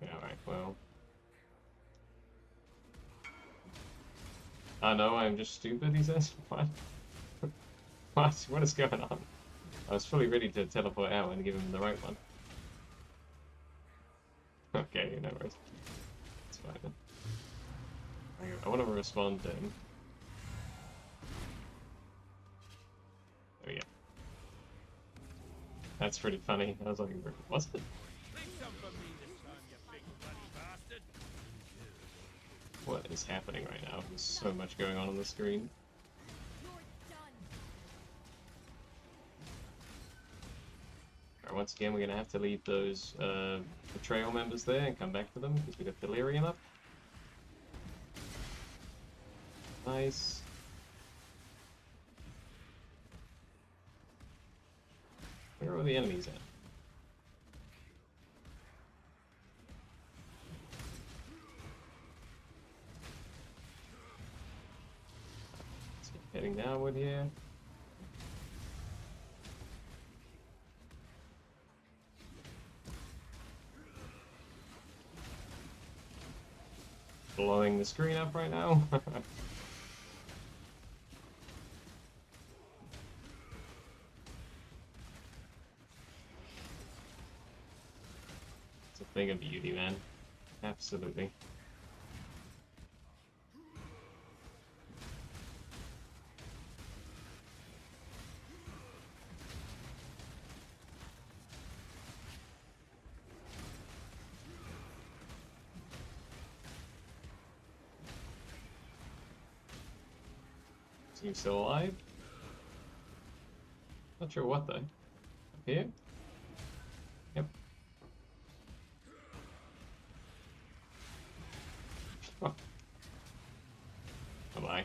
Alright, well. I know, I'm just stupid, he says. What? What is going on? I was fully ready to teleport out and give him the right one. Okay, no worries. It's fine then. I want to respond to him. There we go. That's pretty funny. I was like, what's it? What is happening right now? There's so much going on the screen. Alright, once again, we're going to have to leave those betrayal members there and come back to them because we got Delirium up. Nice. Where are all the enemies at? Let's get heading downward here. Blowing the screen up right now. It's a thing of beauty, man. Absolutely. Seems still alive. Not sure what though. Up here? Yep. Oh. Bye-bye.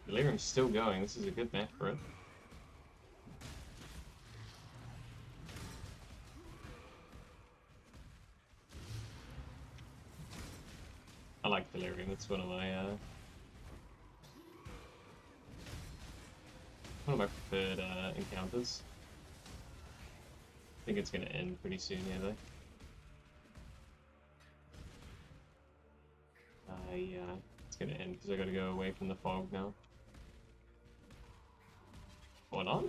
Delirium's still going. This is a good map for it. I like Delirium. It's one of my preferred encounters. I think it's going to end pretty soon here, though. Yeah, it's going to end because I got to go away from the fog now. Or not?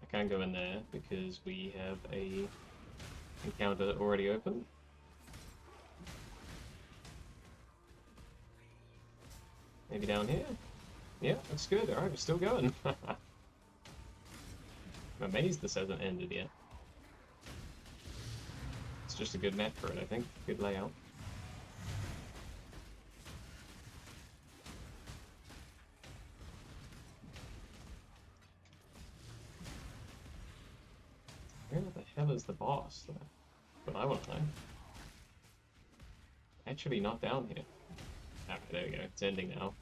I can't go in there because we have a encounter already open. Maybe down here? Yeah, that's good. Alright, we're still going. I'm amazed this hasn't ended yet. It's just a good map for it, I think. Good layout. Where the hell is the boss? That's what I want to know. Actually not down here. Alright, there we go. It's ending now.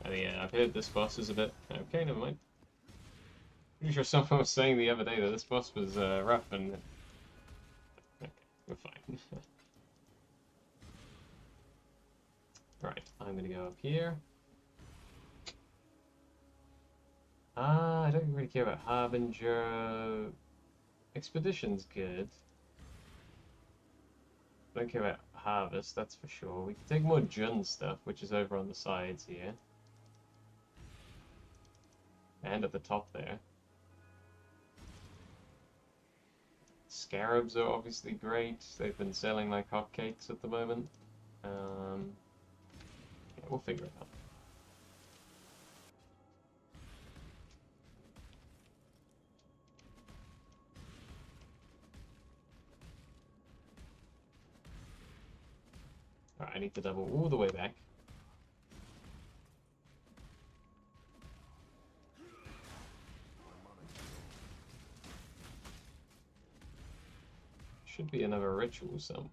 Oh yeah, I've heard this boss is a bit... Okay, never mind. Pretty sure someone was saying the other day that this boss was rough and... Okay, we're fine. Right, I'm gonna go up here. I don't really care about Harbinger. Expedition's good. Don't care about Harvest, that's for sure. We can take more Jun stuff, which is over on the sides here. And at the top there. Scarabs are obviously great. They've been selling like hotcakes at the moment. Yeah, we'll figure it out. Alright, I need to double all the way back. Should be another ritual somewhere.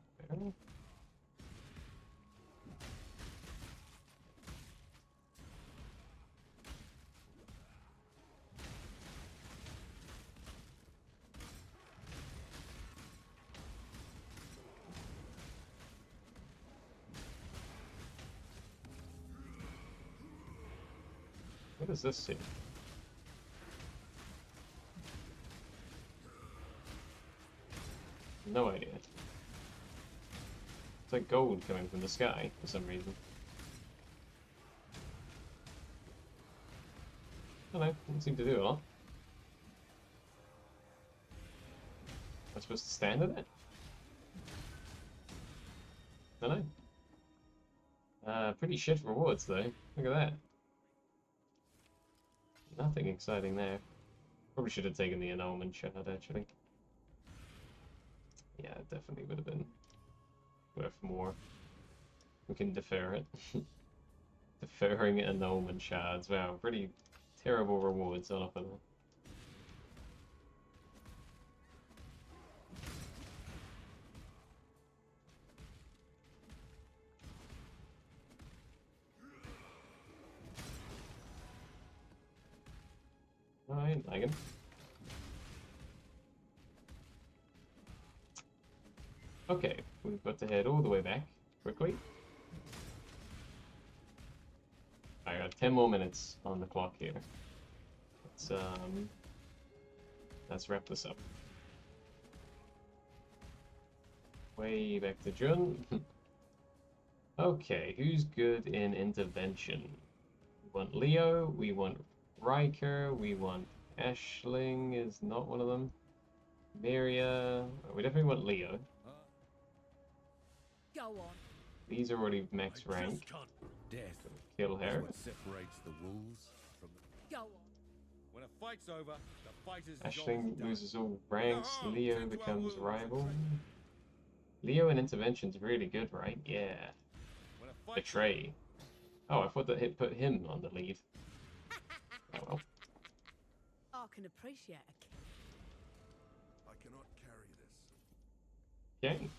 What does this say? No idea. It's like gold coming from the sky for some reason. I don't know, doesn't seem to do a lot. Am I supposed to stand in it? I don't know. Pretty shit rewards though. Look at that. Nothing exciting there. Probably should have taken the annulment shard actually. Yeah, it definitely would have been worth more. We can defer it. Deferring annulment shards. Wow, pretty terrible rewards on offer there. I ain't lagging. Okay, we've got to head all the way back quickly. I got 10 more minutes on the clock here. Let's wrap this up. Way back to Jun. Okay, who's good in intervention? We want Leo, we want Riker, we want Ashling is not one of them. Miria, we definitely want Leo. Go on. These are already max I rank. just can't. Death Kill is her. what separates the wolves from the... Go on. When a fight's over, the fighter's Ashling job is done. loses all ranks. No harm, Leo tend to our becomes wounds and rival. train. Leo in intervention's really good, right? Yeah. When a fight's Betray. Oh, I thought that it put him on the lead. Oh well. I can appreciate a kick. I cannot carry this. Okay.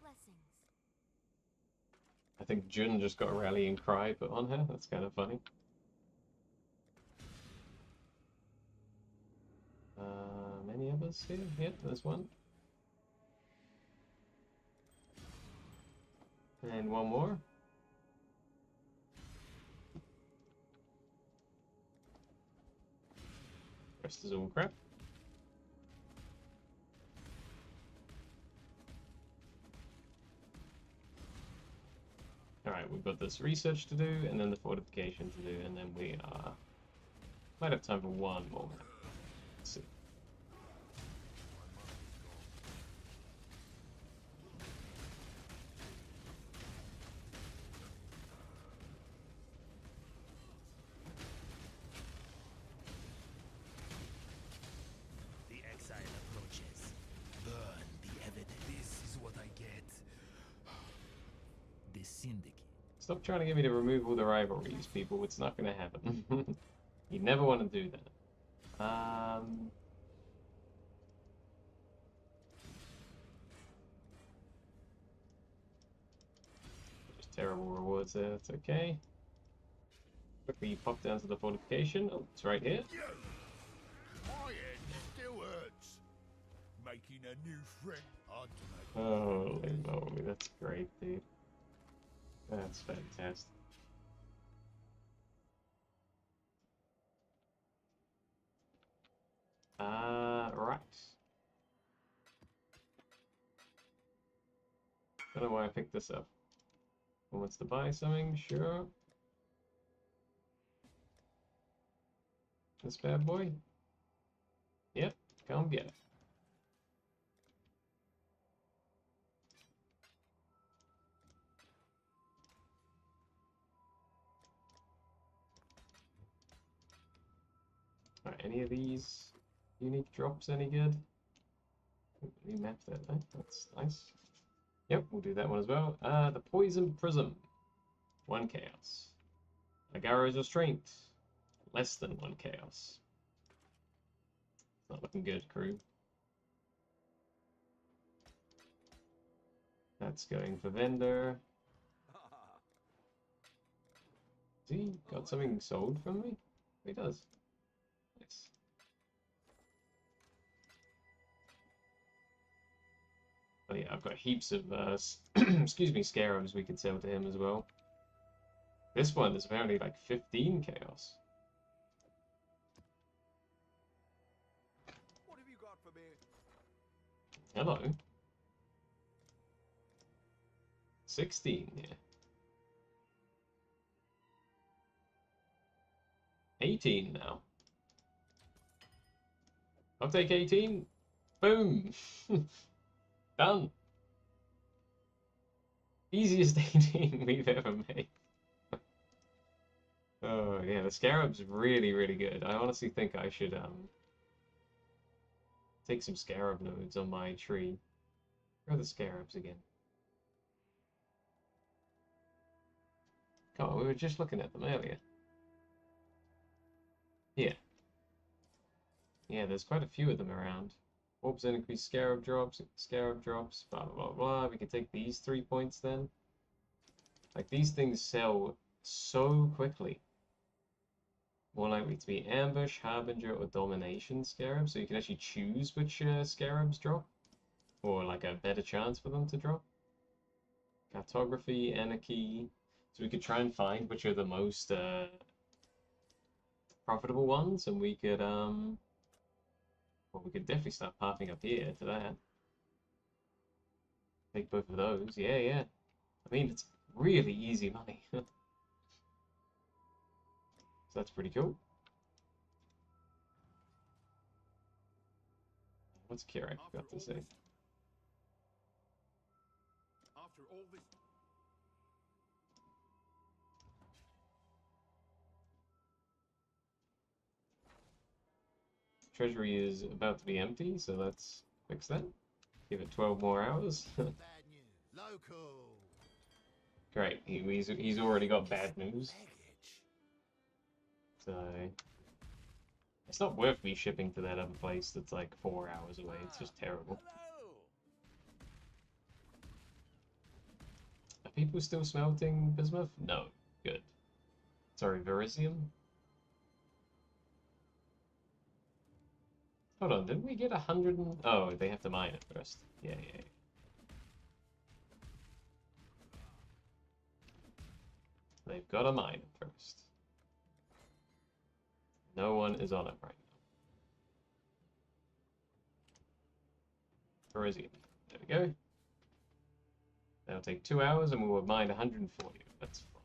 Blessings. I think Jun just got a rallying cry put on her. That's kind of funny. Many others here? Yep, there's one. And one more. Rest is all crap. Alright, we've got this research to do, and then the fortification to do, and then we might have time for one more. Let's see. The exile approaches. Burn the evidence. This is what I get. The syndicate. Stop trying to get me to remove all the rivalries, people. It's not going to happen. You never want to do that. Just terrible rewards there. That's okay. Quickly pop down to the fortification. Oh, it's right here. My head still hurts. Making a new friend hard to make. Holy moly, that's great, dude. That's fantastic. Right. Don't know why I picked this up. Who wants to buy something? Sure. This bad boy? Yep, come get it. Alright, any of these unique drops any good? Remap that, eh? That's nice. Yep, we'll do that one as well. The Poison Prism. 1 chaos. Agaro's Restraint. Less than 1 chaos. Not looking good, crew. That's going for vendor. Has he got something sold from me? He does. Nice. Oh yeah, I've got heaps of, excuse me, scarabs we could sell to him as well. This one is apparently like 15 chaos. What have you got for me? Hello. 16, yeah. 18 now. I'll take 18. Boom. Done. Easiest 18 we've ever made. Oh yeah, the scarab's really, really good. I honestly think I should take some scarab nodes on my tree. Where are the scarabs again? Come on, we were just looking at them earlier. Yeah. Yeah, there's quite a few of them around. 4% increased scarab drops, blah, blah, blah, blah. We can take these 3 points then. Like, these things sell so quickly. More likely to be ambush, harbinger, or domination scarabs. So you can actually choose which scarabs drop. Or like a better chance for them to drop. Cartography, anarchy. So we could try and find which are the most profitable ones, and we could well, we could definitely start pathing up here to that. Take both of those. Yeah, yeah. I mean, it's really easy money. So that's pretty cool. What's Kirak got to say? After all this. Treasury is about to be empty, so let's fix that. Give it 12 more hours. Bad news. Local. Great, he's already got bad news. So it's not worth me shipping to that other place that's like 4 hours away. It's just terrible. Are people still smelting bismuth? No. Good. Sorry, Verisium? Hold on, didn't we get 100 and... Oh, they have to mine it first. Yeah, yeah, yeah. They've got to mine it first. No one is on it right now. Verisium. There we go. That'll take 2 hours and we will mine 140. That's fine.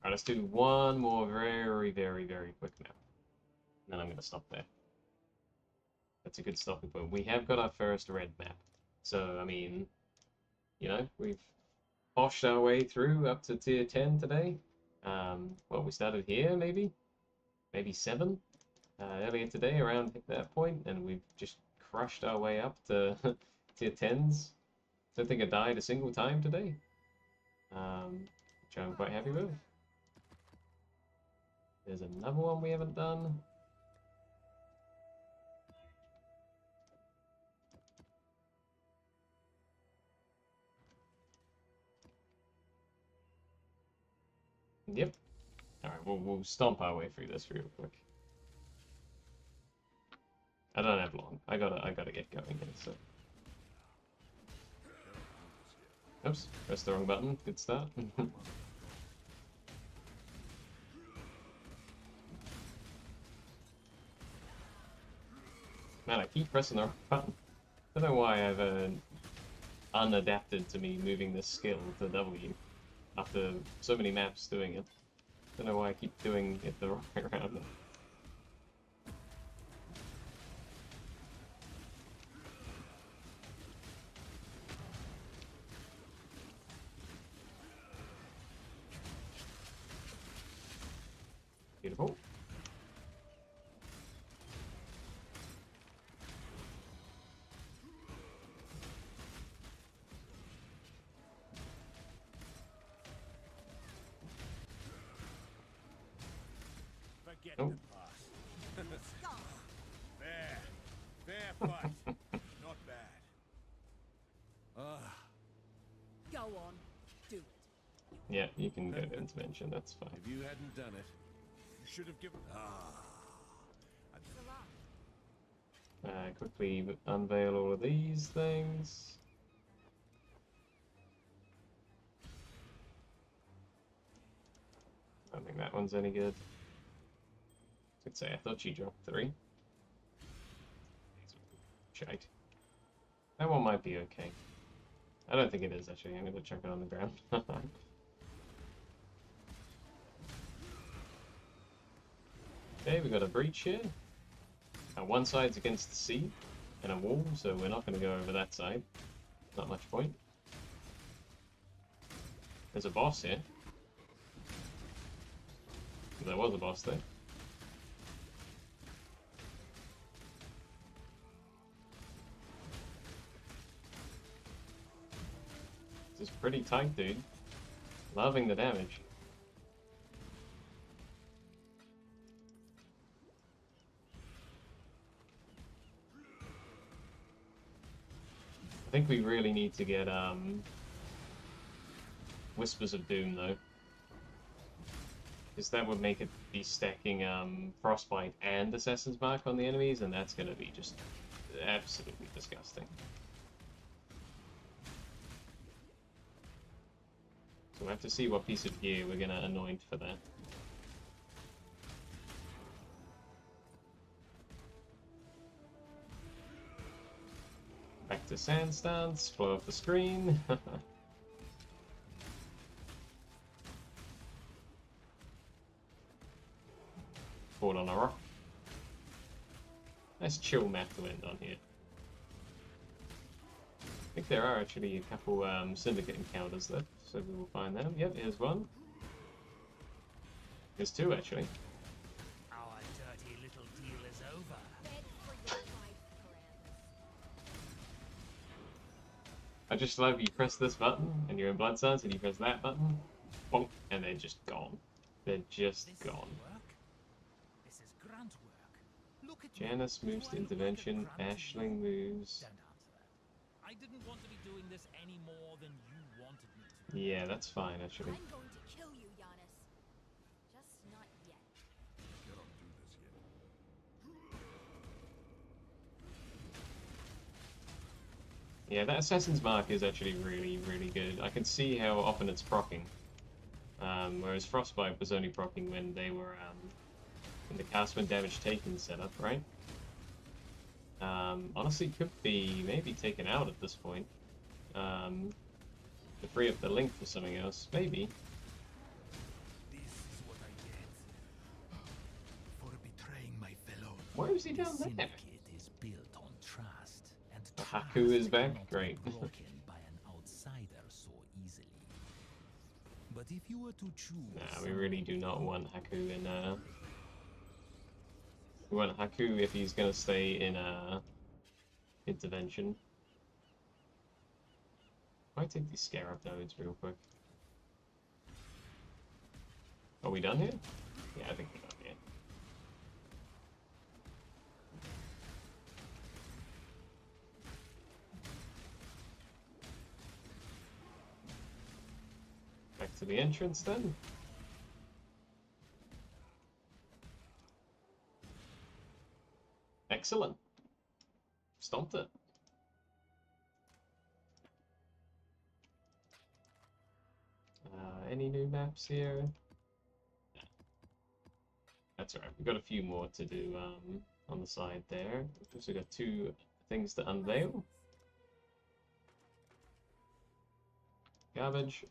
Alright, let's do one more very, very, very quick map. And then I'm going to stop there. That's a good stopping point. We have got our first red map. So, I mean, you know, we've poshed our way through up to tier 10 today. Well, we started here, maybe? Maybe 7? Earlier today, around that point, and we've just crushed our way up to tier 10s. Don't think I died a single time today. Which I'm quite happy with. There's another one we haven't done. Yep, Alright, we'll stomp our way through this real quick. I don't have long. I gotta get going here, so. Oops, pressed the wrong button. Good start. Man, I keep pressing the wrong button. I don't know why I've unadapted to me moving this skill to W after so many maps doing it. I don't know why I keep doing it the wrong way around. Beautiful. Forget Oh. the past. Fair. Fair fight. Not bad. Go on, do it. Yeah, you can go to intervention, that's fine. If you hadn't done it, You should have given. It's a lot. Quickly unveil all of these things. I don't think that one's any good. I'd say I thought she dropped 3. Shite. That one might be okay. I don't think it is actually. I'm gonna chuck it on the ground. Okay, we got a breach here. One side's against the sea and a wall, so we're not going to go over that side. Not much point. There's a boss here. There was a boss there. This is pretty tight, dude. Loving the damage. I think we really need to get Whispers of Doom though, because that would make it be stacking Frostbite and Assassin's Mark on the enemies, and that's going to be just absolutely disgusting. So we'll have to see what piece of gear we're going to anoint for that. Back to sand stance, blow up the screen. Fall on a rock. Nice chill map to end on here. I think there are actually a couple Syndicate encounters left, so we will find them. Yep, here's one. There's 2 actually. our dirty little deal is over. Bed for your life, Paramus. I just love you press this button and you're in Blood Suns, and you press that button, bonk, and they're just gone. They're just This gone. work? This is grunt work. Look at me. Janice moves to Do I look like a intervention, grunt to you? Ashling moves. Don't answer that. I didn't want to be doing this any more than you wanted me to. Yeah, that's fine actually. I'm going to kill you, Giannis. Just not yet. Cannot do this yet. Yeah, that Assassin's Mark is actually really, really good. I can see how often it's proccing. Whereas Frostbite was only proccing when they were in the cast when damage taken setup, right? Honestly, could be maybe taken out at this point. To free up the link for something else, maybe. This is what I get for betraying my fellow. Why was he down there? Syndicate is built on trust, and The trust Haku is back? cannot Great. be broken by an outsider so easily. But if you were to choose, Nah, we really do not want Haku in we want Haku if he's gonna stay in intervention. Might take these Scarab nodes real quick. Are we done here? Yeah, I think we're done here. Back to the entrance then. Excellent. Stomped it. Any new maps here? That's alright. We've got a few more to do on the side there. We've also got 2 things to unveil. Garbage.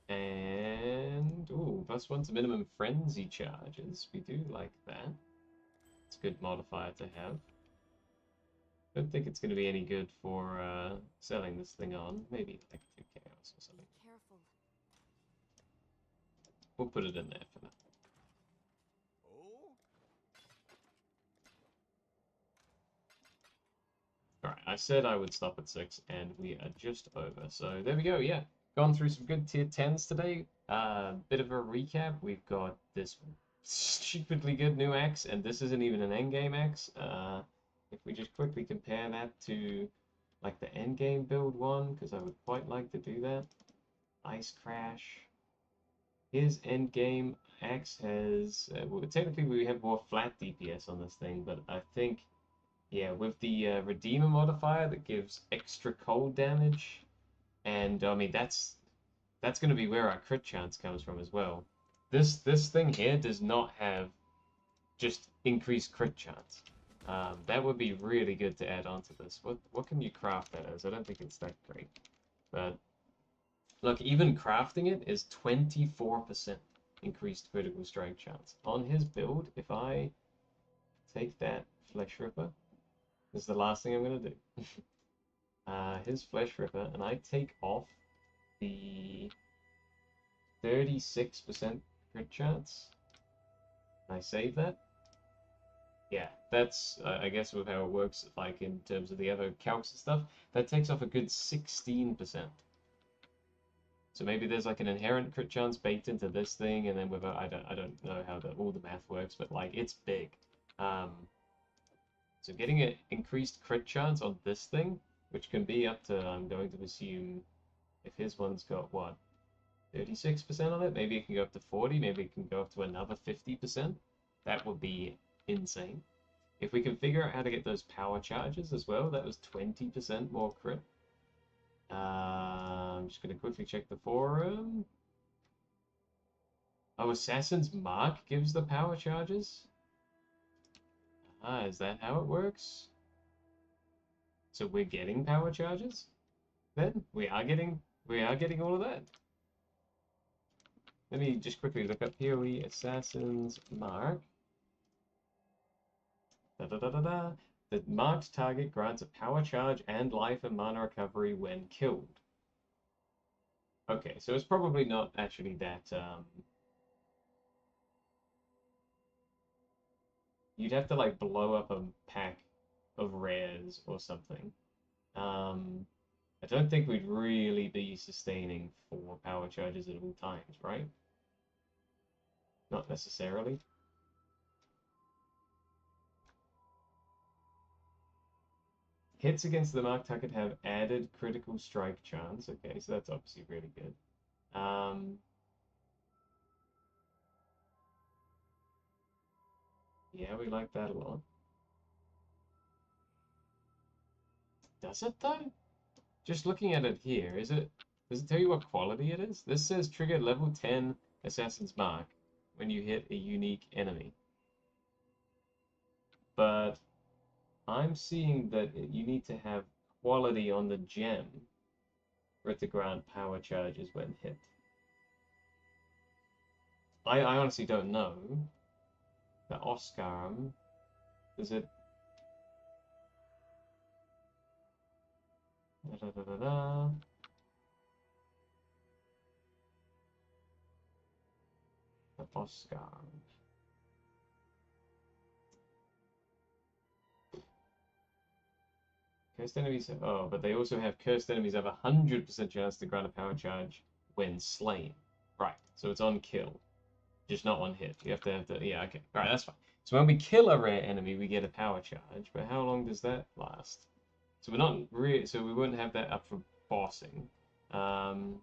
And, ooh, +1 to minimum frenzy charges. We do like that. It's a good modifier to have. Don't think it's going to be any good for selling this thing on. Maybe like 2 chaos or something. Careful. We'll put it in there for now. Oh? Alright, I said I would stop at 6, and we are just over. So there we go, yeah. Gone through some good tier 10s today. Bit of a recap. We've got this stupidly good new axe, and this isn't even an endgame axe. If we just quickly compare that to like the endgame build one, because I would quite like to do that. Ice Crash. His endgame axe has, well, technically we have more flat DPS on this thing, but I think, yeah, with the Redeemer modifier that gives extra cold damage, and I mean that's going to be where our crit chance comes from as well. This thing here does not have just increased crit chance. That would be really good to add on to this. What can you craft that as? I don't think it's that great. But look, even crafting it is 24% increased critical strike chance. On his build, if I take that Flesh Ripper, this is the last thing I'm going to do. His Flesh Ripper, and I take off the 36% crit chance. I save that. Yeah, that's, I guess, with how it works, like, in terms of the other calcs and stuff, that takes off a good 16%. So maybe there's, like, an inherent crit chance baked into this thing, and then with a, I don't know how all the math works, but, like, it's big. So getting an increased crit chance on this thing, which can be up to, I'm going to assume, if his one's got, what, 36% on it? Maybe it can go up to 40, maybe it can go up to another 50%. That would be insane. If we can figure out how to get those power charges as well, that was 20% more crit. I'm just going to quickly check the forum. Oh, Assassin's Mark gives the power charges? Ah, is that how it works? So we're getting power charges? Then we are getting all of that. Let me just quickly look up POE Assassin's Mark. The marked target grants a power charge and life and mana recovery when killed. Okay, so it's probably not actually that, you'd have to, like, blow up a pack of rares or something. I don't think we'd really be sustaining 4 power charges at all times, right? Not necessarily. Hits against the marked target have added critical strike chance. Okay, so that's obviously really good. Yeah, we like that a lot. Does it though? Just looking at it here, does it tell you what quality it is? This says trigger level 10 Assassin's Mark when you hit a unique enemy. But I'm seeing that you need to have quality on the gem for it to grant power charges when hit. I honestly don't know. The Oscar, does it... The Oscar. Cursed enemies have, oh, but they also have cursed enemies have 100% chance to grant a power charge when slain. Right, so it's on kill, just not on hit. You have to yeah, okay. Alright, that's fine. So when we kill a rare enemy, we get a power charge, but how long does that last? So we're not really, so we wouldn't have that up for bossing. I'm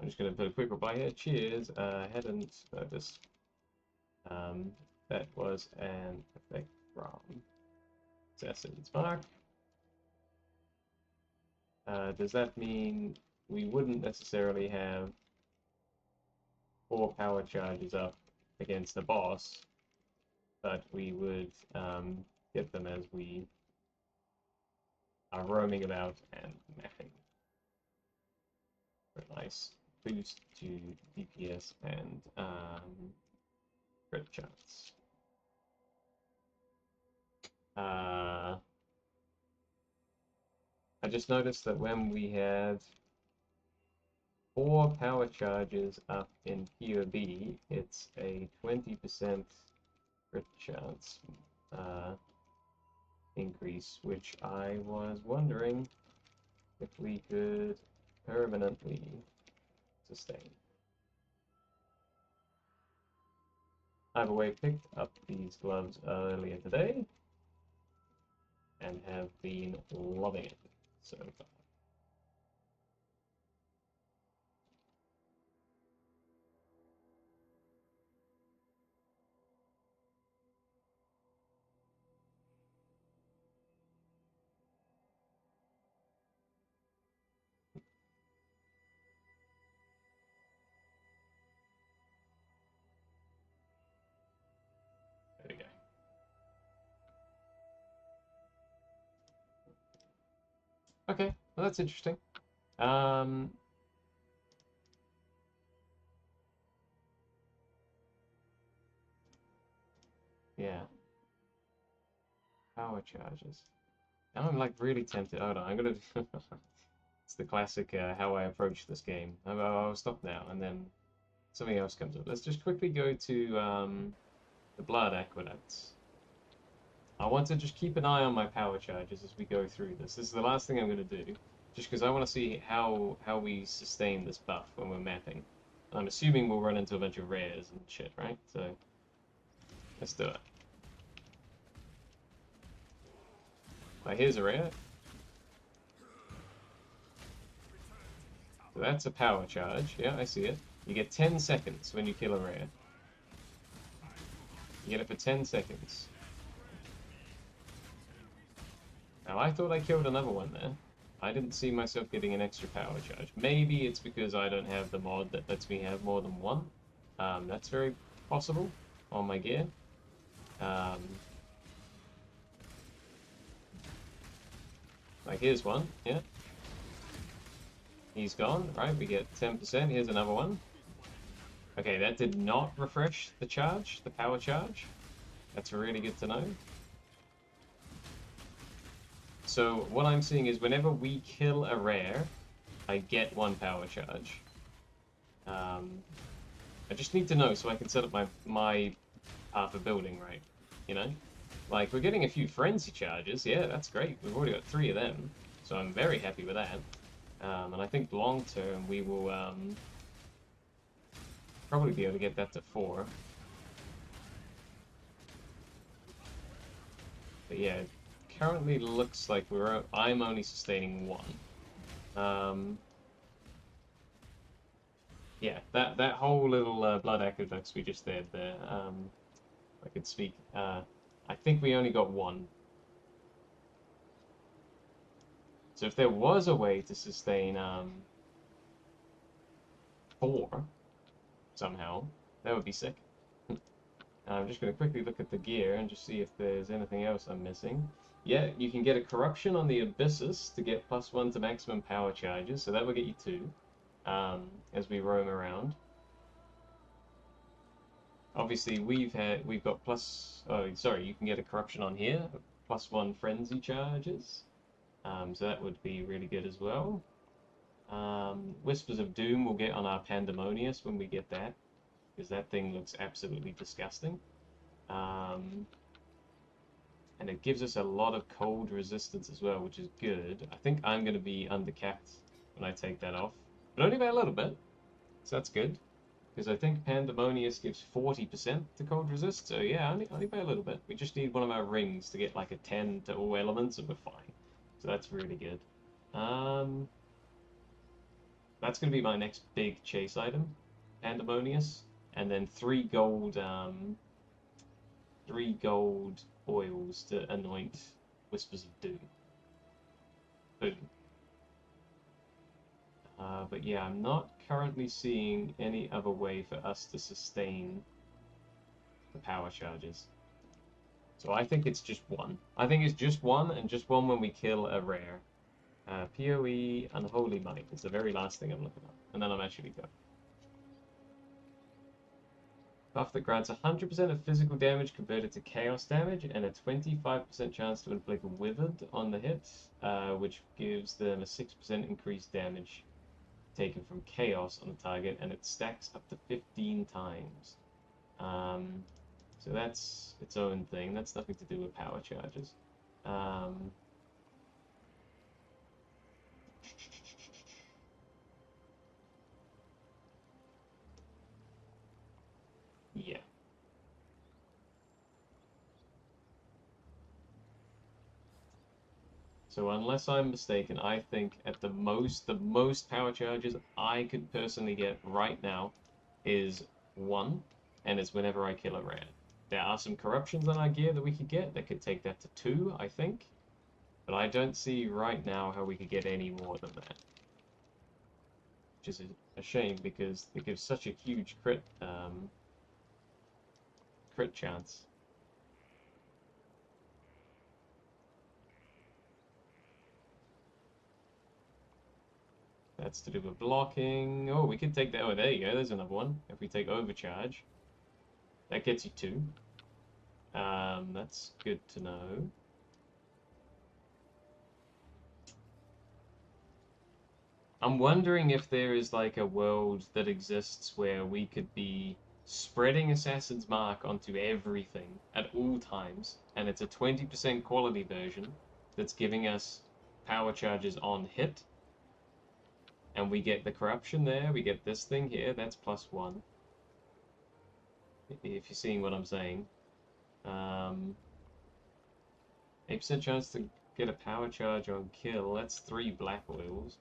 just going to put a quick reply here. Cheers. Hadn't noticed. that was an effect from Assassin's Mark. Does that mean we wouldn't necessarily have 4 power charges up against the boss, but we would get them as we are roaming about and mapping? For a nice boost to DPS and crit chance. I just noticed that when we had 4 power charges up in POE, it's a 20% crit chance increase, which I was wondering if we could permanently sustain. I've away picked up these gloves earlier today and have been loving it so far. There we go. Okay, well that's interesting. Yeah. Power charges. Now I'm like really tempted. Hold on, I'm gonna. It's the classic how I approach this game. I'll stop now, and then something else comes up. Let's just quickly go to the blood aqueducts. I want to just keep an eye on my power charges as we go through this. This is the last thing I'm going to do, just because I want to see how we sustain this buff when we're mapping. I'm assuming we'll run into a bunch of rares and shit, right? So let's do it. Here's a rare. So that's a power charge. Yeah, I see it. You get 10 seconds when you kill a rare. You get it for 10 seconds. Now, I thought I killed another one there. I didn't see myself getting an extra power charge. Maybe it's because I don't have the mod that lets me have more than one. That's very possible on my gear. Like, here's one, yeah. He's gone, right? We get 10%. Here's another one. Okay, that did not refresh the charge, the power charge. That's really good to know. So what I'm seeing is whenever we kill a rare, I get 1 power charge. I just need to know so I can set up my path of building right, you know? Like, we're getting a few frenzy charges. Yeah, that's great. We've already got 3 of them, so I'm very happy with that. And I think long term we will probably be able to get that to 4. But yeah, it currently looks like I'm only sustaining 1. Yeah, that whole little blood aqueducts we just did there. I could speak. I think we only got 1. So if there was a way to sustain 4 somehow, that would be sick. I'm just going to quickly look at the gear and just see if there's anything else I'm missing. Yeah, you can get a corruption on the Abyssus to get +1 to maximum power charges, so that will get you 2 as we roam around. Obviously, we've got you can get a corruption on here, +1 frenzy charges. So that would be really good as well. Whispers of Doom we'll get on our Pandemonius when we get that, because that thing looks absolutely disgusting. And it gives us a lot of cold resistance as well, which is good. I think I'm going to be undercapped when I take that off, but only by a little bit, so that's good. Because I think Pandemonius gives 40% to cold resist, so yeah, only by a little bit. We just need one of our rings to get like a 10 to all elements, and we're fine. So that's really good. That's going to be my next big chase item, Pandemonius, and then 3 gold 3 gold oils to anoint Whispers of Doom. Boom. But yeah, I'm not currently seeing any other way for us to sustain the power charges. So I think it's just one. I think it's just one, and just one when we kill a rare. POE Unholy Might is the very last thing I'm looking at. And then I'm actually go. Buff that grants 100% of physical damage converted to chaos damage and a 25% chance to inflict Withered on the hit, which gives them a 6% increased damage taken from chaos on the target, and it stacks up to 15 times. So that's its own thing. That's nothing to do with power charges. Yeah. So unless I'm mistaken, I think at the most power charges I could personally get right now is 1, and it's whenever I kill a rare. There are some corruptions on our gear that we could get that could take that to 2, I think. But I don't see right now how we could get any more than that. Which is a shame, because it gives such a huge crit chance. That's to do with blocking. Oh, we could take that. Oh, there you go. There's another one. If we take overcharge, that gets you 2. That's good to know. I'm wondering if there is like a world that exists where we could be spreading Assassin's Mark onto everything at all times, and it's a 20% quality version that's giving us power charges on hit, and we get the corruption there, we get this thing here, that's +1. If you're seeing what I'm saying. 8% chance to get a power charge on kill, that's 3 black oils.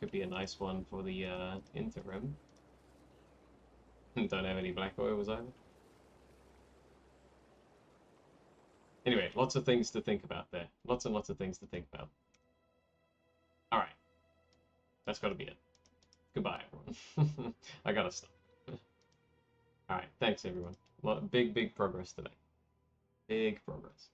Could be a nice one for the interim. Don't have any black oils either. Anyway, lots of things to think about there. Lots and lots of things to think about. Alright. That's gotta be it. Goodbye, everyone. I gotta stop. Alright, thanks everyone. Big progress today. Big progress.